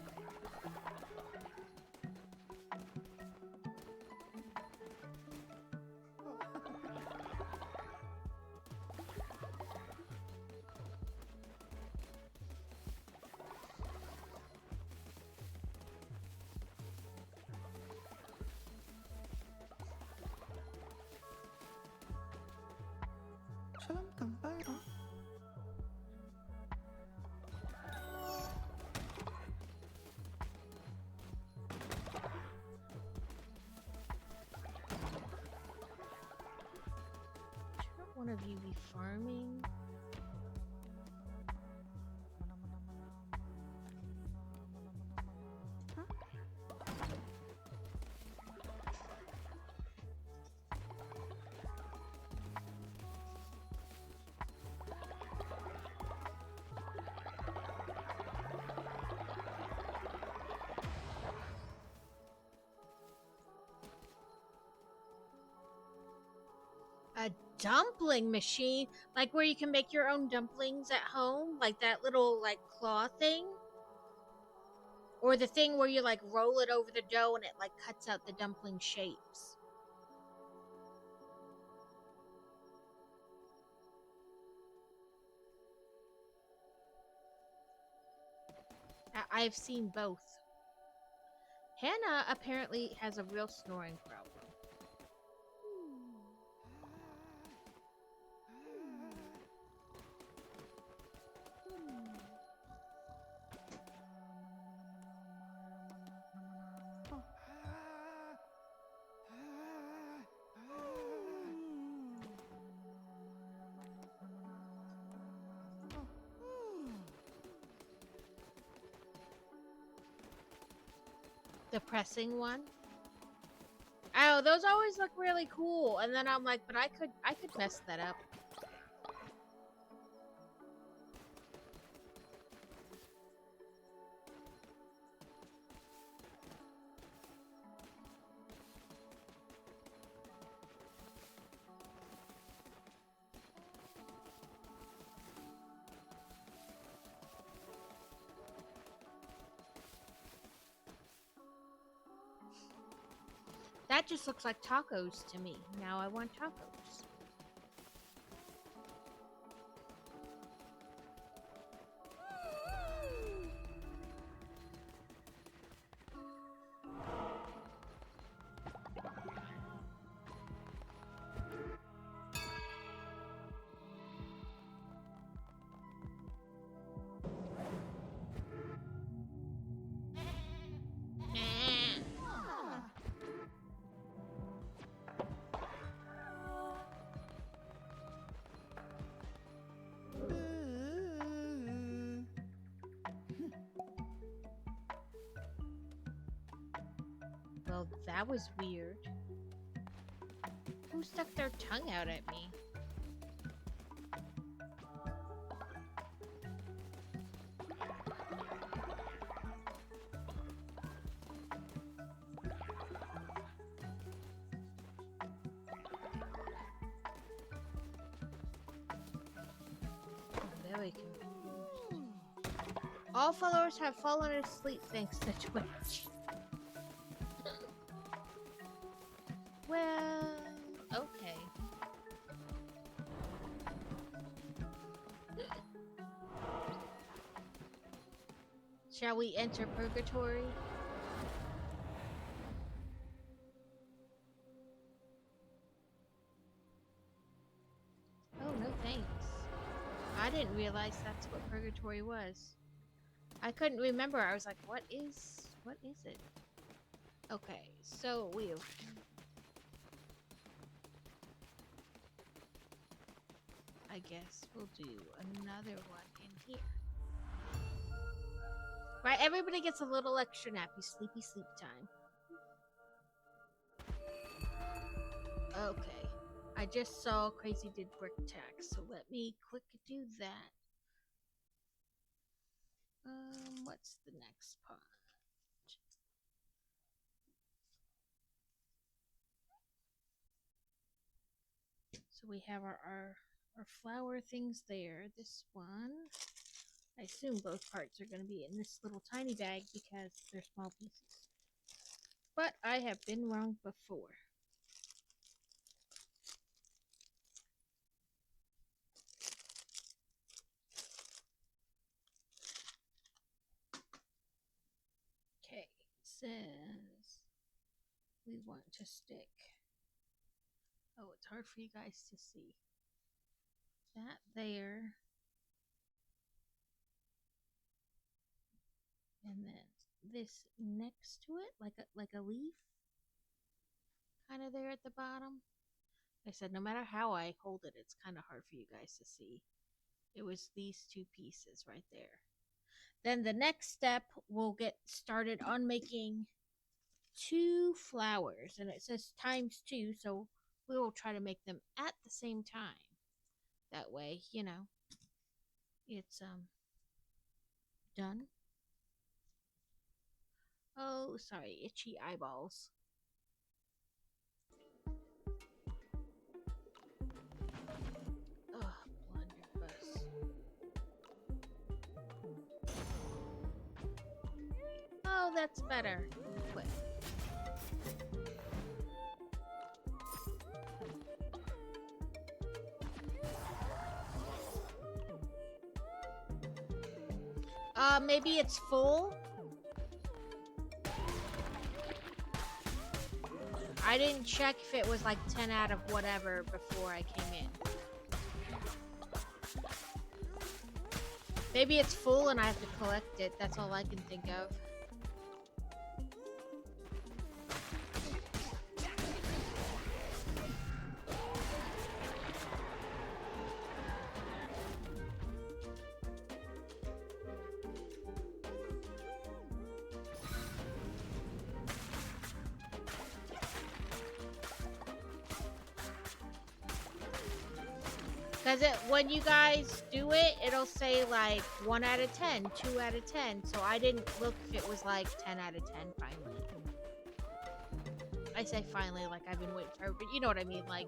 Siya lang kampay, no? Shouldn't one of you be farming? I A dumpling machine? Like where you can make your own dumplings at home? Like that little, like, claw thing? Or the thing where you, like, roll it over the dough and it, like, cuts out the dumpling shapes? I've seen both. Hannah apparently has a real snoring problem. The pressing one. Oh, those always look really cool. And then I'm like, but I could mess that up. That just looks like tacos to me. Now I want tacos. Well, that was weird. Who stuck their tongue out at me? I'm very confused. All followers have fallen asleep thanks to Twitch. Well, okay. Shall we enter purgatory? Oh, no thanks. I didn't realize that's what purgatory was. I couldn't remember. I was like, what is it? Okay, so we've... I guess we'll do another one in here. Right, everybody gets a little extra nappy, sleepy sleep time. Okay, I just saw Crazy did brick tax, so let me quick do that. What's the next part? So we have our flower things there. This one, I assume both parts are going to be in this little tiny bag because they're small pieces. But I have been wrong before. Okay, it says we want to stick. Oh, it's hard for you guys to see. That there. And then this next to it, like a leaf, kind of there at the bottom. Like I said, no matter how I hold it, it's kind of hard for you guys to see. It was these two pieces right there. Then the next step, we'll get started on making 2 flowers, and it says ×2, so we will try to make them at the same time. That way, you know, it's done. Oh, sorry, itchy eyeballs. Oh, that's better. Quit. Maybe it's full. I didn't check if it was like 10 out of whatever before I came in. Maybe it's full and I have to collect it. That's all I can think of. Because when you guys do it, it'll say like 1 out of 10, 2 out of 10. So I didn't look if it was like 10 out of 10 finally. I say finally like I've been waiting forever, but you know what I mean, like.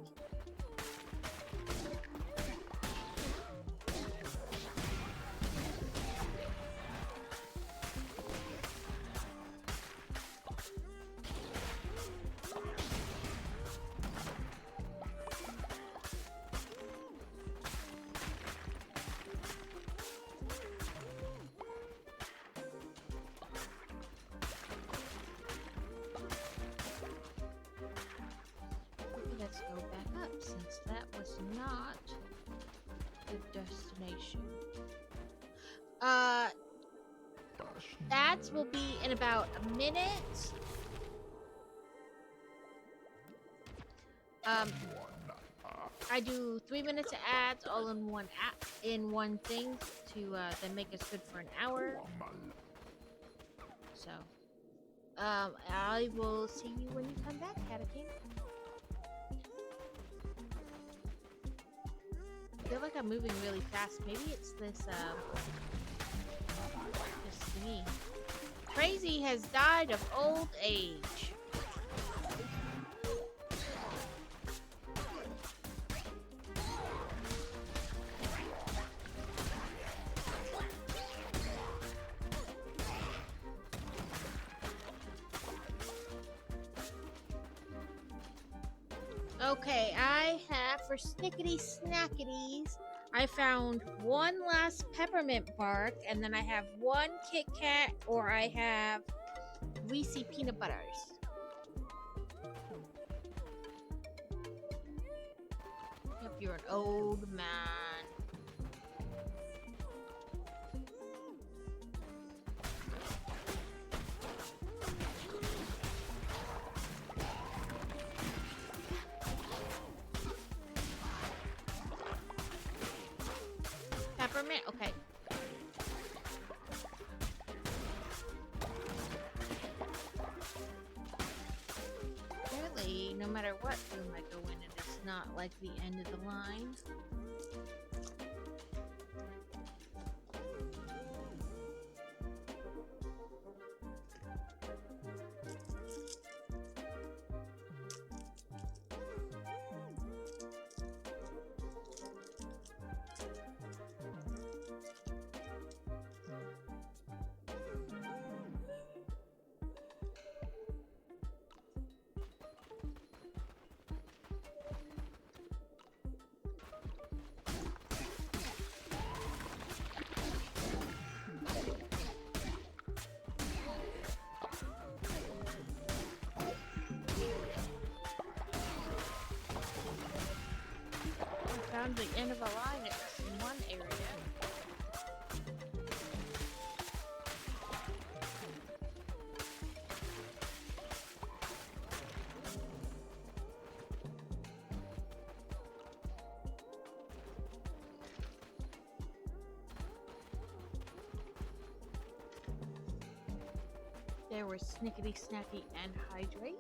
Let's go back up since that was not the destination. Ads will be in about a minute. I do 3 minutes of ads all in one app, in one thing to then make us good for an hour. So, I will see you when you come back, Cataking. I feel like I'm moving really fast. Maybe it's this thingy. Crazy has died of old age. Okay, I have for Snickety Snackities, I found one last peppermint bark, and then I have one Kit Kat, or I have Reese's peanut butters. Yep, you're an old man. Peppermint? Okay. Apparently, no matter what room I go in, it's not like the end of the line. Found the end of a line in one area. There were Snickety Snacky and Hydrate.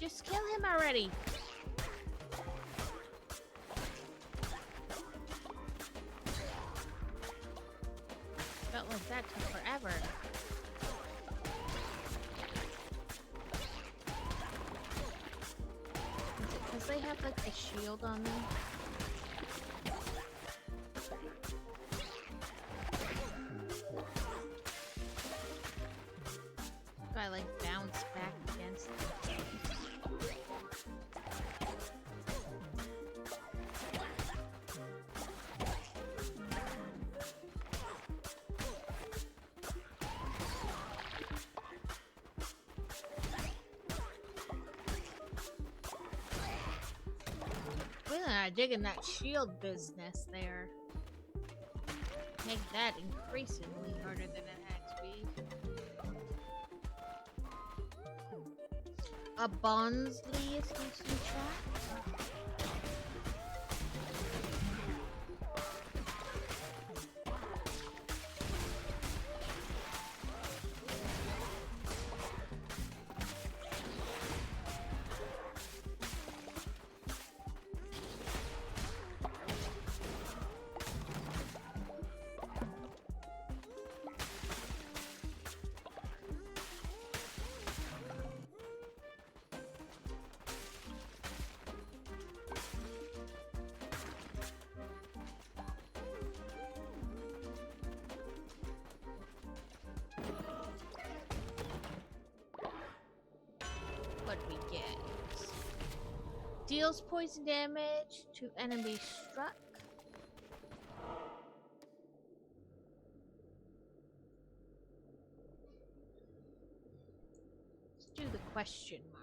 Just kill him already. Felt like that took forever. Is it because they have like a shield on them? Do I like bounce back against them? Really not digging that shield business there. Make that increasingly harder than it had to be. A Bonsley is using chat. What we get? Deals poison damage to enemy struck. Let's do the question mark.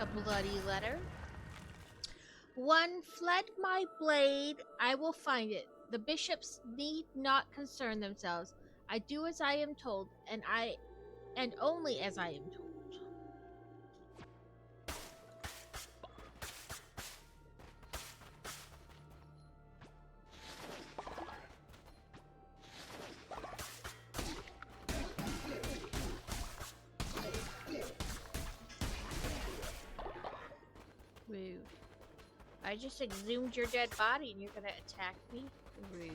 A bloody letter. One fled my blade, I will find it. The bishops need not concern themselves. I do as I am told, and only as I am told. Rude. I just exhumed your dead body and you're gonna attack me? Rude.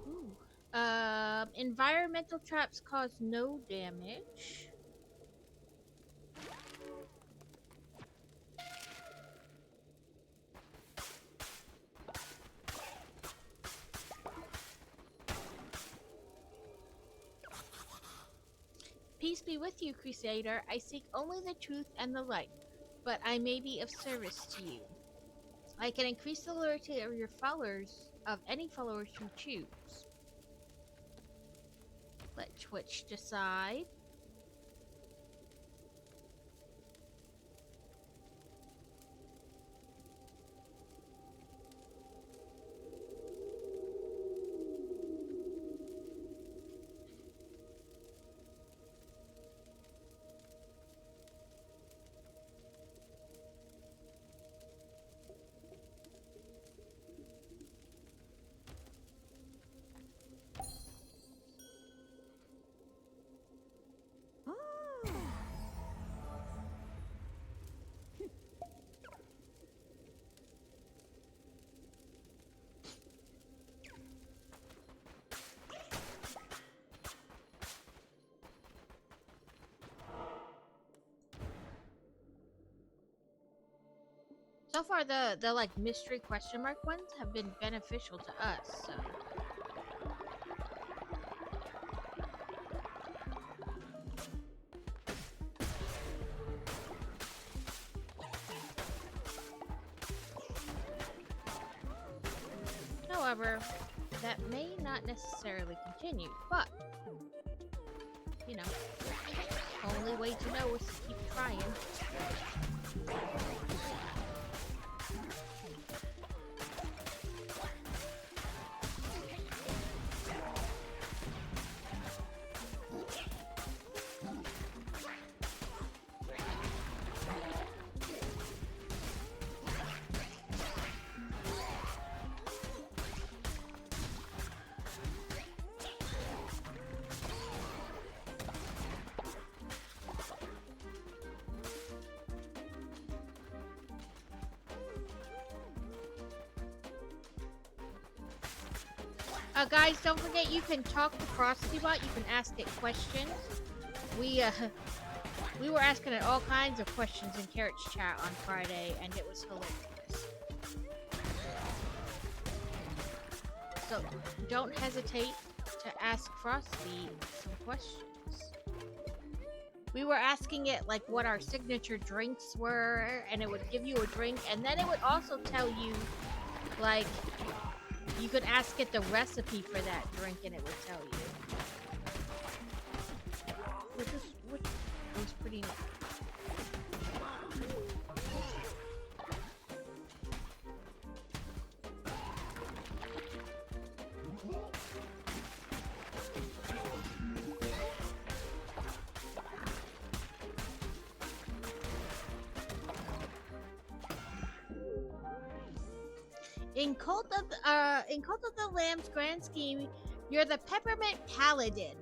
Ooh. Environmental traps cause no damage. Peace be with you, Crusader. I seek only the truth and the light, but I may be of service to you. I can increase the loyalty of your followers, of any followers you choose. Let Twitch decide. So far, the like mystery question mark ones have been beneficial to us. So. However, that may not necessarily continue, but you know, only way to know is to keep trying. Guys, don't forget you can talk to FrostyBot. You can ask it questions. We were asking it all kinds of questions in Carrot's chat on Friday, and it was hilarious. So don't hesitate to ask Frosty some questions. We were asking it like what our signature drinks were, and it would give you a drink, and then it would also tell you, like, you could ask it the recipe for that drink, and it would tell you. Which was pretty neat. In Cult of the Lamb's grand scheme, you're the Peppermint Paladin,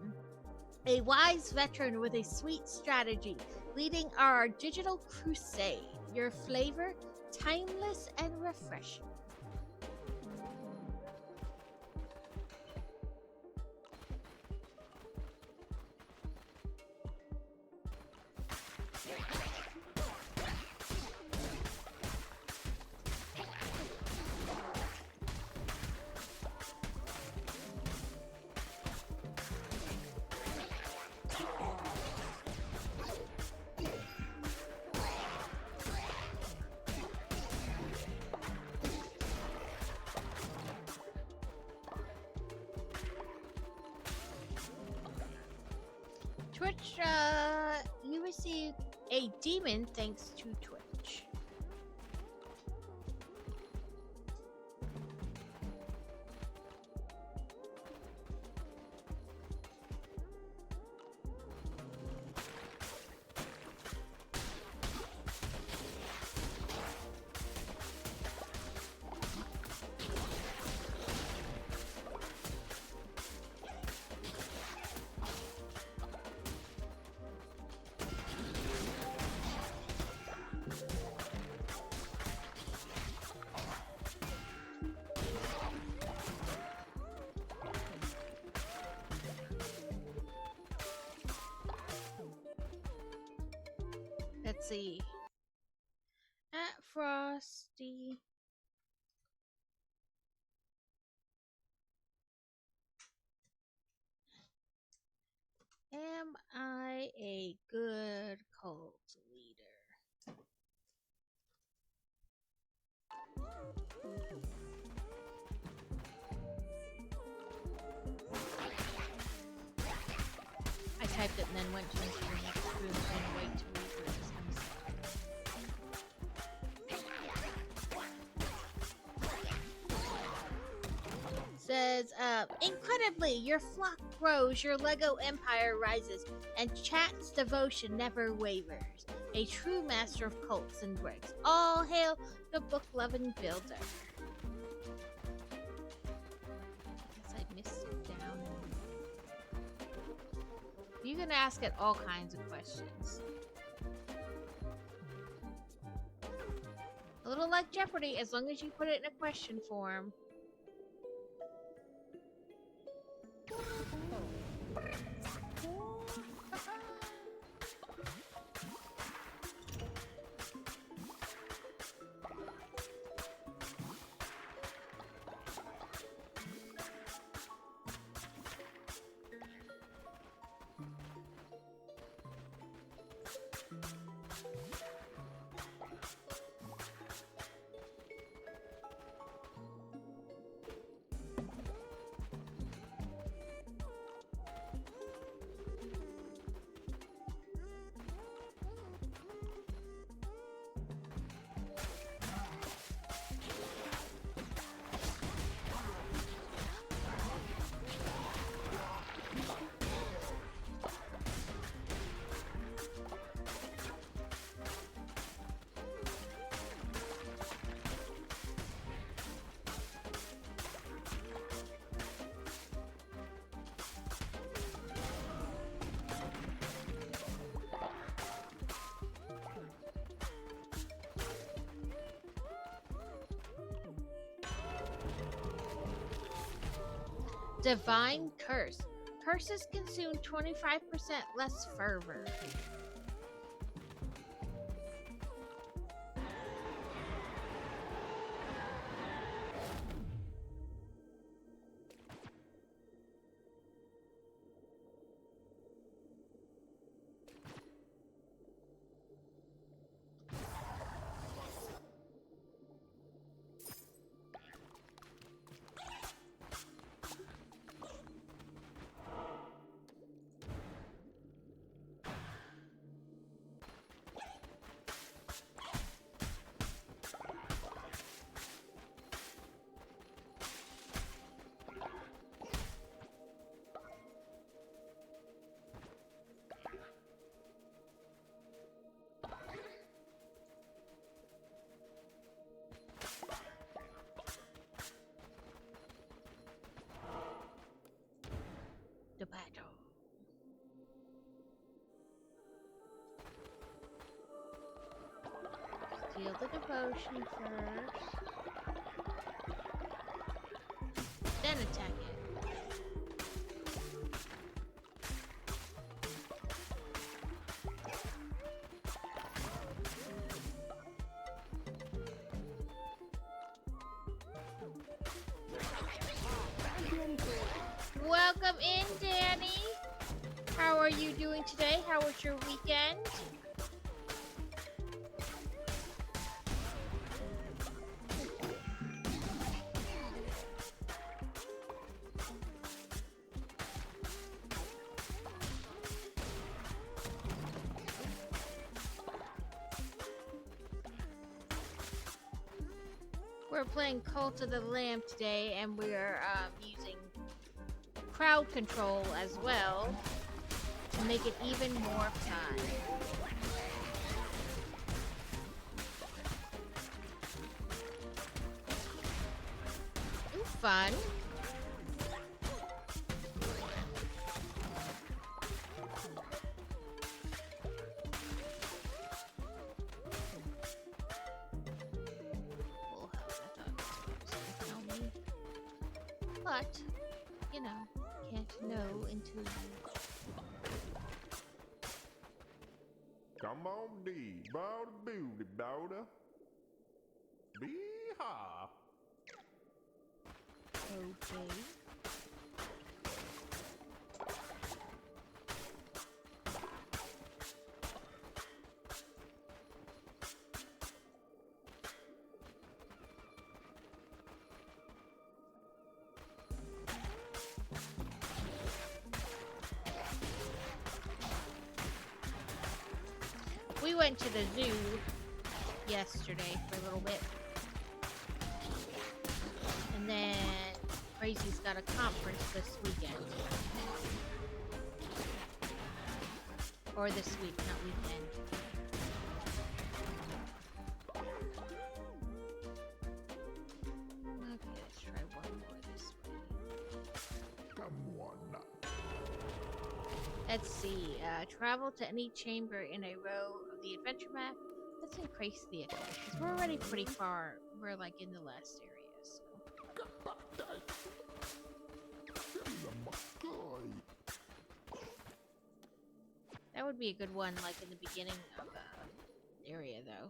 a wise veteran with a sweet strategy, leading our digital crusade. Your flavor, timeless and refreshing. Twitch, you received a demon thanks to Twitch. Let's see. At Frosty. Am I a good cult leader? I typed it and then went to the next room and wait to read through this. Says, incredibly, your flock grows, your Lego empire rises, and chat's devotion never wavers. A true master of cults and bricks. All hail the book-loving builder. I guess I missed it down. You can ask it all kinds of questions. A little like Jeopardy, as long as you put it in a question form. Divine Curse. Curses consume 25% less fervor. The battle. Steal the devotion first. Then attack it. Welcome in, Danny. How are you doing today? How was your weekend? We're playing Cult of the Lamb today, and we're using crowd control as well to make it even more fun. Ooh, fun. Oh, I thought it was supposed to tell me. But, you know, can't know until you... Come on, D, border booty, daughter. Bee-haw. Okay. We went to the zoo yesterday for a little bit. And then Crazy's got a conference this weekend. Or this week, not weekend. Okay, let's try one more this way. Come on now. Let's see. Travel to any chamber in a row of the adventure map. Let's increase the adventure, because we're already pretty far. We're like in the last area, so. That would be a good one, like in the beginning of the area, though.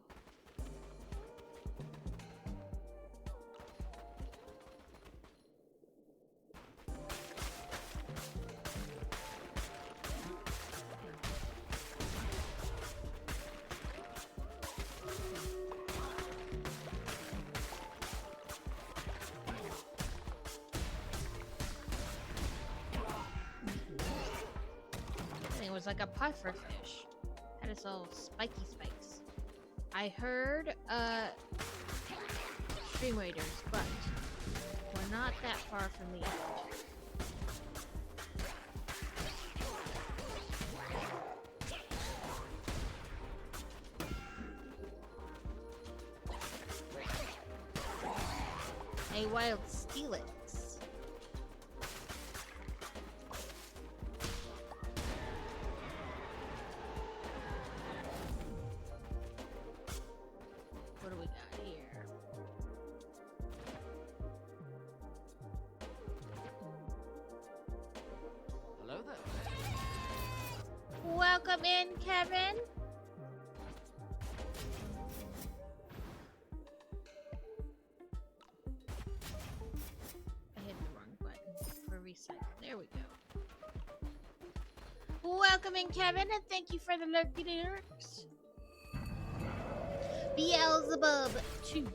It was like a puffer fish. Had its all spiky spikes. I heard stream raiders, but we're not that far from the end. A wild steelix. What do we got here? Welcome in, Kevin. I hit the wrong button for recycle. There we go. Welcome in, Kevin, and thank you for the lurky lurks. Beelzebub 2.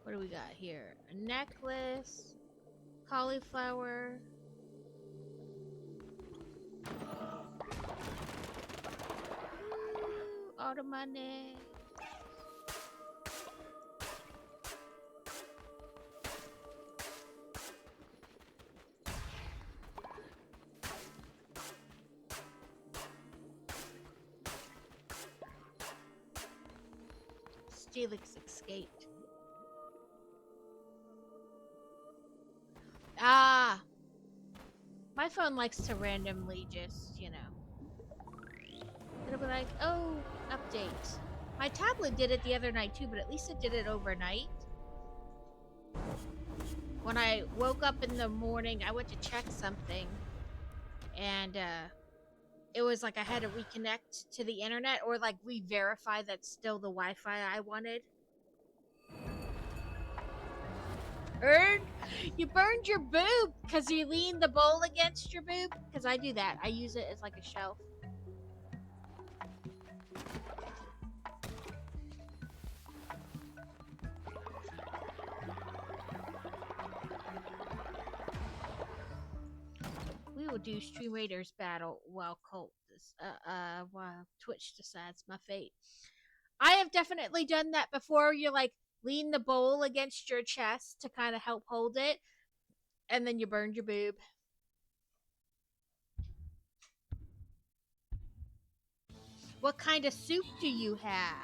What do we got here? A necklace, cauliflower. Ooh, all the money. Steelix escaped. Ah! My phone likes to randomly just, you know. It'll be like, oh, update. My tablet did it the other night too, but at least it did it overnight. When I woke up in the morning, I went to check something. And, it was like I had to reconnect to the internet or like re-verify that's still the Wi-Fi I wanted. You burned your boob because you leaned the bowl against your boob? Because I do that. I use it as like a shelf. We will do Stream Raiders battle while while Twitch decides my fate. I have definitely done that before. You like lean the bowl against your chest to kind of help hold it, and then you burned your boob. What kind of soup do you have?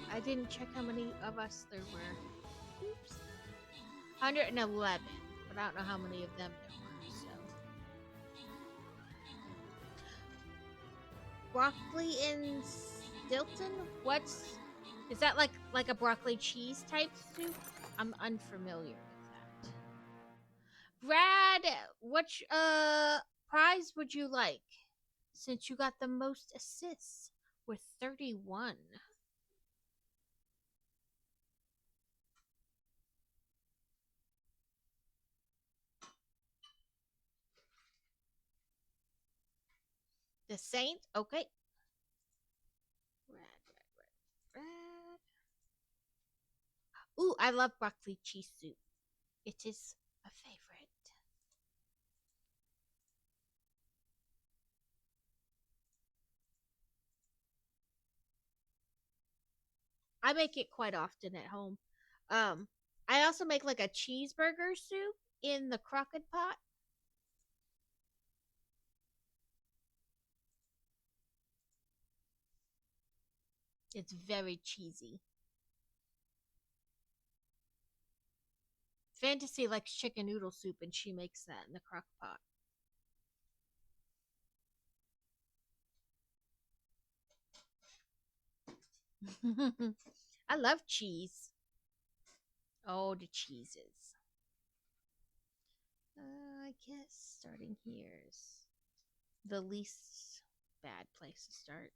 I didn't check how many of us there were. Oops. 111. But I don't know how many of them there were, so. Broccoli in Stilton? Is that like a broccoli cheese type soup? I'm unfamiliar with that. Brad, which prize would you like? Since you got the most assists with 31. The Saint? Okay. Red. Ooh, I love broccoli cheese soup. It is a favorite. I make it quite often at home. I also make like a cheeseburger soup in the crockett pot. It's very cheesy. Fantasy likes chicken noodle soup, and she makes that in the crock pot. I love cheese. Oh, the cheeses. I guess starting here is the least bad place to start.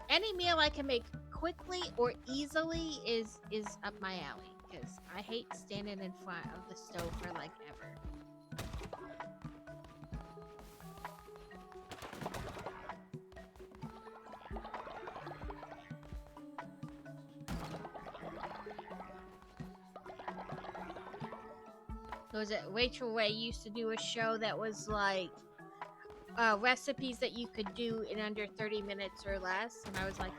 Any meal I can make quickly or easily is up my alley, because I hate standing in front of the stove for like ever. Was it Rachel Ray used to do a show that was like recipes that you could do in under 30 minutes or less, and I was like,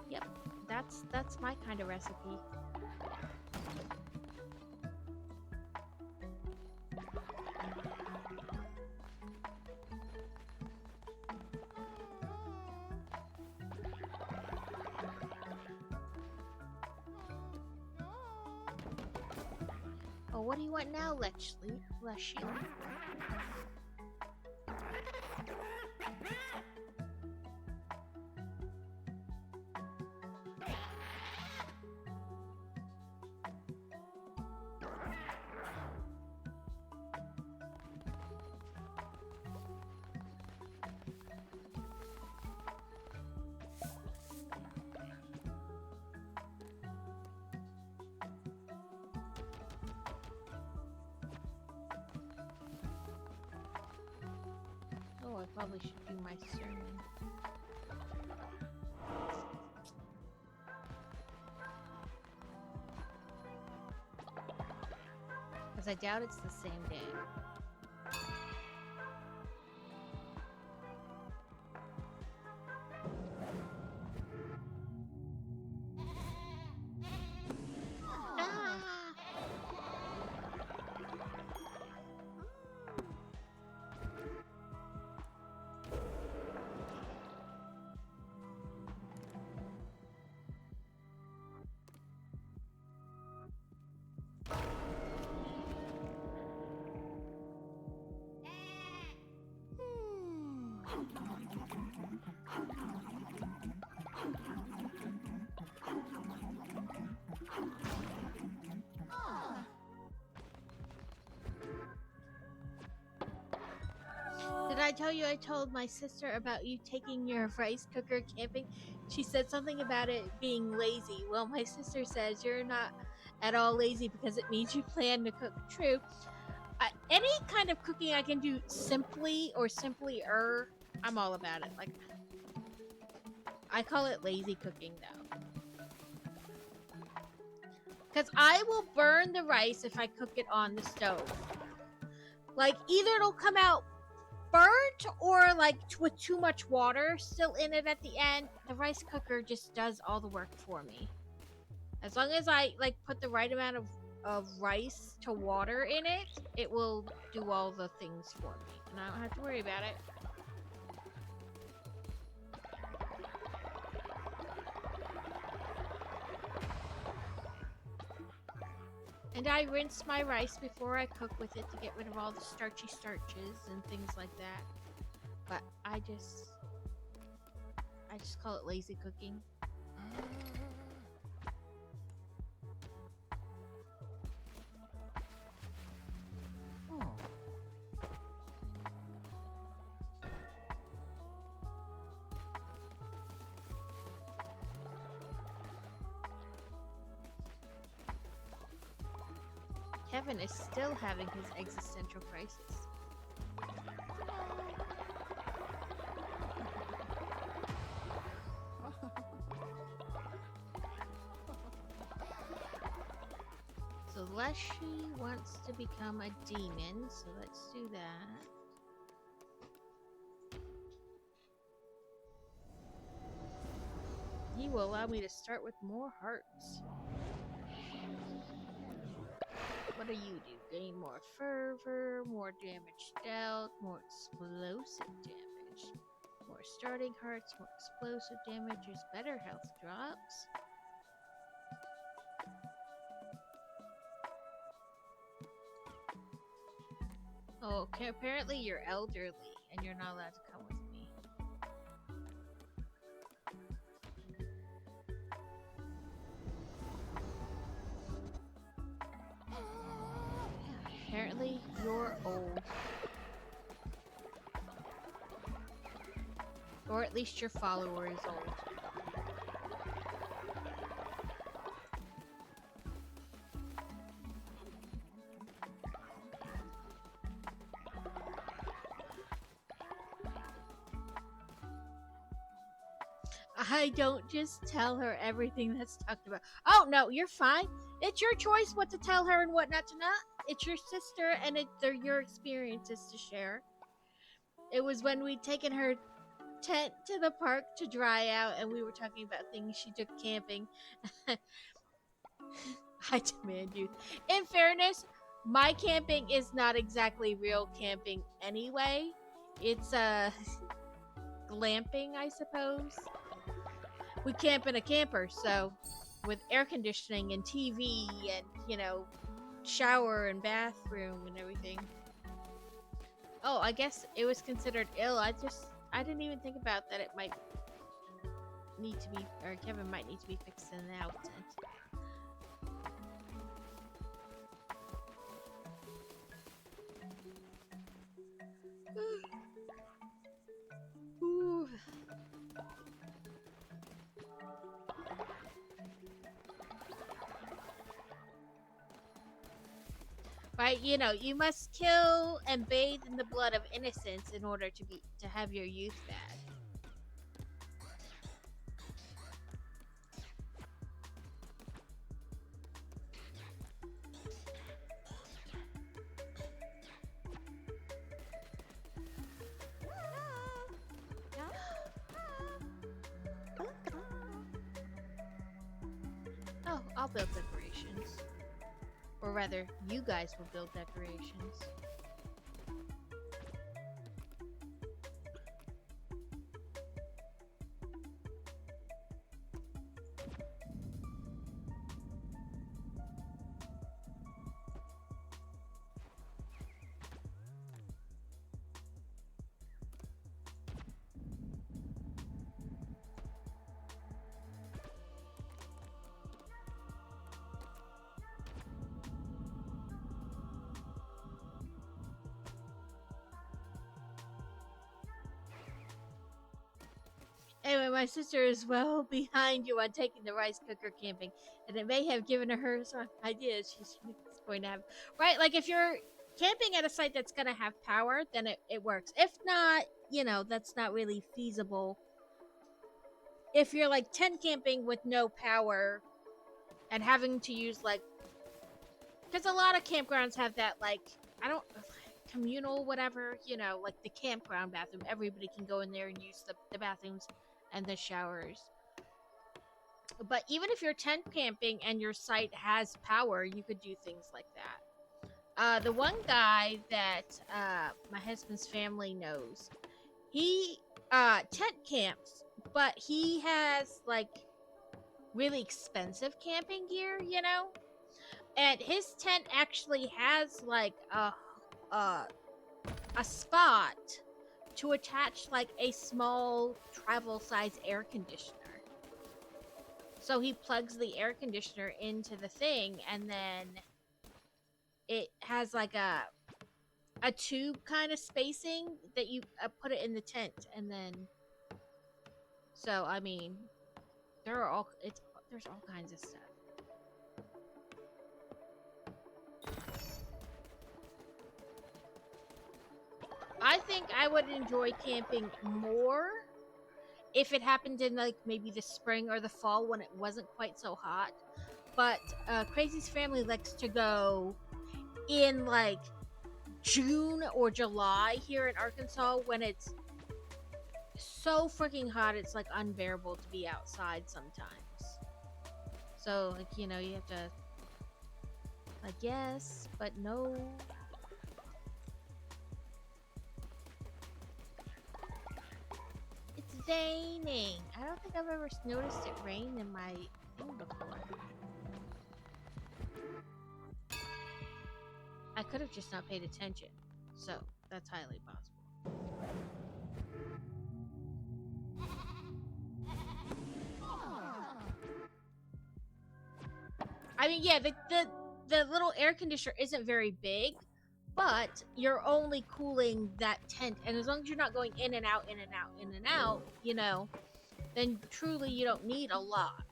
yep, that's my kind of recipe. Oh, what do you want now, Leslie? Oh, I probably should do my sermon. Because I doubt it's the same day. Did I tell you I told my sister about you taking your rice cooker camping? She said something about it being lazy. Well, my sister says you're not at all lazy because it means you plan to cook. True. Any kind of cooking I can do simply or simply-er, I'm all about it. Like, I call it lazy cooking though. Because I will burn the rice if I cook it on the stove. Like, either it'll come out burnt or like with too much water still in it at the end. The rice cooker just does all the work for me. As long as I like put the right amount of rice to water in it, it will do all the things for me. And I don't have to worry about it. And I rinse my rice before I cook with it to get rid of all the starchy starches and things like that. But I just call it lazy cooking. Kevin is still having his existential crisis. So Leshy wants to become a demon, so let's do that. He will allow me to start with more hearts. What do you do? Gain more fervor, more damage dealt, more explosive damage. More starting hearts, more explosive damages, better health drops. Oh, okay, apparently you're elderly and you're not allowed to come with me. Apparently, you're old. Or at least your follower is old. I don't just tell her everything that's talked about. Oh, no, you're fine. It's your choice what to tell her and what not to not. It's your sister, and they're your experiences to share. It was when we'd taken her tent to the park to dry out, and we were talking about things she took camping. I demand you. In fairness, my camping is not exactly real camping anyway. It's glamping, I suppose. We camp in a camper, so with air conditioning and TV and, you know, shower and bathroom and everything. Oh, I guess it was considered ill. I didn't even think about that it might need to be, or Kevin might need to be fixed in the out tent. Ooh. Right, you know, you must kill and bathe in the blood of innocence in order to have your youth back. Oh, I'll build decorations. Or rather, you guys will build decorations. Anyway, my sister is well behind you on taking the rice cooker camping, and it may have given her some ideas she's going to have. Right, like if you're camping at a site that's going to have power, then it works. If not, you know, that's not really feasible. If you're like tent camping with no power and having to use like, because a lot of campgrounds have that, like, communal whatever, you know, like the campground bathroom. Everybody can go in there and use the bathrooms and the showers. But even if you're tent camping and your site has power, you could do things like that. The one guy that my husband's family knows, he tent camps, but he has like really expensive camping gear, you know? And his tent actually has like a spot to attach like a small travel size air conditioner. So he plugs the air conditioner into the thing, and then it has like a tube kind of spacing that you put it in the tent, and then so I mean there's all kinds of stuff. I think I would enjoy camping more if it happened in like maybe the spring or the fall when it wasn't quite so hot. But Crazy's family likes to go in like June or July here in Arkansas when it's so freaking hot it's like unbearable to be outside sometimes. So like, you know, you have to like yes, but no. It's raining. I don't think I've ever noticed it rain in my thing before. I could have just not paid attention, so that's highly possible. I mean, yeah, the little air conditioner isn't very big, but you're only cooling that tent, and as long as you're not going in and out, in and out, in and out, you know, then truly you don't need a lot.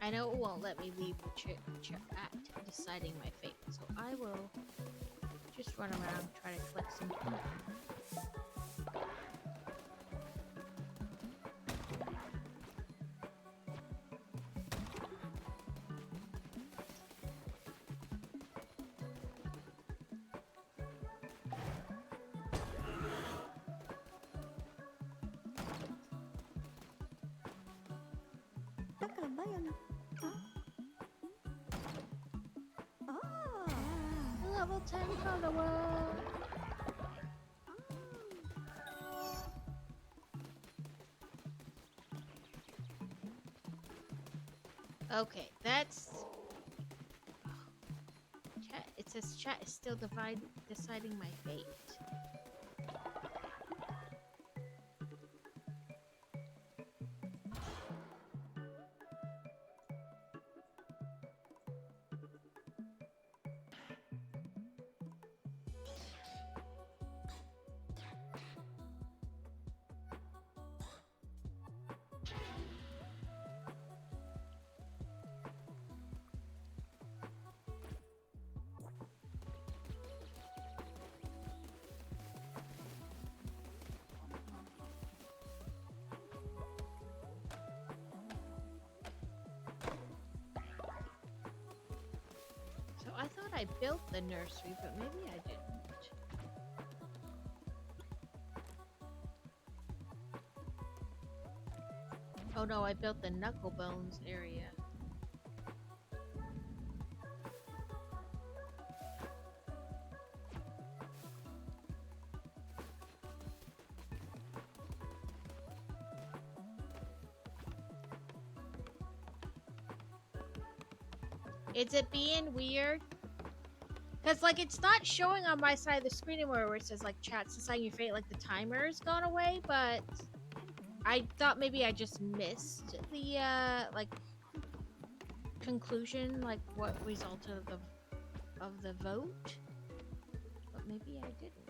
I know it won't let me leave the chat deciding my fate, so I will just run around, try to collect some people. Taka ba yan? Ah. Level 10 follower! Okay, that's... Chat, it says chat is still deciding my fate. So I thought I built the nursery, but maybe I didn't. Oh no, I built the Knucklebones area. Is it being weird? Cause like it's not showing on my side of the screen anymore where it says like chat's deciding your fate, like the timer's gone away, but I thought maybe I just missed the like conclusion, like what resulted of the vote. But maybe I didn't.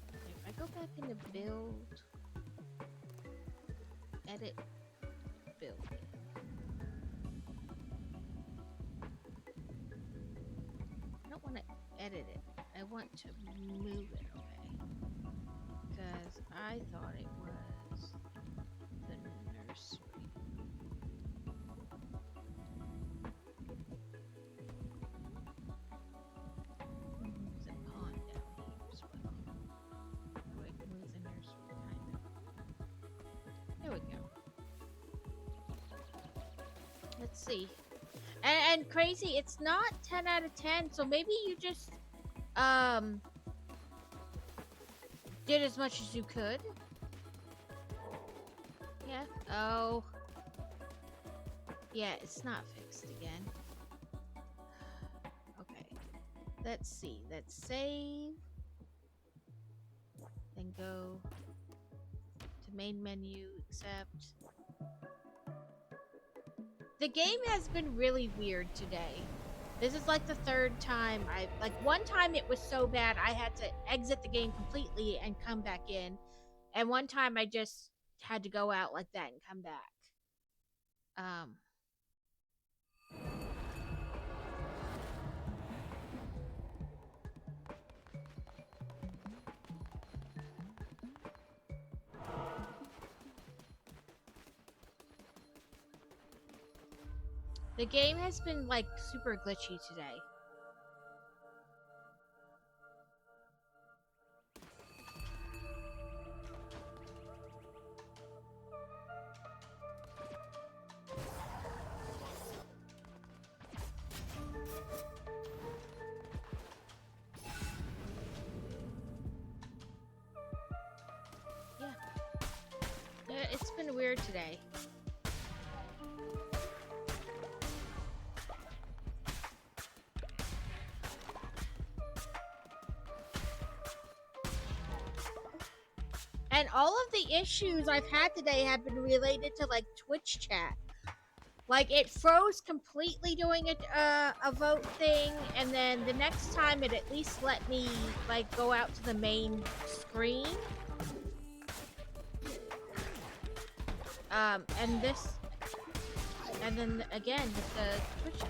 If I go back into build, edit, build. I don't want to edit it. I want to move it away. Because I thought it was the nursery. There's a pond down here as well. So I can move the nursery, kind of. There we go. Let's see. And crazy, it's not 10 out of 10, so maybe you just did as much as you could. Yeah. Oh. Yeah, it's not fixed again. Okay. Let's see. Let's save. Then go to main menu, accept. The game has been really weird today. This is like the third time one time it was so bad I had to exit the game completely and come back in. And one time I just had to go out like that and come back. The game has been like super glitchy today. Yeah, it's been weird today. And all of the issues I've had today have been related to like Twitch chat. Like it froze completely doing a vote thing, and then the next time it at least let me like go out to the main screen. And And then again with the Twitch.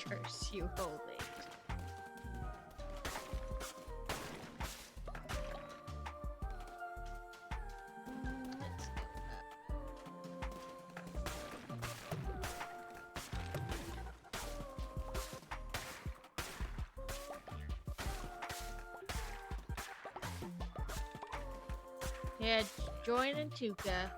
Curse you, old age. Let's go up. Yeah, join Antuka.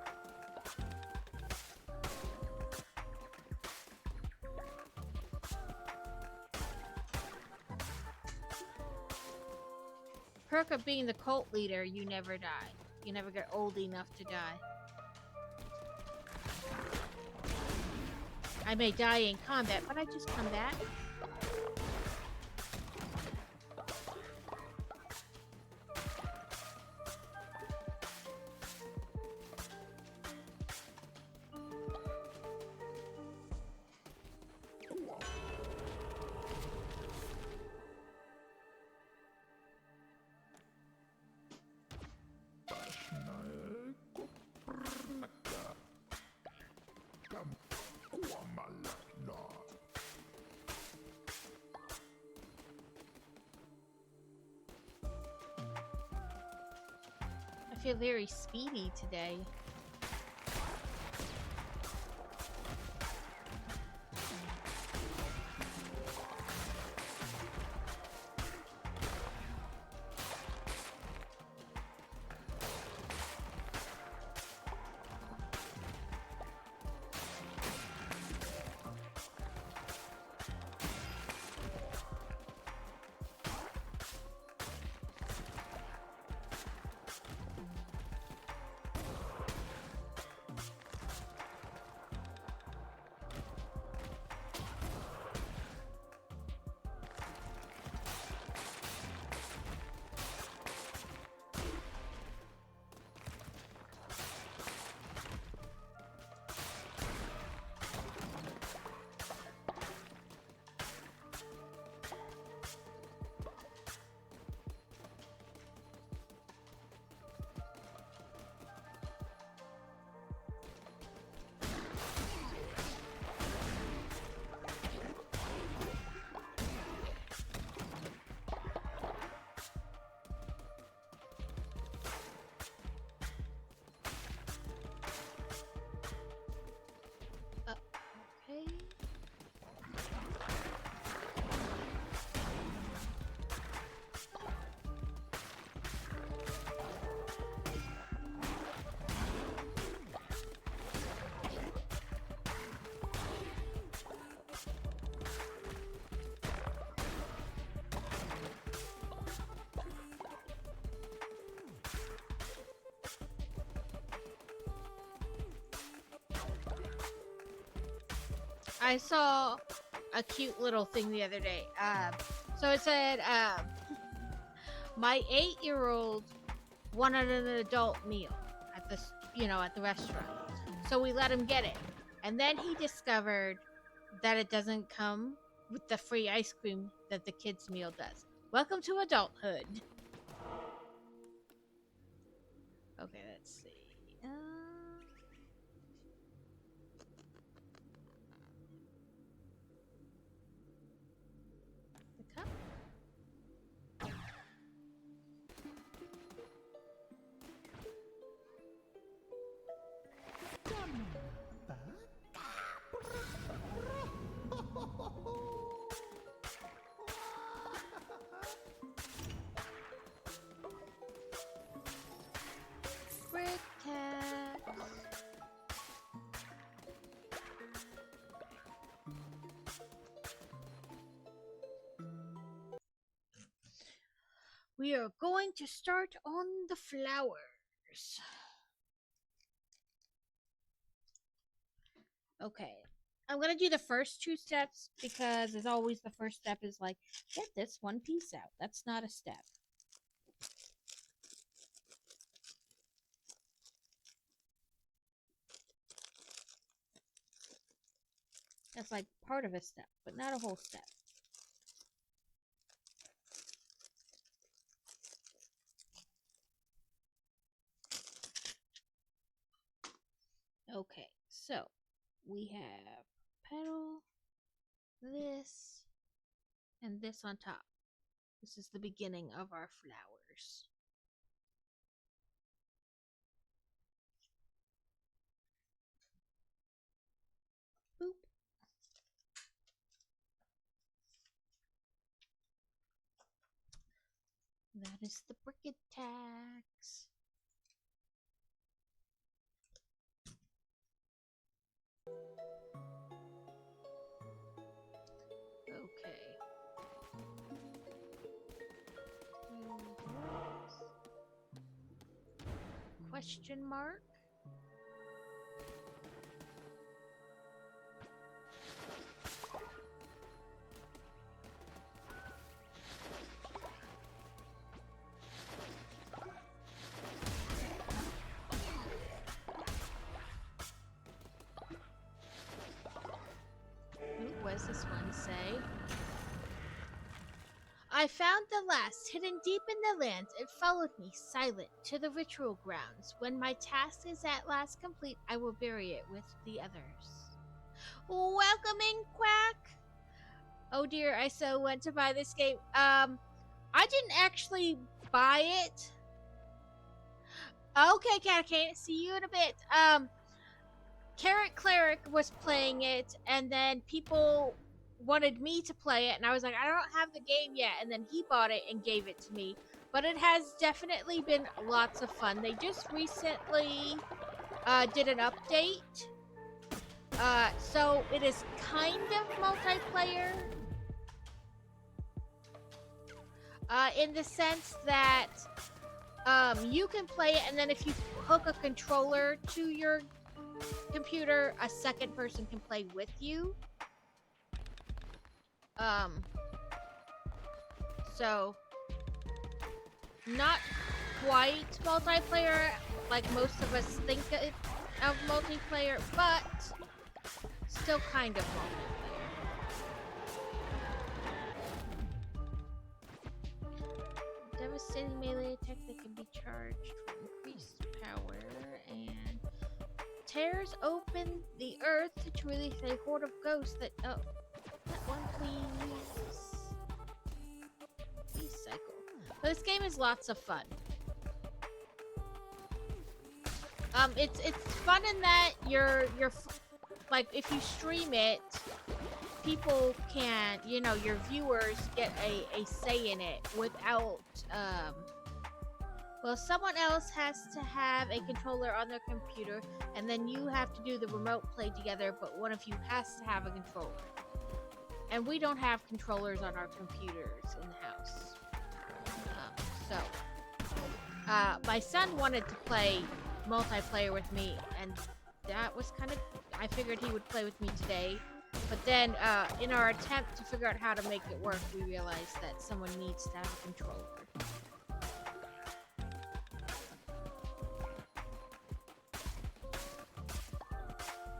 Perk of being the cult leader, you never die. You never get old enough to die. I may die in combat, but I just come back. I feel very speedy today. Okay. I saw a cute little thing the other day. So it said, my 8-year-old wanted an adult meal at the, at the restaurant. So we let him get it. And then he discovered that it doesn't come with the free ice cream that the kids' meal does. Welcome to adulthood. Okay, let's see. The cup. Brick cat. We are going to start on the flowers. Okay. I'm gonna do the first 2 steps because, as always, the first step is like, get this one piece out. That's not a step. That's like part of a step, but not a whole step. Okay, so we have petal, this, and this on top. This is the beginning of our flowers. Boop. That is the briquette tax. Okay. Question mark? What does this one say? I found the last, hidden deep in the lands. It followed me, silent, to the ritual grounds. When my task is at last complete, I will bury it with the others. Welcoming Quack! Oh dear, I so went to buy this game. I didn't actually buy it. Okay, Catacane, see you in a bit. Carrot Cleric was playing it, and then people wanted me to play it, and I was like, I don't have the game yet, and then he bought it and gave it to me. But it has definitely been lots of fun. They just recently did an update. So it is kind of multiplayer. In the sense that you can play it, and then if you hook a controller to your computer, a second person can play with you. So not quite multiplayer like most of us think of multiplayer, but still kind of multiplayer. Devastating melee attack that can be charged for increased power and tears open the earth to release a horde of ghosts that that one please. Please cycle. But this game is lots of fun. It's fun in that you're like, if you stream it, people can, you know, your viewers get a say in it without well, someone else has to have a controller on their computer, and then you have to do the remote play together, but one of you has to have a controller. And we don't have controllers on our computers in the house. My son wanted to play multiplayer with me, and that was kind of, I figured he would play with me today. But then, in our attempt to figure out how to make it work, we realized that someone needs to have a controller.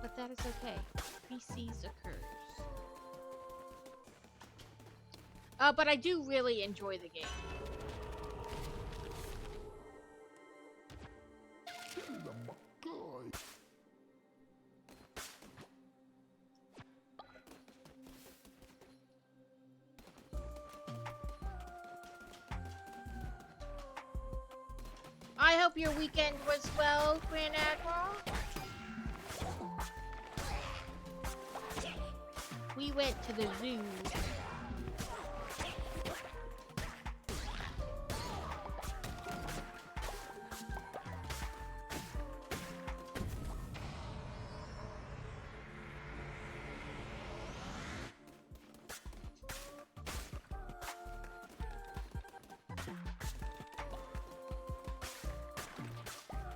But that is okay. PCs occurs. But I do really enjoy the game. I hope your weekend was well, Grand Admiral. We went to the zoo.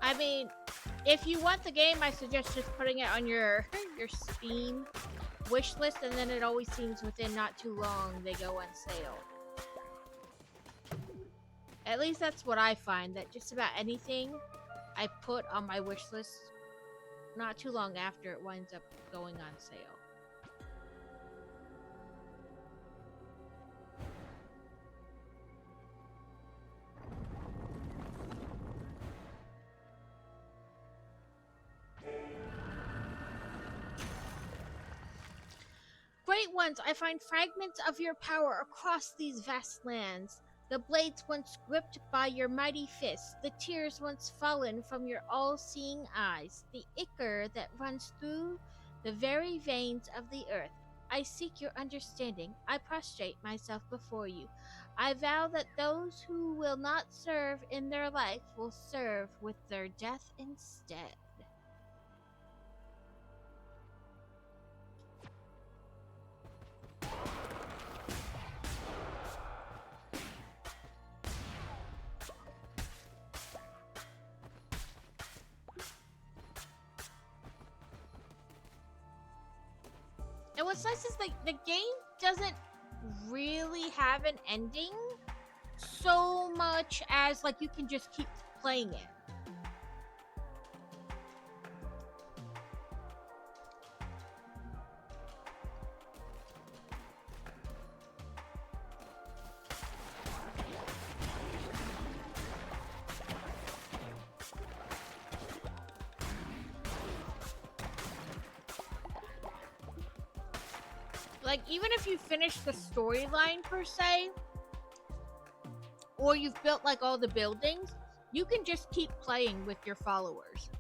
I mean, if you want the game, I suggest just putting it on your Steam wish list, and then it always seems within not too long they go on sale. At least that's what I find, that just about anything I put on my wish list, not too long after it winds up going on sale. Great ones, I find fragments of your power across these vast lands. The blades once gripped by your mighty fists, the tears once fallen from your all-seeing eyes, the ichor that runs through the very veins of the earth. I seek your understanding. I prostrate myself before you. I vow that those who will not serve in their life will serve with their death instead. And what's nice is like the game doesn't really have an ending so much as like you can just keep playing it. Like, even if you finish the storyline per se, or you've built like all the buildings, you can just keep playing with your followers.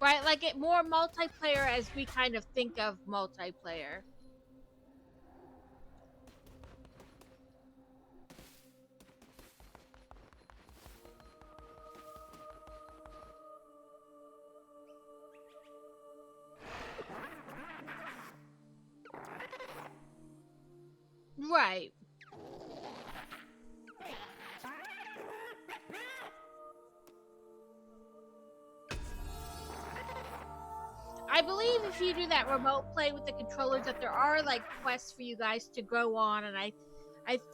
Right, like it more multiplayer as we kind of think of multiplayer. Right. I believe if you do that remote play with the controllers that there are like quests for you guys to go on, and I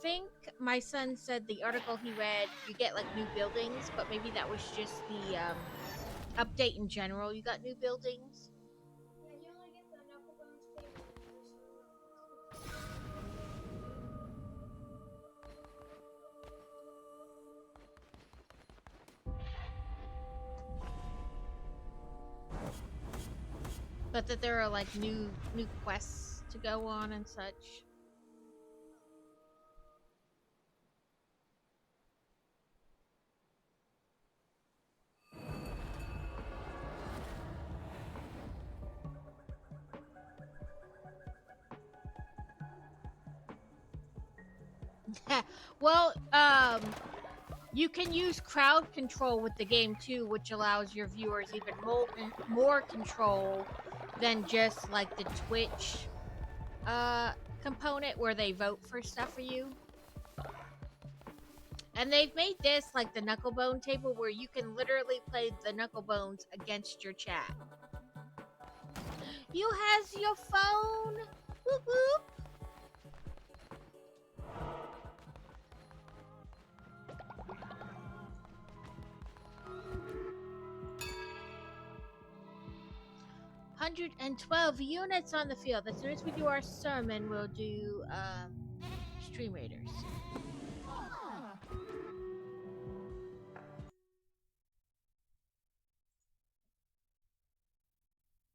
think my son said the article he read you get like new buildings, but maybe that was just the update in general. You got new buildings. Yeah, you only get the knuckle bones table. But that there are like new quests to go on and such. Well, you can use crowd control with the game too, which allows your viewers even more control than just like the Twitch component where they vote for stuff for you. And they've made this like the Knucklebone table where you can literally play the Knucklebones against your chat. You has your phone. Whoop whoop. $112 units on the field. As soon as we do our sermon, we'll do Stream Raiders.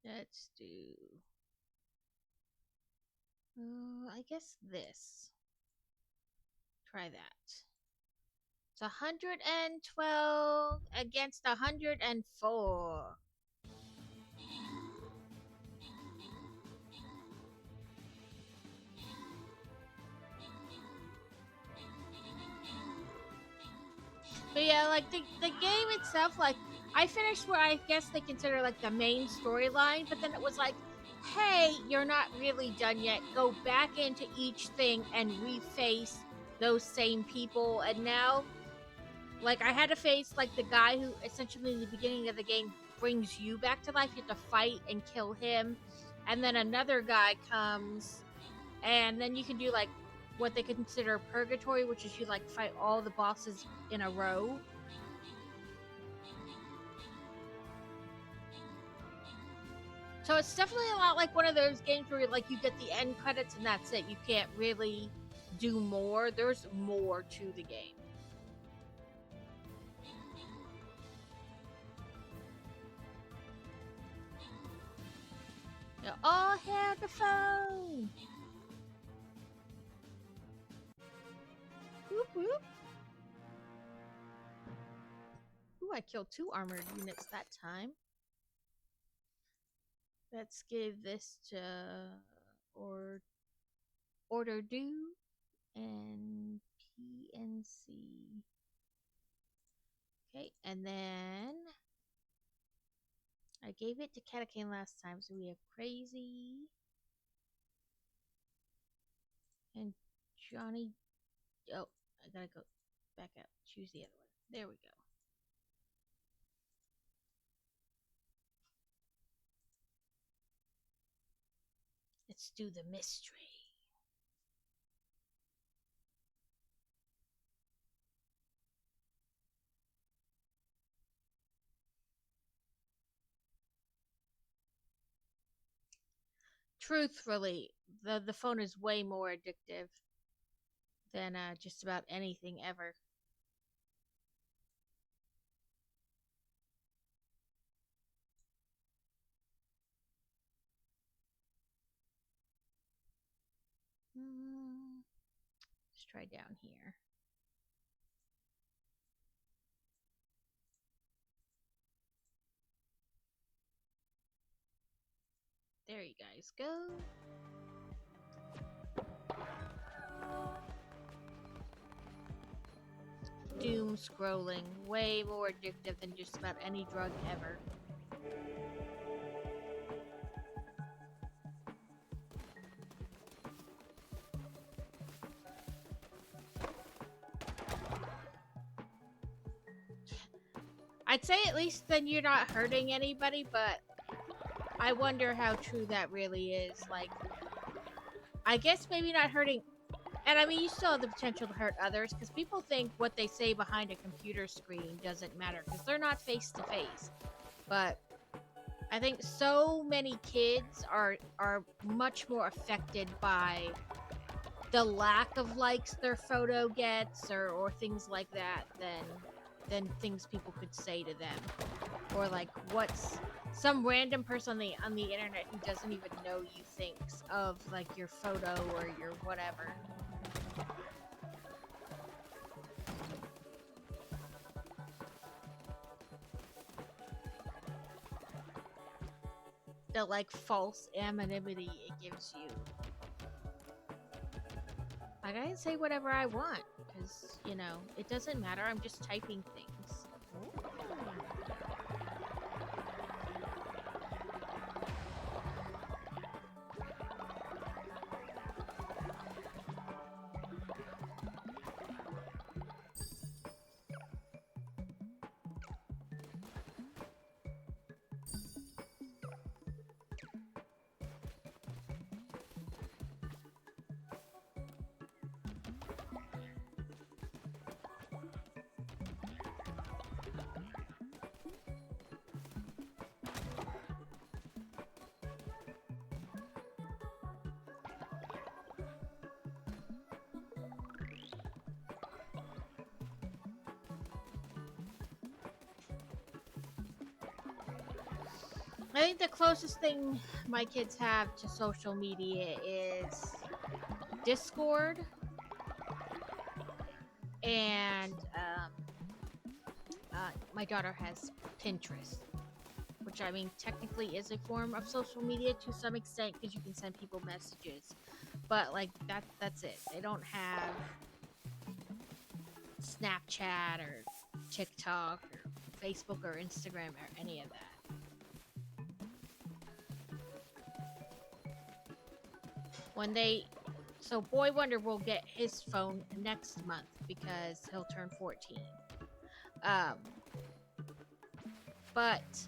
Let's do I guess this. Try that. It's 112 against 104. But yeah, like the game itself, like I finished where I guess they consider like the main storyline, but then it was like, hey, you're not really done yet. Go back into each thing and reface those same people. And now, like I had to face like the guy who essentially in the beginning of the game brings you back to life. You have to fight and kill him, and then another guy comes, and then you can do like what they consider purgatory, which is you like fight all the bosses in a row. So it's definitely a lot like one of those games where like you get the end credits and that's it. You can't really do more. There's more to the game. You all hear the phone. Whoop whoop. Ooh, I killed 2 armored units that time. Let's give this to Order Do and PNC. Okay, and then I gave it to Catacane last time, so we have Crazy and Johnny. Oh, I gotta go back out. Choose the other one. There we go. Let's do the mystery. Truthfully, the phone is way more addictive than just about anything ever. Let's try down here. There you guys go. Doom scrolling, way more addictive than just about any drug ever. I'd say at least then you're not hurting anybody, but I wonder how true that really is. Like, I guess maybe not hurting, and I mean, you still have the potential to hurt others, because people think what they say behind a computer screen doesn't matter, because they're not face to face. But I think so many kids are much more affected by the lack of likes their photo gets, or things like that, than things people could say to them, or like what's some random person on the internet who doesn't even know you thinks of like your photo or your whatever. The like false anonymity it gives you. Like, I can say whatever I want, because, you know, it doesn't matter, I'm just typing things. I think the closest thing my kids have to social media is Discord and my daughter has Pinterest, which I mean technically is a form of social media to some extent because you can send people messages, but like that's it. They don't have Snapchat or TikTok or Facebook or Instagram or any of that. So Boy Wonder will get his phone next month because he'll turn 14. But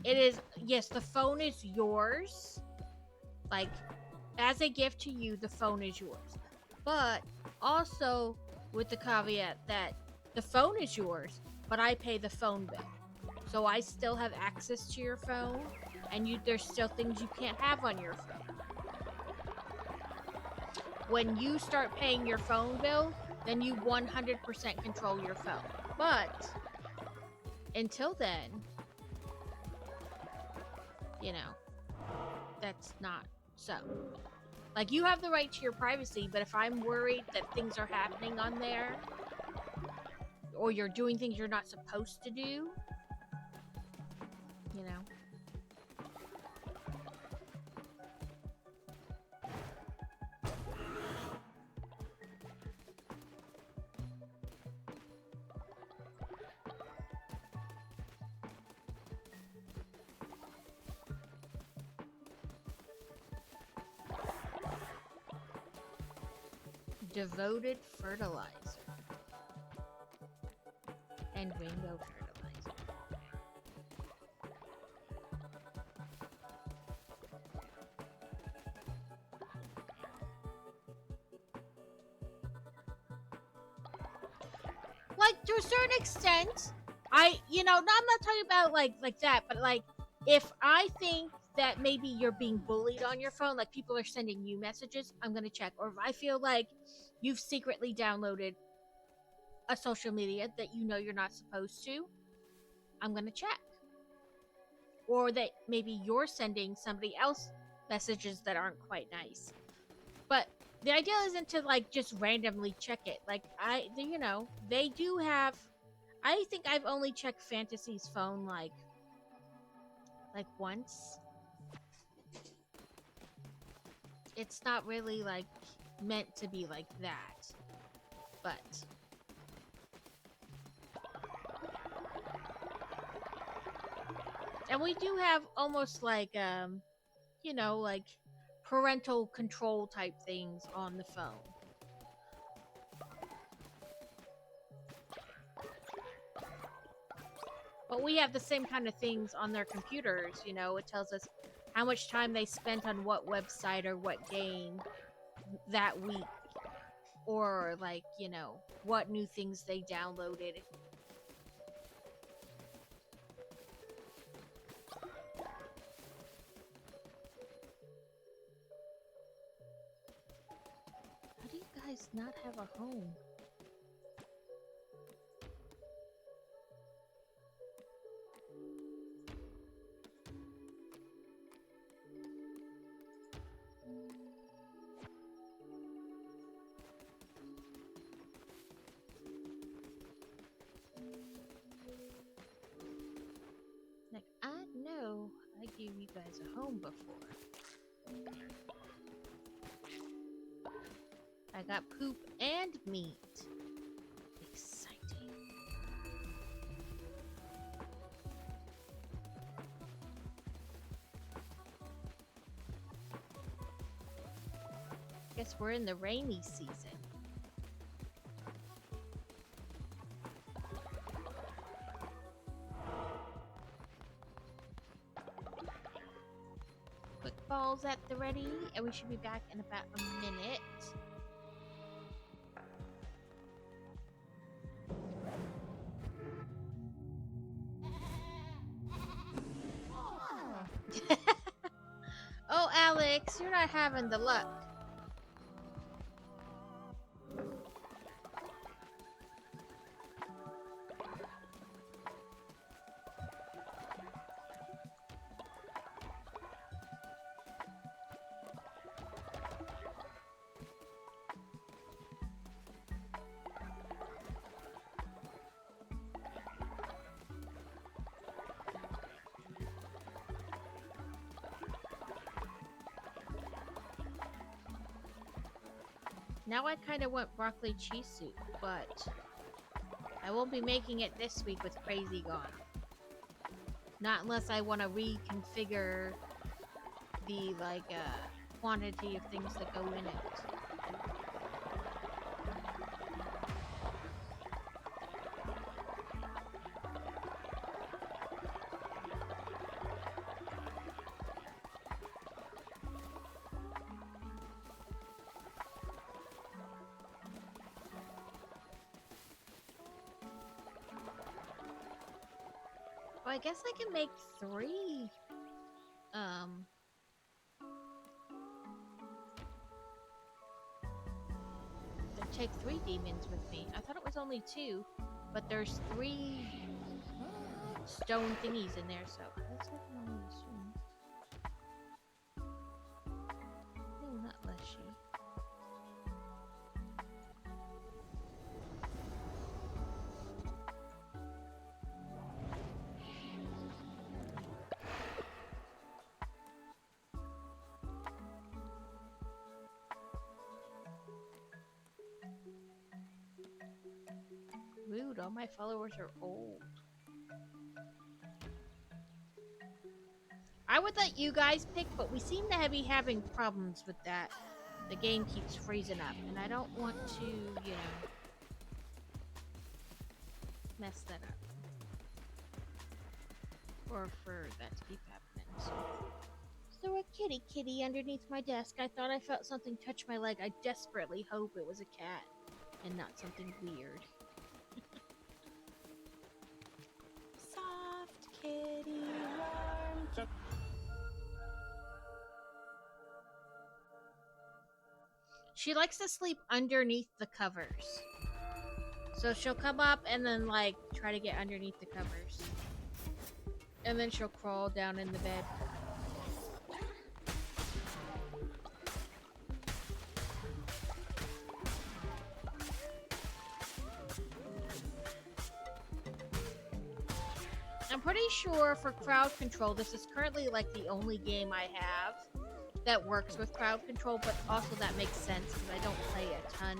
it is, yes, the phone is yours. Like, as a gift to you, the phone is yours. But also with the caveat that the phone is yours, but I pay the phone bill. So I still have access to your phone, and there's still things you can't have on your phone. When you start paying your phone bill, then you 100% control your phone. But until then, you know, that's not so. Like, you have the right to your privacy, but if I'm worried that things are happening on there, or you're doing things you're not supposed to do, you know. Devoted fertilizer and rainbow fertilizer. Like, to a certain extent, I'm not talking about like that, but like, if I think that maybe you're being bullied on your phone, like people are sending you messages, I'm gonna check. Or if I feel like you've secretly downloaded a social media that you know you're not supposed to, I'm gonna check. Or that maybe you're sending somebody else messages that aren't quite nice. But the idea isn't to like just randomly check it. Like, they do have, I think I've only checked Fantasy's phone like once. It's not really like meant to be like that, but and we do have almost like like parental control type things on the phone. But we have the same kind of things on their computers, it tells us how much time they spent on what website or what game that week, or like, what new things they downloaded. How do you guys not have a home? Like, I know I gave you guys a home before. I got poop and meat. Exciting. Guess we're in the rainy season. Quick balls at the ready, and we should be back in about a minute. Oh, Alex, you're not having the luck. Now I kind of want broccoli cheese soup, but I I won't be making it this week with Crazy gone. Not unless I want to reconfigure the, like, quantity of things that go in it. I guess I can make 3. Take 3 demons with me. I thought it was only 2, but there's 3 stone thingies in there, so I guess I can only assume. No, not Leshy. Rude, all my followers are old. I would let you guys pick, but we seem to be having problems with that. The game keeps freezing up, and I don't want to, you know, mess that up. Or for that to keep happening. So. Is there a kitty underneath my desk? I thought I felt something touch my leg. I desperately hope it was a cat and not something weird. Soft kitty, warm kitty. She likes to sleep underneath the covers. So she'll come up and then, like, try to get underneath the covers. And then she'll crawl down in the bed. I'm pretty sure for crowd control, this is currently like the only game I have that works with crowd control, but also that makes sense because I don't play a ton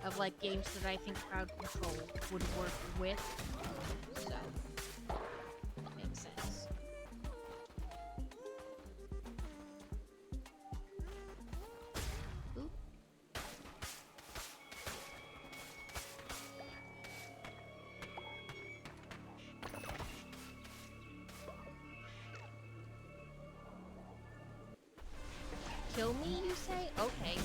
of like games that I think crowd control would work with. So, that makes sense. Oop. Kill me, you say? Okay.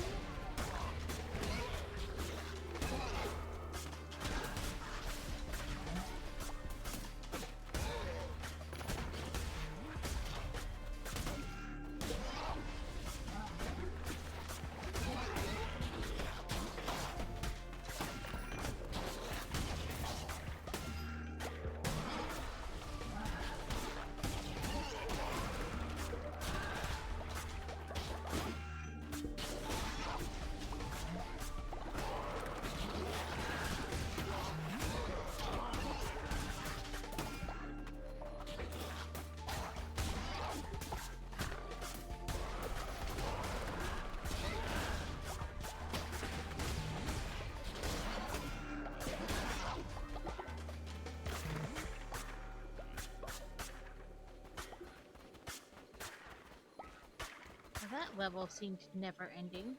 That level seemed never ending.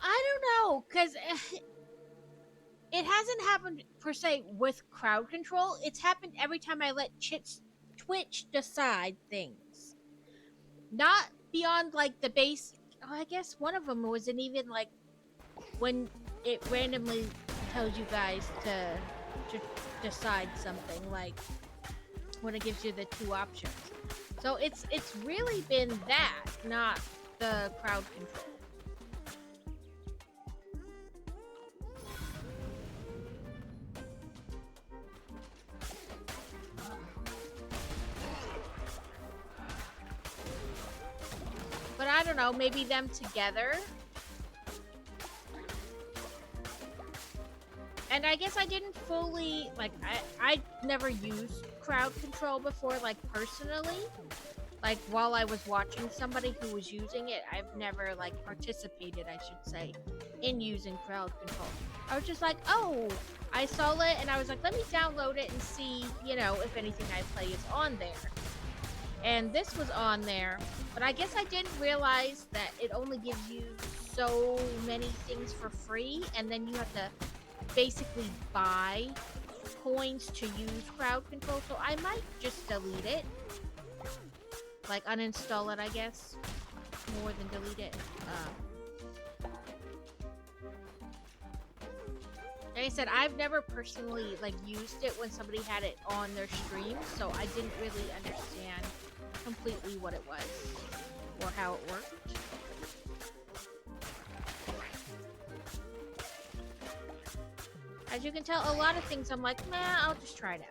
I don't know, because it hasn't happened per se with crowd control. It's happened every time I let Twitch decide things. Not beyond like the base. Oh, I guess one of them wasn't even like when it randomly tells you guys to decide something, like when it gives you the 2 options. So it's really been that, not the crowd control. But I don't know, maybe them together. And I guess I didn't fully, like, I never used crowd control before, like, personally. Like, while I was watching somebody who was using it, I've never, like, participated, I should say, in using crowd control. I was just like, oh, I saw it and I was like, let me download it and see, you know, if anything I play is on there. And this was on there, but I guess I didn't realize that it only gives you so many things for free, and then you have to basically buy coins to use crowd control, so I might just delete it. Like, uninstall it, I guess. More than delete it. Like I said, I've never personally, like, used it when somebody had it on their stream, so I didn't really understand completely what it was or how it worked. As you can tell, a lot of things I'm like, nah, I'll just try it out.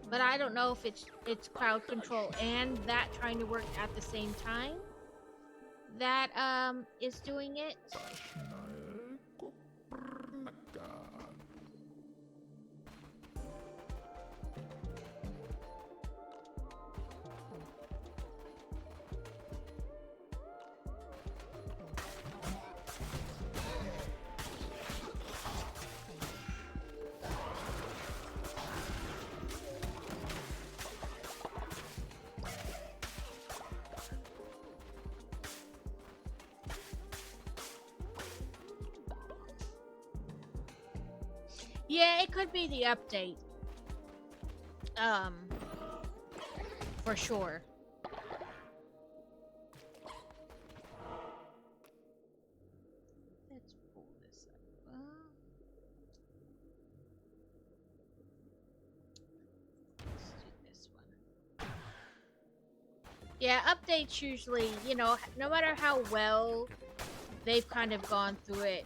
But I don't know if it's crowd control and that trying to work at the same time that is doing it. Yeah, it could be the update. For sure. Let's pull this up. Let's do this one. Yeah, updates usually, you know, no matter how well they've kind of gone through it,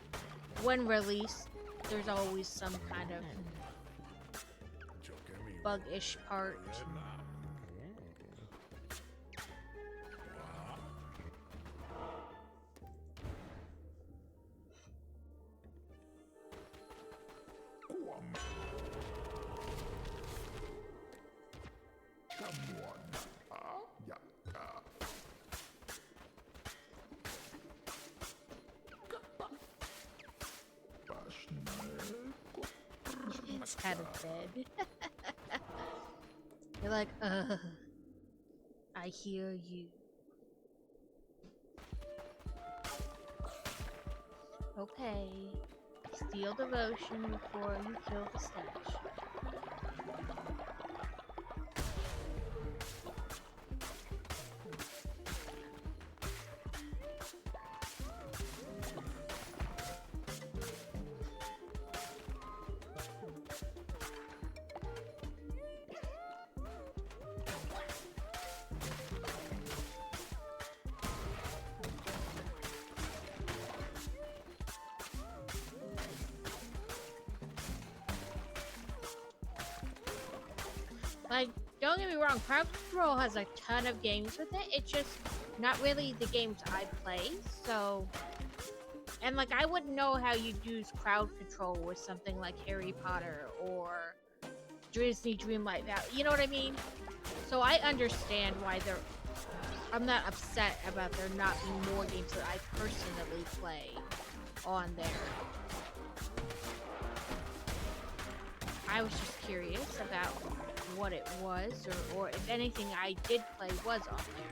when released, there's always some kind of bug-ish part. It's kind of dead. You're like, I hear you. Okay. Steal devotion before you kill the stash. Like, don't get me wrong, Crowd Control has a ton of games with it. It's just not really the games I play, so... And, like, I wouldn't know how you'd use Crowd Control with something like Harry Potter or Disney Dreamlight Valley. You know what I mean? So I understand why they're... I'm not upset about there not being more games that I personally play on there. I was just curious about what it was, or if anything I did play was on there.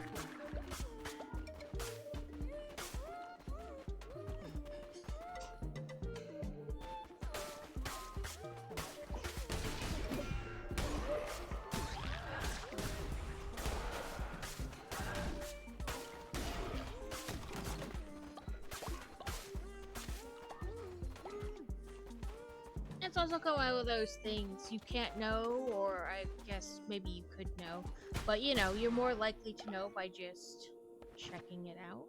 It's also one of those things you can't know, or I guess maybe you could know, but you know, you're more likely to know by just checking it out.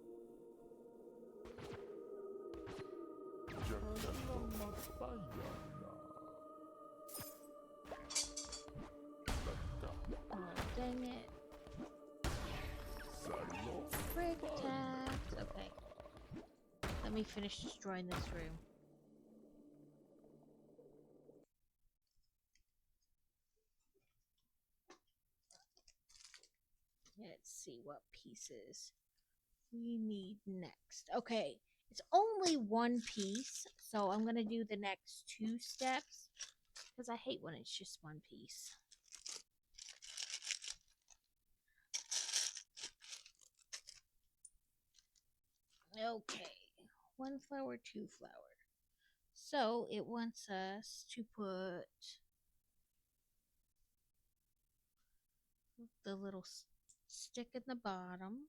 Oh, dang it. Frick tax. Okay. Let me finish destroying this room. Yeah, Let's see what pieces we need next. Okay, it's only one piece, so I'm gonna do the next 2 steps because I hate when it's just one piece. Okay, 1 flower, 2 flower. So it wants us to put the little stick in the bottom.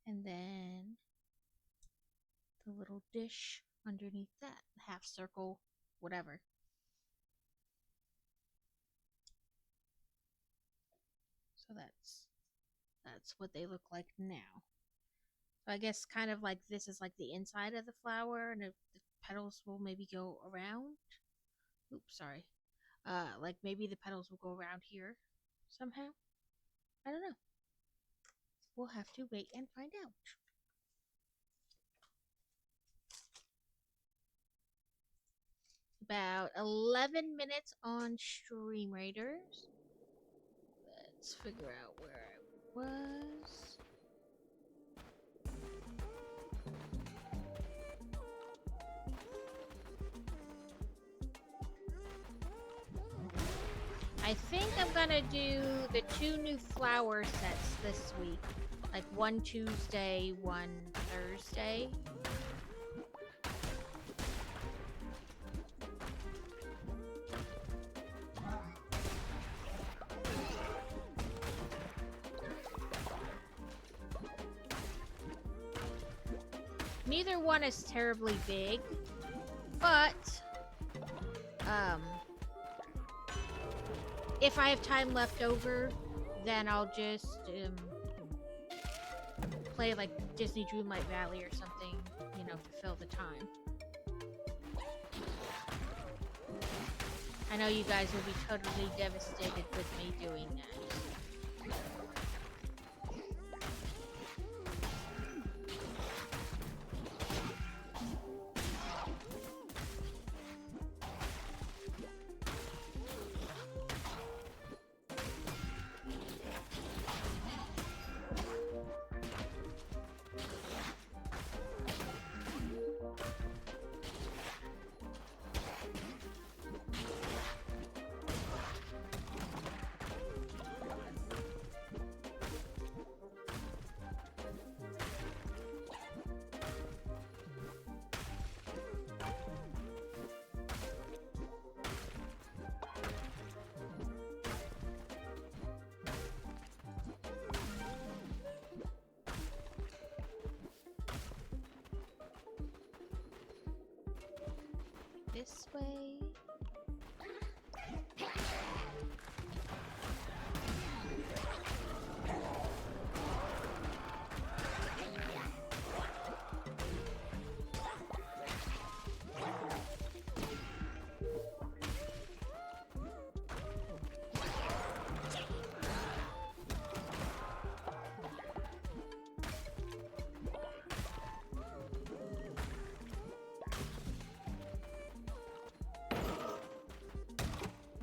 And then the little dish underneath that, half circle, whatever. So that's what they look like now. So I guess kind of like this is like the inside of the flower, and the petals will maybe go around. Oops, sorry. Like maybe the petals will go around here somehow. I don't know. We'll have to wait and find out. About 11 minutes on Stream Raiders. Let's figure out where I was. I think I'm gonna do the 2 new flower sets this week. Like 1 Tuesday, 1 Thursday. Neither one is terribly big, but if I have time left over, then I'll just play like Disney Dreamlight Valley or something, you know, to fill the time. I know you guys will be totally devastated with me doing that. This way.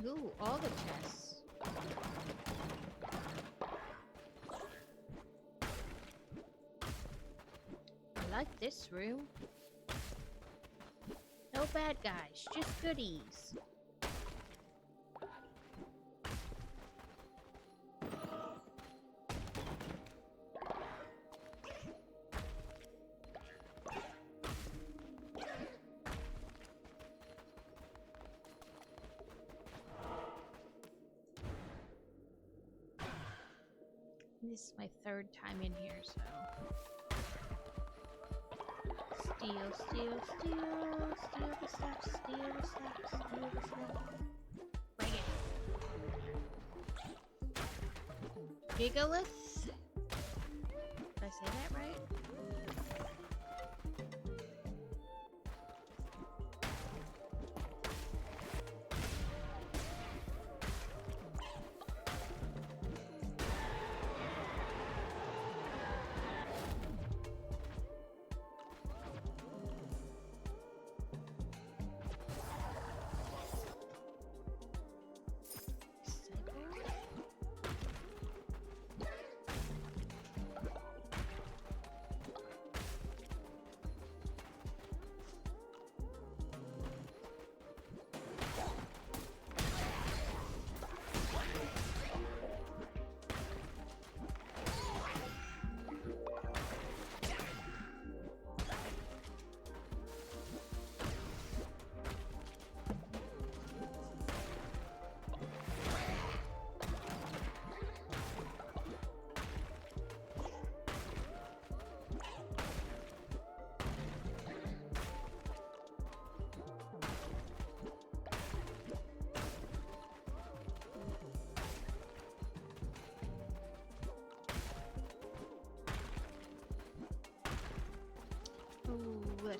Ooh, all the chests. I like this room. No bad guys, just goodies. This is my 3rd time in here, so... Steal the stuff, steal the stuff. Bring it. Gigalith? Did I say that right?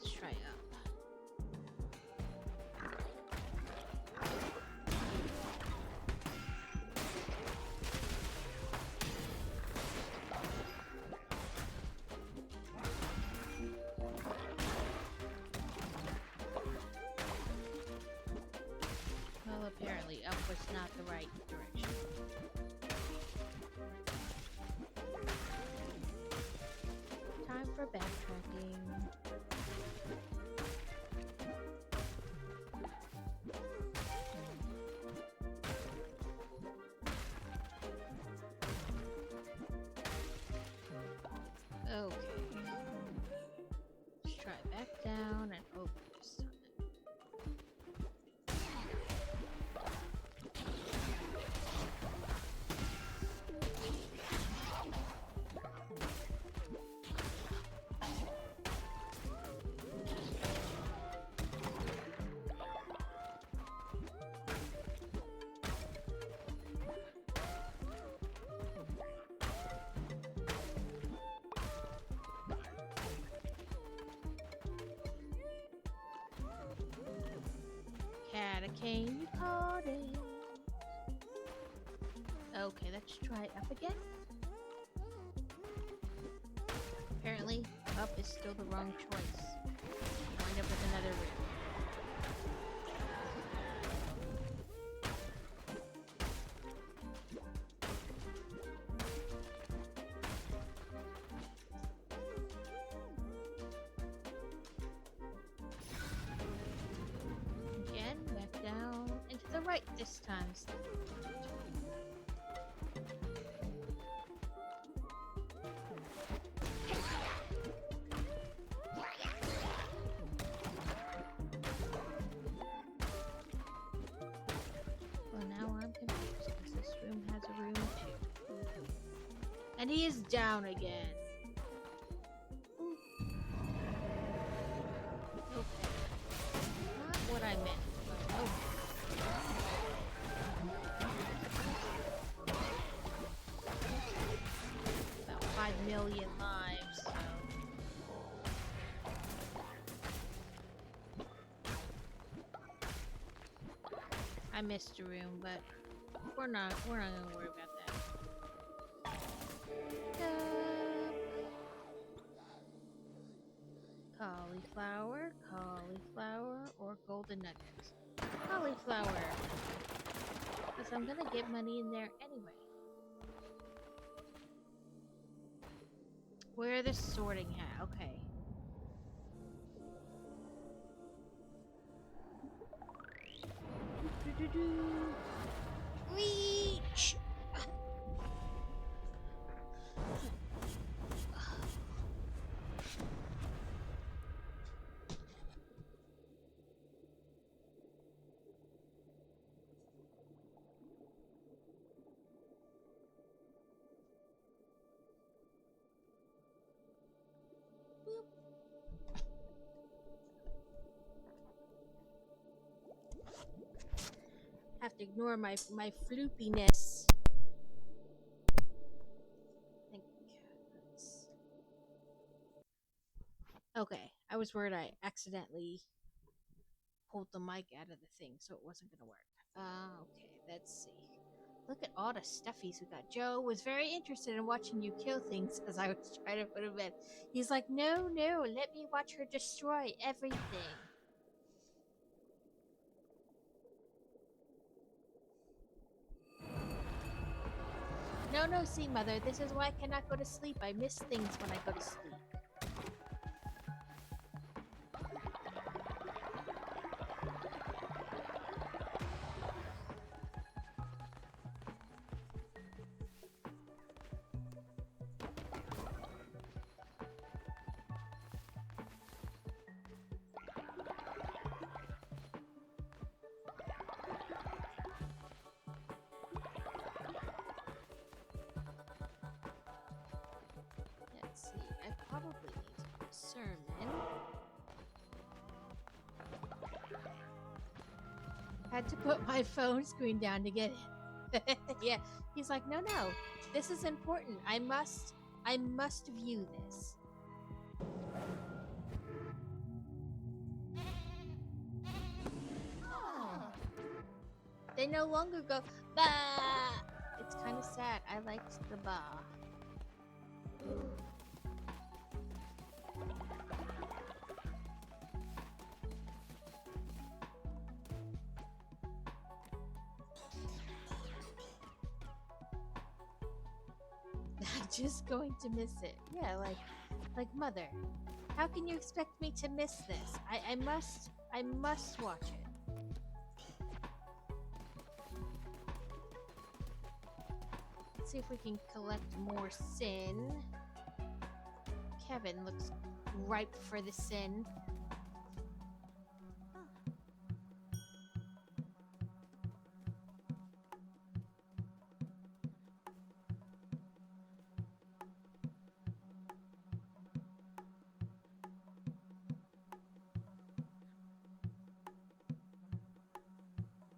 let's try up. Well, apparently up was not the right direction. Time for backtracking. Okay. Let's try back down and over this time. Catacane, you caught it. Okay, let's try up again. Apparently, up is still the wrong choice. Wind up with another room. Again, back down, and to the right this time. Well, now I'm confused because this room has a room too. And he is down again. Okay. Not what I meant. But okay. About 5 million lives, so. I missed a room, but we're not gonna worry about that. Cauliflower, cauliflower, or golden nuggets. Cauliflower. Because I'm gonna get money in there anyway. Where the sorting hat? Okay. Reach! Have to ignore my floopiness. Okay, I was worried I accidentally pulled the mic out of the thing, so it wasn't gonna work. Okay, let's see. Look at all the stuffies we got. Joe was very interested in watching you kill things as I was trying to put him in. He's like, no, let me watch her destroy everything. No, see, Mother, this is why I cannot go to sleep. I miss things when I go to sleep. Probably need a sermon. Had to put my phone screen down to get it. Yeah, he's like, no, this is important. I must view this. They no longer go bah. It's kind of sad. I liked the bah. I'm just going to miss it. Yeah, like mother. How can you expect me to miss this? I must watch it. Let's see if we can collect more sin. Kevin looks ripe for the sin.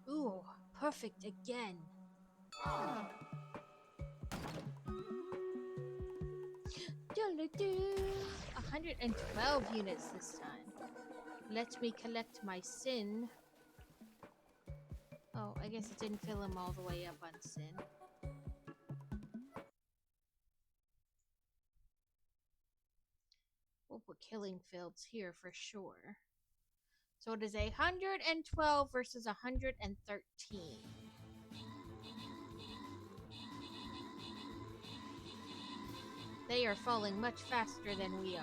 Ooh, perfect again. 112 units this time. Let me collect my sin. Oh, I guess it didn't fill him all the way up on sin. We'll put killing fields here for sure. So it is 112 versus 113. They are falling much faster than we are.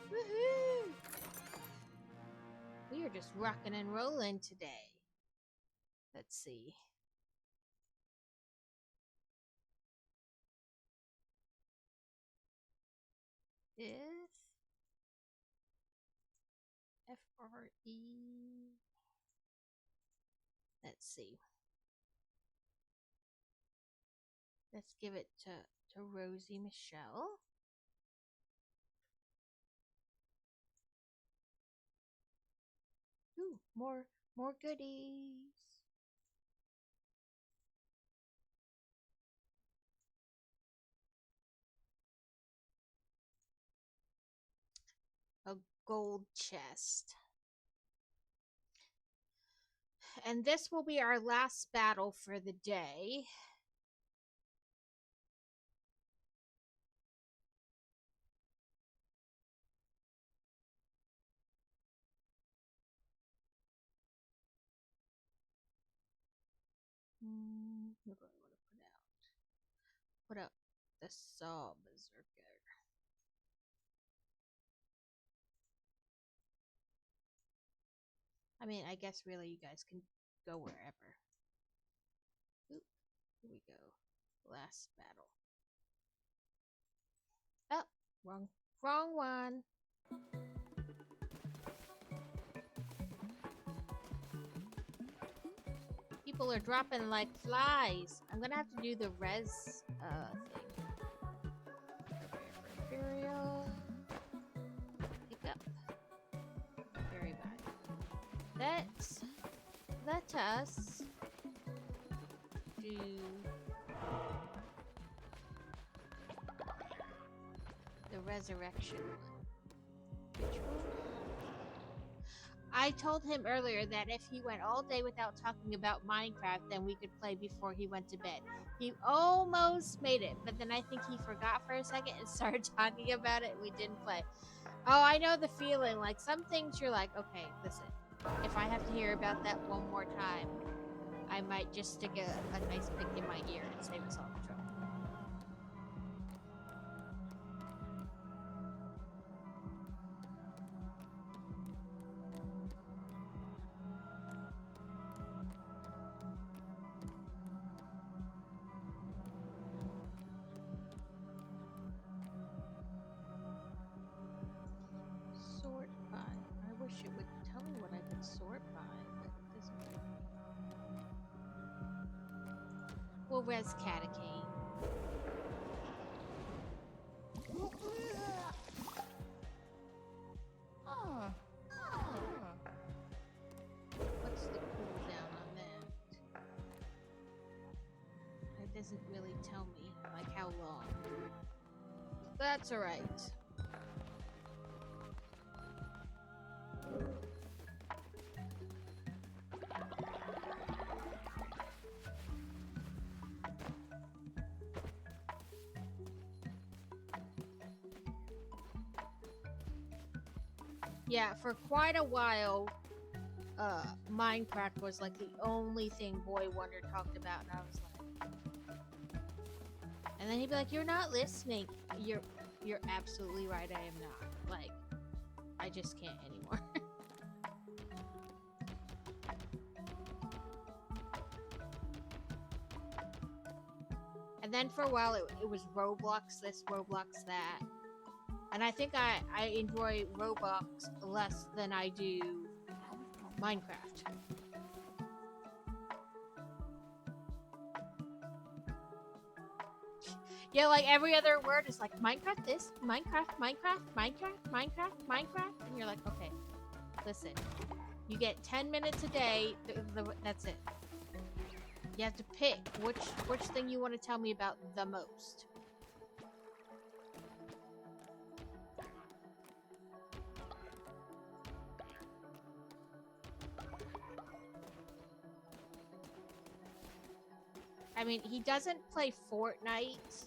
Woohoo! We are just rocking and rolling today. Let's see. Is FRE. Let's see. Let's give it to Rosie Michelle. Ooh, more goodies. A gold chest. And this will be our last battle for the day. What do I want to put out? Put out the Saw Berserker. I mean, I guess really you guys can go wherever. Oop, here we go. Last battle. Oh, wrong one. People are dropping like flies. I'm gonna have to do the res thing. Imperial. Pick up. Very bad. Let us do the resurrection one. Which one? I told him earlier that if he went all day without talking about Minecraft, then we could play before he went to bed. He almost made it, but then I think he forgot for a second and started talking about it. We didn't play. Oh, I know the feeling. Like, some things you're like, okay, listen. If I have to hear about that one more time, I might just stick a nice pick in my ear and save us all the trouble. res catacane. What's the cooldown on that? It doesn't really tell me, like, how long. That's alright. Yeah, for quite a while, Minecraft was like the only thing Boy Wonder talked about, and I was like, and then he'd be like, "You're not listening." You're absolutely right. I am not. Like, I just can't anymore. And then for a while, it was Roblox this, Roblox that. And I think I enjoy Roblox less than I do Minecraft. Yeah, like every other word is like Minecraft this, Minecraft, Minecraft, Minecraft, Minecraft, Minecraft. And you're like, okay, listen. You get 10 minutes a day, that's it. You have to pick which thing you want to tell me about the most. I mean, he doesn't play Fortnite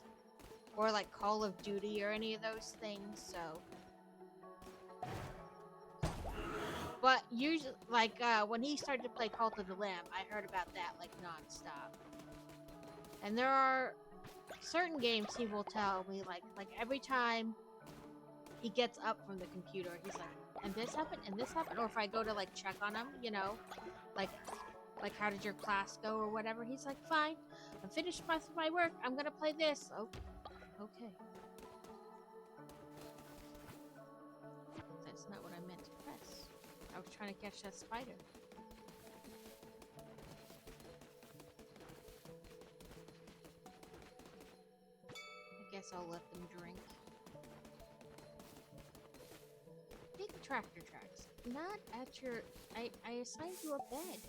or like Call of Duty or any of those things, so. But usually, like when he started to play Cult of the Lamb, I heard about that like nonstop. And there are certain games he will tell me like every time he gets up from the computer, he's like, and this happened, and this happened, or if I go to like check on him, you know, like how did your class go or whatever, he's like, fine, I'm finished with my work, I'm gonna play this. Oh, okay. That's not what I meant to press. I was trying to catch that spider. I guess I'll let them drink. Big tractor tracks. Not at your... I assigned you a bed.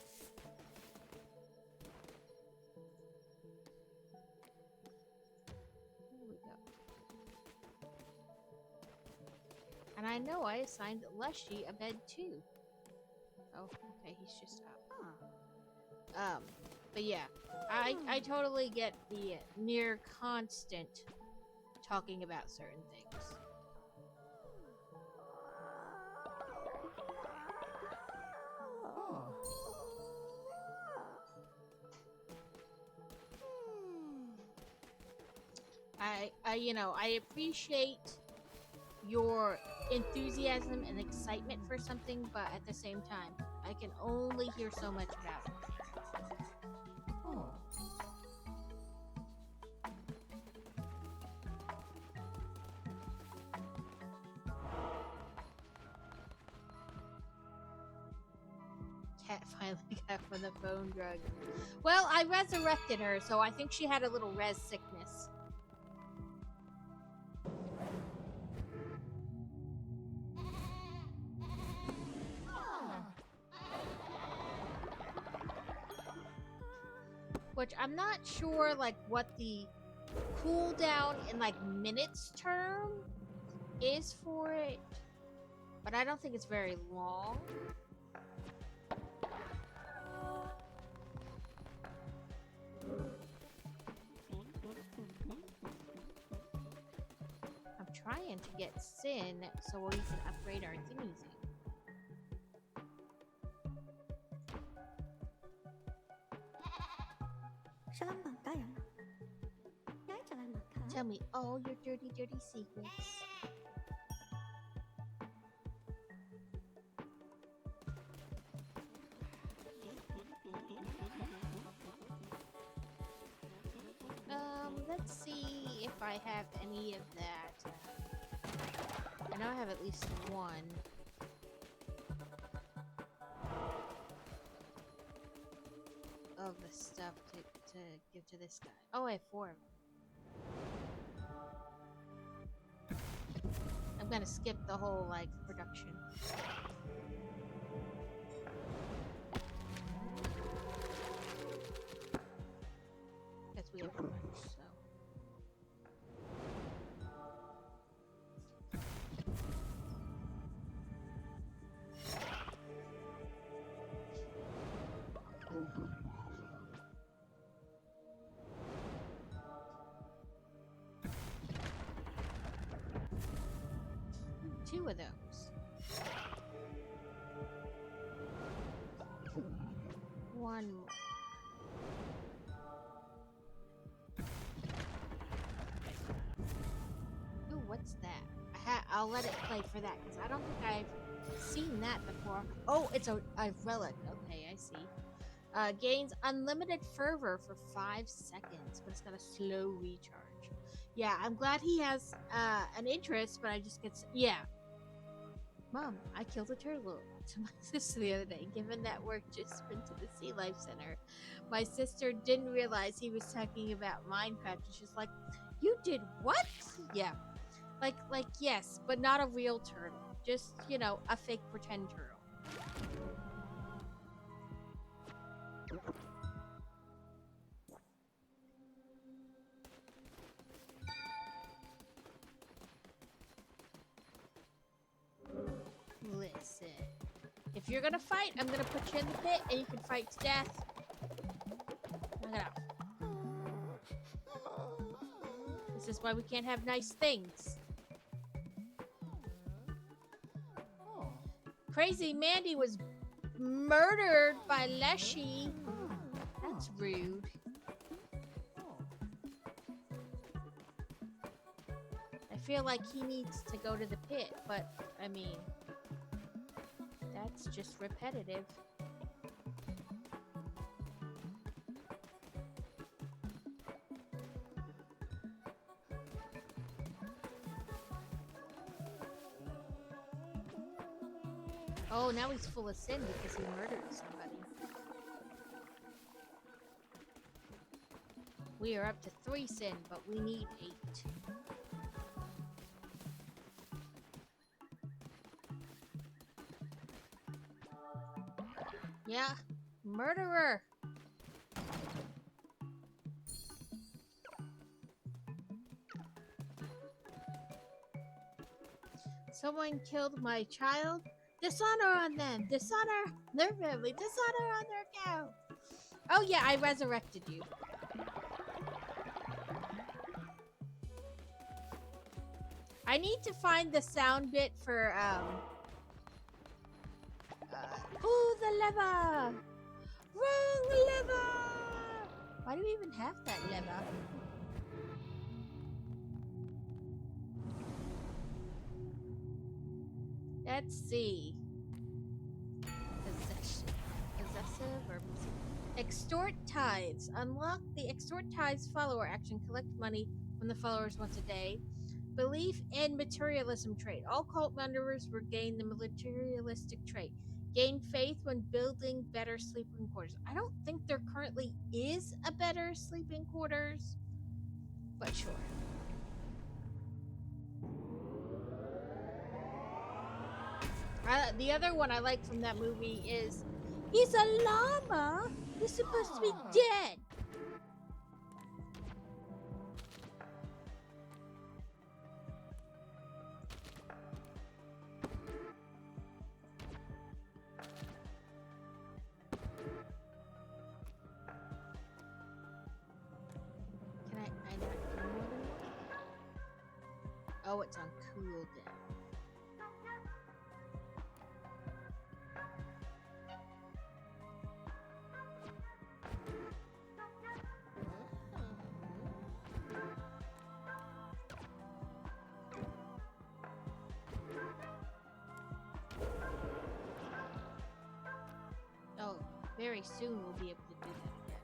There we go. And I know I assigned Leshy a bed too. Oh, okay, he's just up. But yeah, I totally get the near constant talking about certain things. I appreciate your enthusiasm and excitement for something, but at the same time, I can only hear so much about it. Cat finally got from the bone drug. Well, I resurrected her, so I think she had a little res sickness. Which I'm not sure, like, what the cooldown in, like, minutes term is for it. But I don't think it's very long. I'm trying to get Sin so we can upgrade our thingies. Tell me all your dirty, dirty secrets. Let's see if I have any of that. I know I have at least one. Of the stuff to give to this guy. Oh, I have 4 of them. I'm gonna skip the whole, like, production. Guess we have 1, so. Two of those. 1 more. Ooh, what's that? I'll let it play for that because I don't think I've seen that before. Oh, it's a relic. Okay, I see. Gains unlimited fervor for 5 seconds, but it's got a slow recharge. Yeah, I'm glad he has an interest, but I just get yeah. Mom, I killed a turtle to my sister the other day. Given that work just went to the Sea Life Center, my sister didn't realize he was talking about Minecraft. And she's like, "You did what?" Yeah, like yes, but not a real turtle. Just a fake pretend turtle. Listen, if you're gonna fight, I'm gonna put you in the pit and you can fight to death. Knock it out. This is why we can't have nice things. Crazy Mandy was murdered by Leshy. That's rude. I feel like he needs to go to the pit, but I mean, that's just repetitive. Oh, now he's full of sin because he murdered somebody. We are up to 3 sin, but we need 8. Yeah, murderer. Someone killed my child. Dishonor on them. Dishonor their family. Dishonor on their cow. Oh yeah, I resurrected you. I need to find the sound bit for pull the lever! Wrong lever! Why do we even have that lever? Let's see. Possessive or extort tithes. Unlock the extort tithes follower action. Collect money from the followers once a day. Belief in materialism trait. All cult members will gain the materialistic trait. Gain faith when building better sleeping quarters. I don't think there currently is a better sleeping quarters, but sure. The other one I like from that movie is, he's a llama. He's supposed to be dead. Oh, it's on cooldown. Oh, very soon we'll be able to do that again.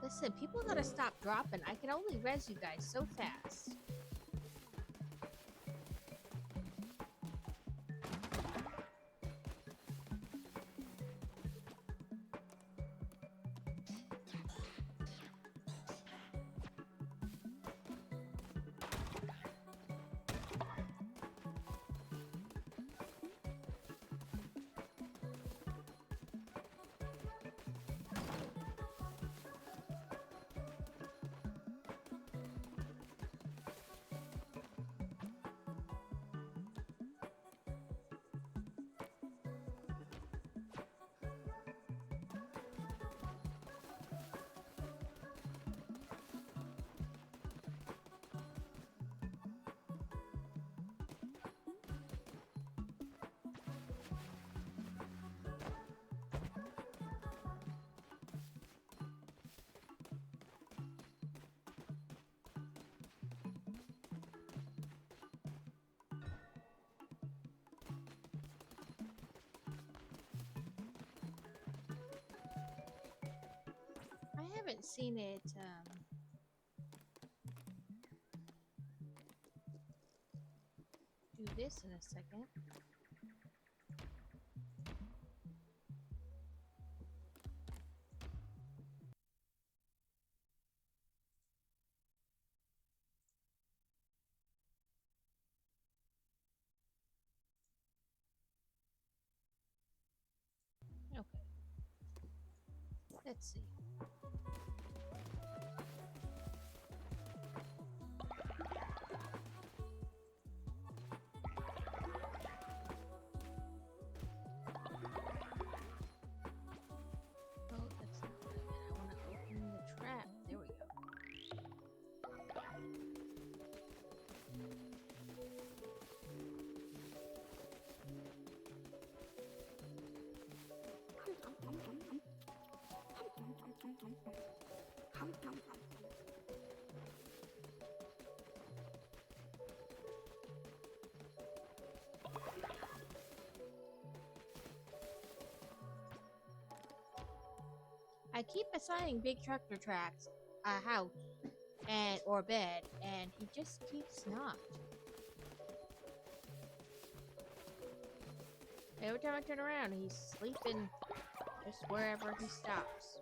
Listen, people gotta stop dropping. I can only res you guys so fast. haven't seen it do this in a second. Okay. Let's see. Oh, that's not what I meant. I want to open the trap. There we go. I keep assigning Big Truck to Tracks a house and or bed, and he just keeps not. Every time I turn around, he's sleeping just wherever he stops.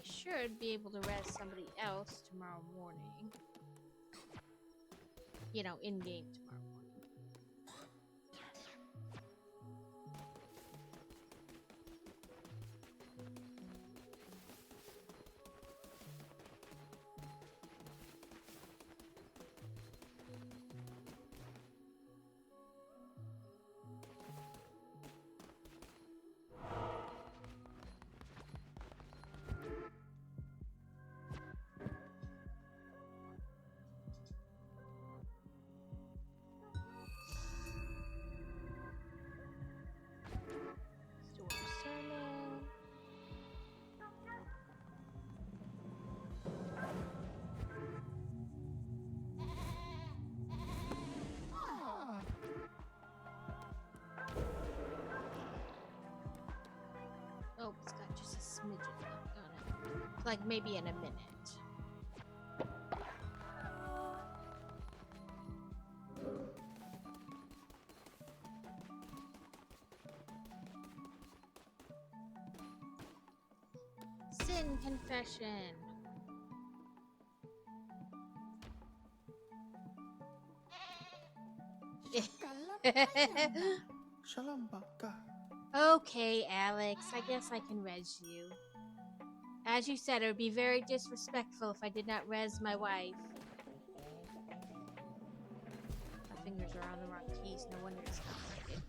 Should be able to rest somebody else tomorrow morning. You know, in game tomorrow morning. Store sermon. Oh, it's got just a smidgen left on it. Like maybe in a minute. Sin confession. Shalom, Baka. Okay, Alex, I guess I can res you. As you said, it would be very disrespectful if I did not res my wife. My fingers are on the wrong keys, no wonder it's not working.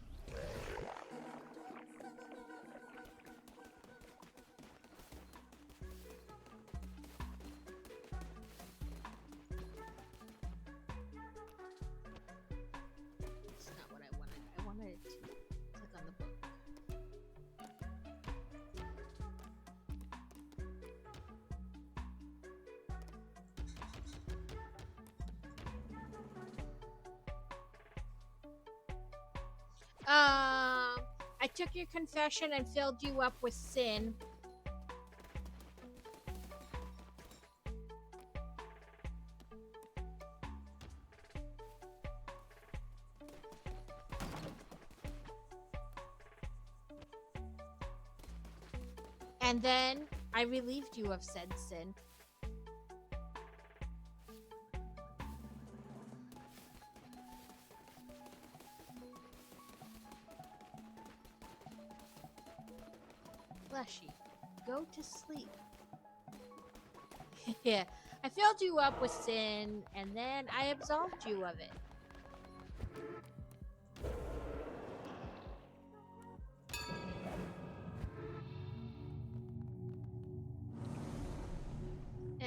It's not what I wanted. I wanted it to click on the book. I took your confession and filled you up with sin. And then I relieved you of said sin. Fleshy, go to sleep. Yeah, I filled you up with sin, and then I absolved you of it.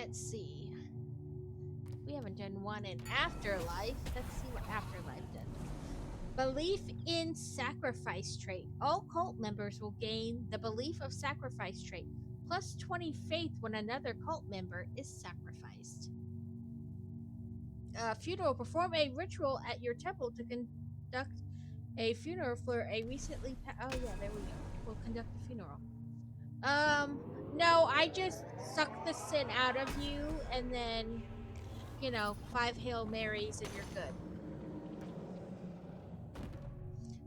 let's see. We haven't done one in Afterlife. Let's see what Afterlife does. Belief in sacrifice trait. All cult members will gain the belief of sacrifice trait, plus 20 faith when another cult member is sacrificed. Funeral. Perform a ritual at your temple to conduct a funeral for a recently oh yeah, there we go. We'll conduct a funeral. No, I just suck the sin out of you and then, you know, 5 Hail Marys and you're good.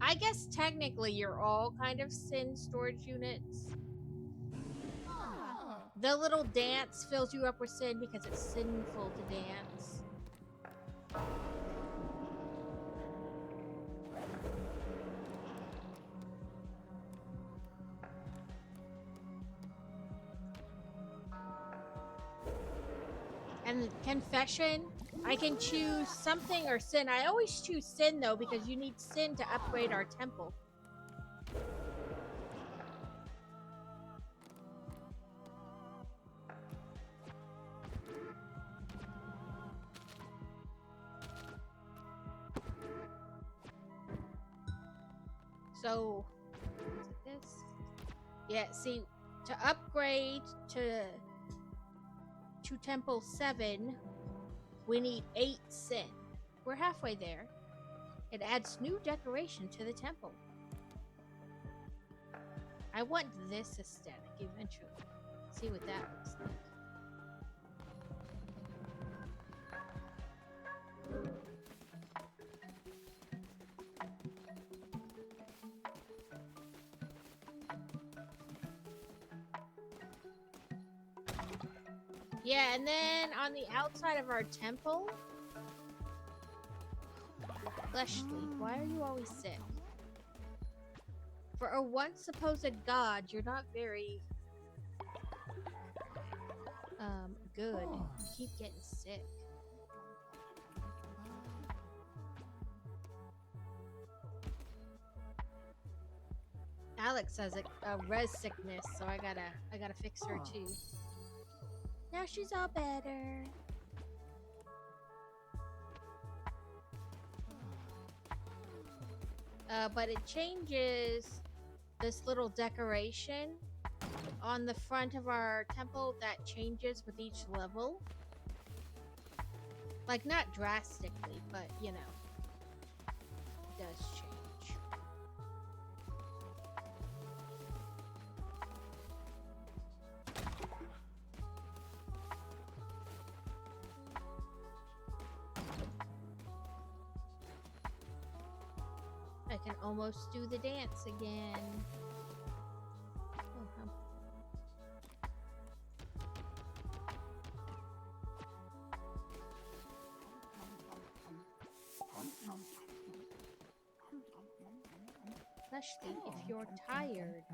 I guess technically you're all kind of sin storage units. The little dance fills you up with sin because it's sinful to dance. And confession, I can choose something or sin. I always choose sin though because you need sin to upgrade our temple. So, is it this? Yeah, see, to upgrade to Temple 7, we need 8 sin. We're halfway there. It adds new decoration to the temple. I want this aesthetic eventually. See what that looks like. Yeah, and then on the outside of our temple, Fleshly, why are you always sick? For a once supposed god, you're not very good. You keep getting sick. Alex has a res sickness, so I gotta fix her too. Now she's all better. But it changes this little decoration on the front of our temple that changes with each level. Like, not drastically, but, you know, it does change. I can almost do the dance again. Fleshly, if you're tired,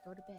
go to bed.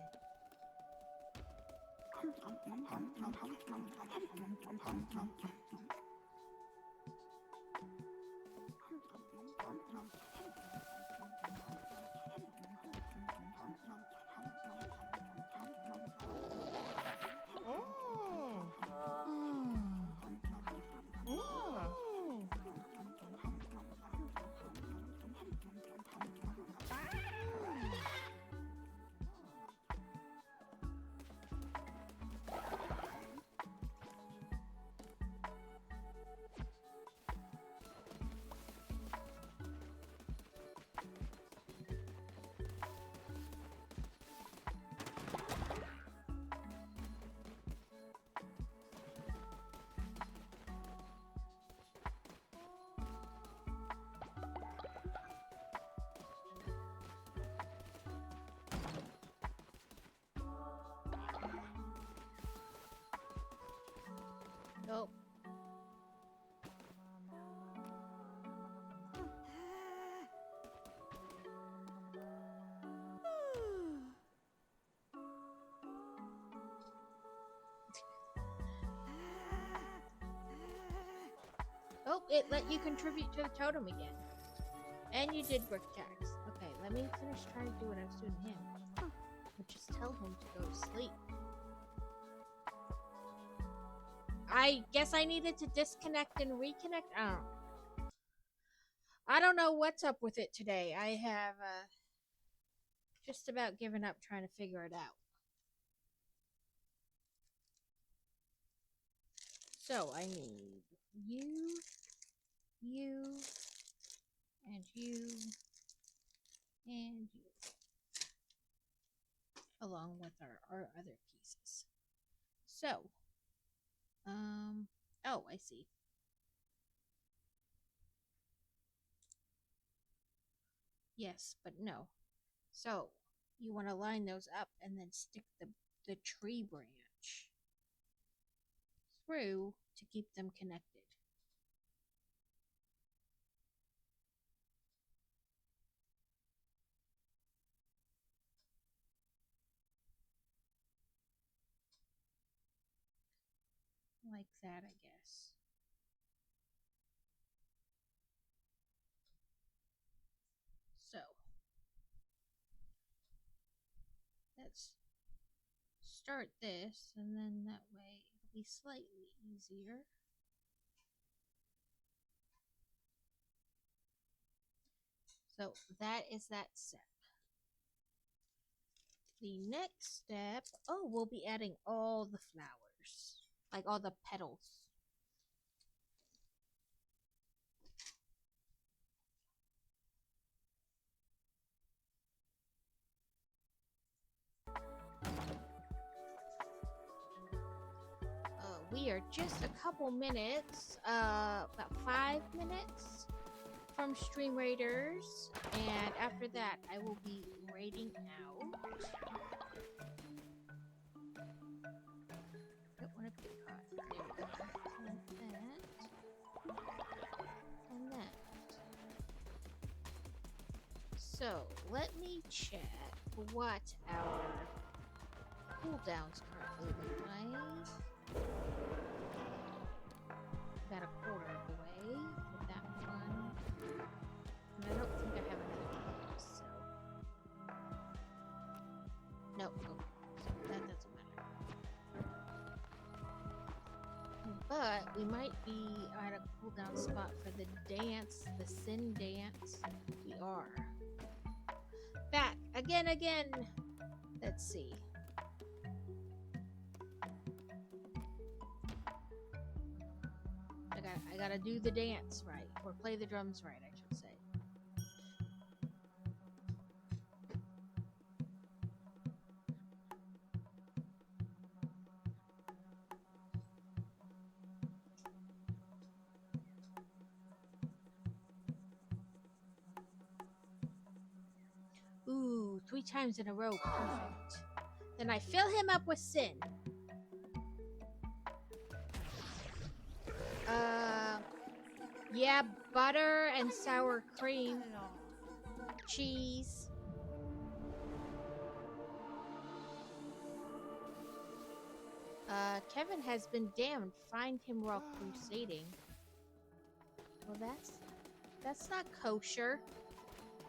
Nope. Oh, it let you contribute to the totem again. And you did brick tax. Okay, let me finish trying to do what I was doing to him. Which is tell him to go to sleep. I guess I needed to disconnect and reconnect. I don't know what's up with it today. I have just about given up trying to figure it out. So I need you, and you, and you, along with our other pieces. So, oh, I see. Yes, but no. So, you want to line those up and then stick the tree branch through to keep them connected. Like that, I guess. So, let's start this, and then that way it'll be slightly easier. So that is that step. The next step, oh, we'll be adding all the flowers, like all the petals. We are just a couple minutes, about 5 minutes from Stream Raiders, and after that, I will be raiding out. Don't want to be caught. There we go. And that. And that. So, let me check what our cooldowns currently look like. About a quarter of the way with that one. And I don't think I have another one, so. Nope, oh, so that doesn't matter. But we might be at a cooldown spot for the dance, the Sin dance. We are. Back again. Let's see. I gotta do the dance right, or play the drums right, I should say. Ooh, 3 times in a row, perfect. Then I fill him up with Sin. Yeah, butter and sour cream. Cheese. Kevin has been damned. Find him while crusading. Well, that's not kosher.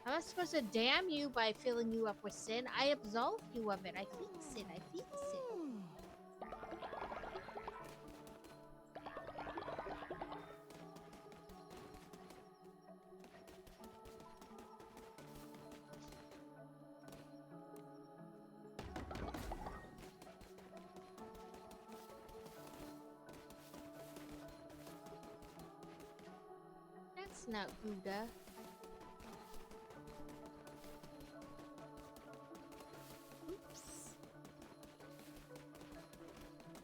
I'm not supposed to damn you by filling you up with sin. I absolve you of it. I fix it. That's not Gouda. Oops.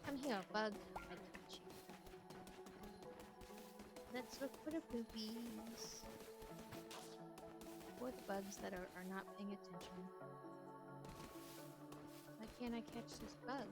Come here, bug. I got you. Let's look for the boobies. Or the bugs that are not paying attention. Why can't I catch this bug?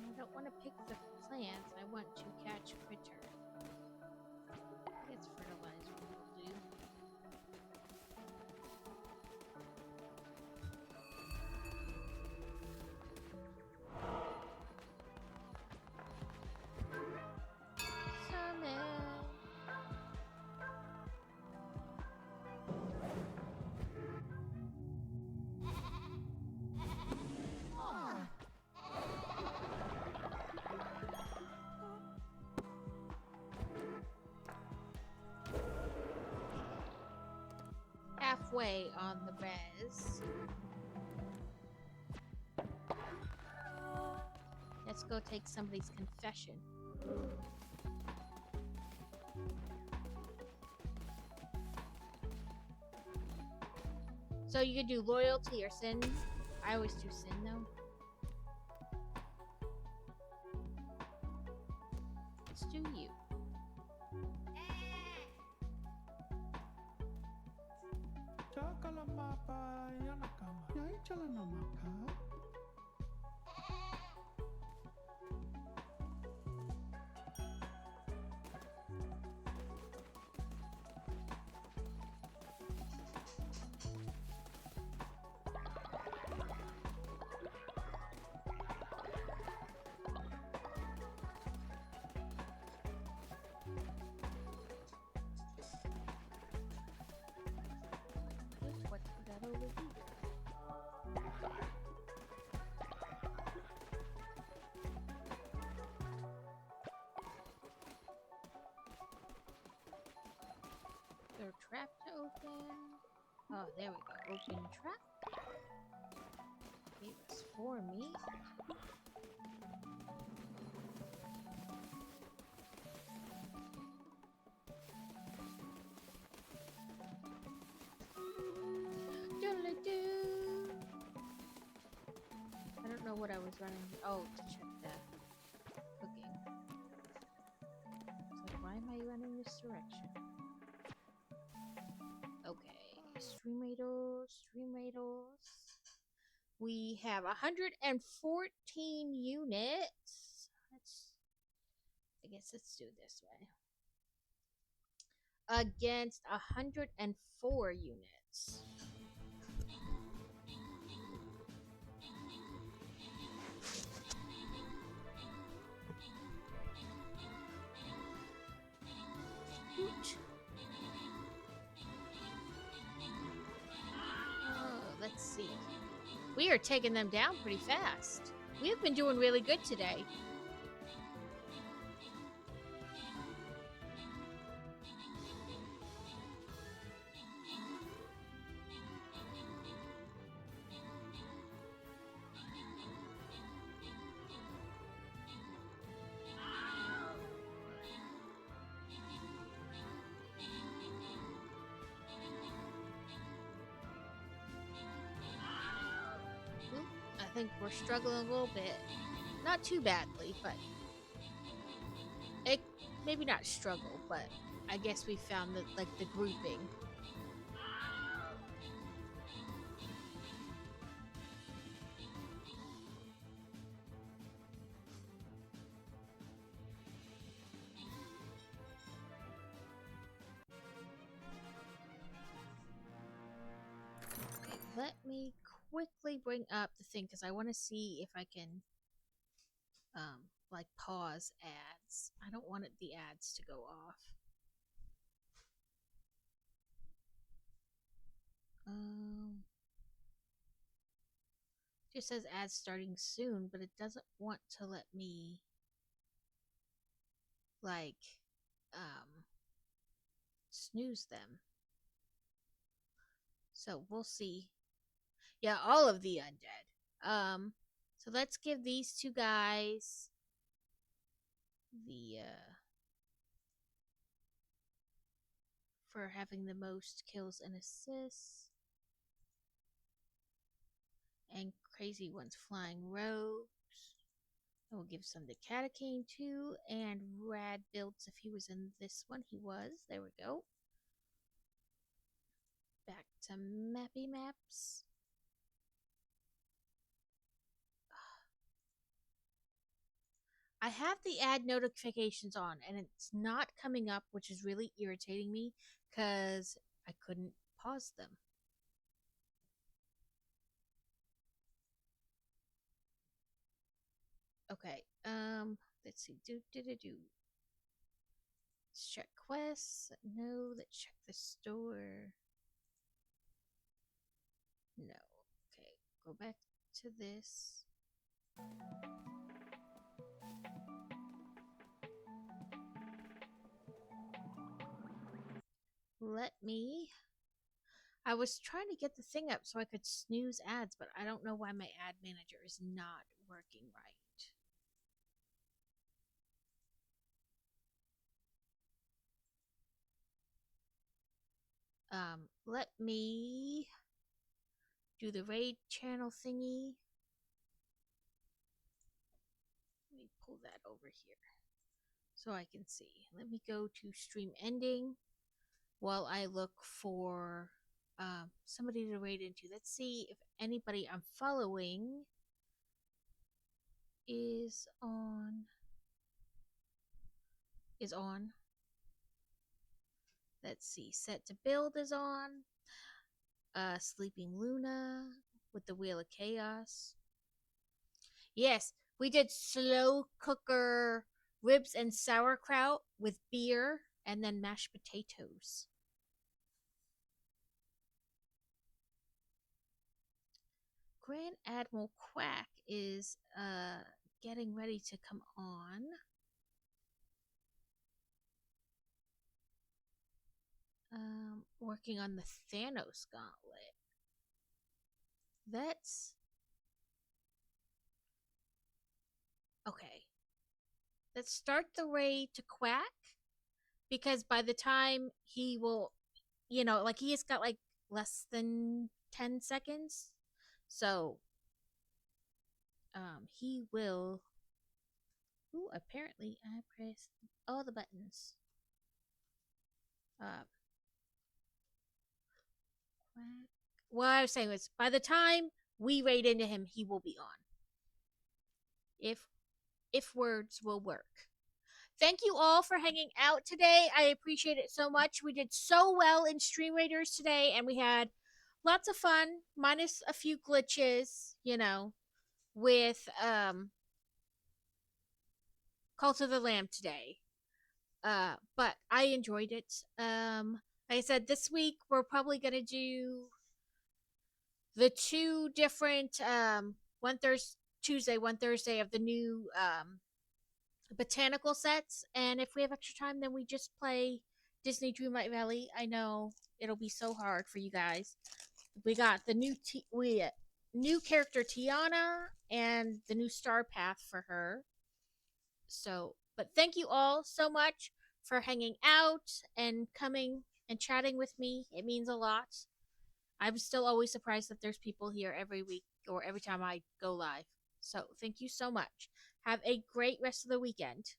I don't want to pick the plants, I want to catch critter. That's fertilizer will do. Summon. Halfway on the res. Let's go take somebody's confession. So you could do loyalty or sin. I always do sin though. Let's do you. Chakalamapa yanakama. Yai chalanamaka. What's that over here? Is there a trap to open? Oh, there we go. Open trap. It was for me. Doodle-doo. I don't know what I was running. Oh, to check the cooking. So why am I running this direction? Okay, stream raiders. We have 114 units. I guess let's do it this way. Against 104 units. Hoot. Let's see. We are taking them down pretty fast. We've been doing really good today. I think we're struggling a little bit. Not too badly, but it maybe not struggle, but I guess we found that like the grouping. Okay, let me quickly bring up the thing because I want to see if I can like pause ads. I don't want the ads to go off. Just says ads starting soon, but it doesn't want to let me like snooze them. So we'll see. Yeah, all of the undead. So let's give these two guys the for having the most kills and assists. And crazy ones flying rogues. And we'll give some to Catacane too. And rad builds if he was in this one. He was. There we go. Back to Mappy Maps. I have the ad notifications on and it's not coming up, which is really irritating me because I couldn't pause them. Okay, let's see. Let's check quests. No, let's check the store. No. Okay, go back to this. Let me. I was trying to get the thing up so I could snooze ads, but I don't know why my ad manager is not working right. Let me do the raid channel thingy. Let me pull that over here so I can see. Let me go to stream ending while I look for somebody to raid into. Let's see if anybody I'm following is on. Let's see. Set to build is on. Sleeping Luna with the Wheel of Chaos. Yes, we did slow cooker ribs and sauerkraut with beer and then mashed potatoes. Grand Admiral Quack is getting ready to come on. Working on the Thanos gauntlet. That's okay. Let's start the raid to Quack because by the time he will, like he has got like less than 10 seconds. So he will. Ooh, apparently I pressed all the buttons. What I was saying was, by the time we raid into him, he will be on. If words will work. Thank you all for hanging out today. I appreciate it so much. We did so well in Stream Raiders today, and we had lots of fun, minus a few glitches, with Cult of the Lamb today. But I enjoyed it. Like I said, this week we're probably gonna do the two different one Tuesday, one Thursday of the new botanical sets, and if we have extra time, then we just play Disney Dreamlight Valley. I know it'll be so hard for you guys. We got the new character Tiana and the new star path for her. So, but thank you all so much for hanging out and coming and chatting with me. It means a lot. I'm still always surprised that there's people here every week or every time I go live. So, thank you so much. Have a great rest of the weekend.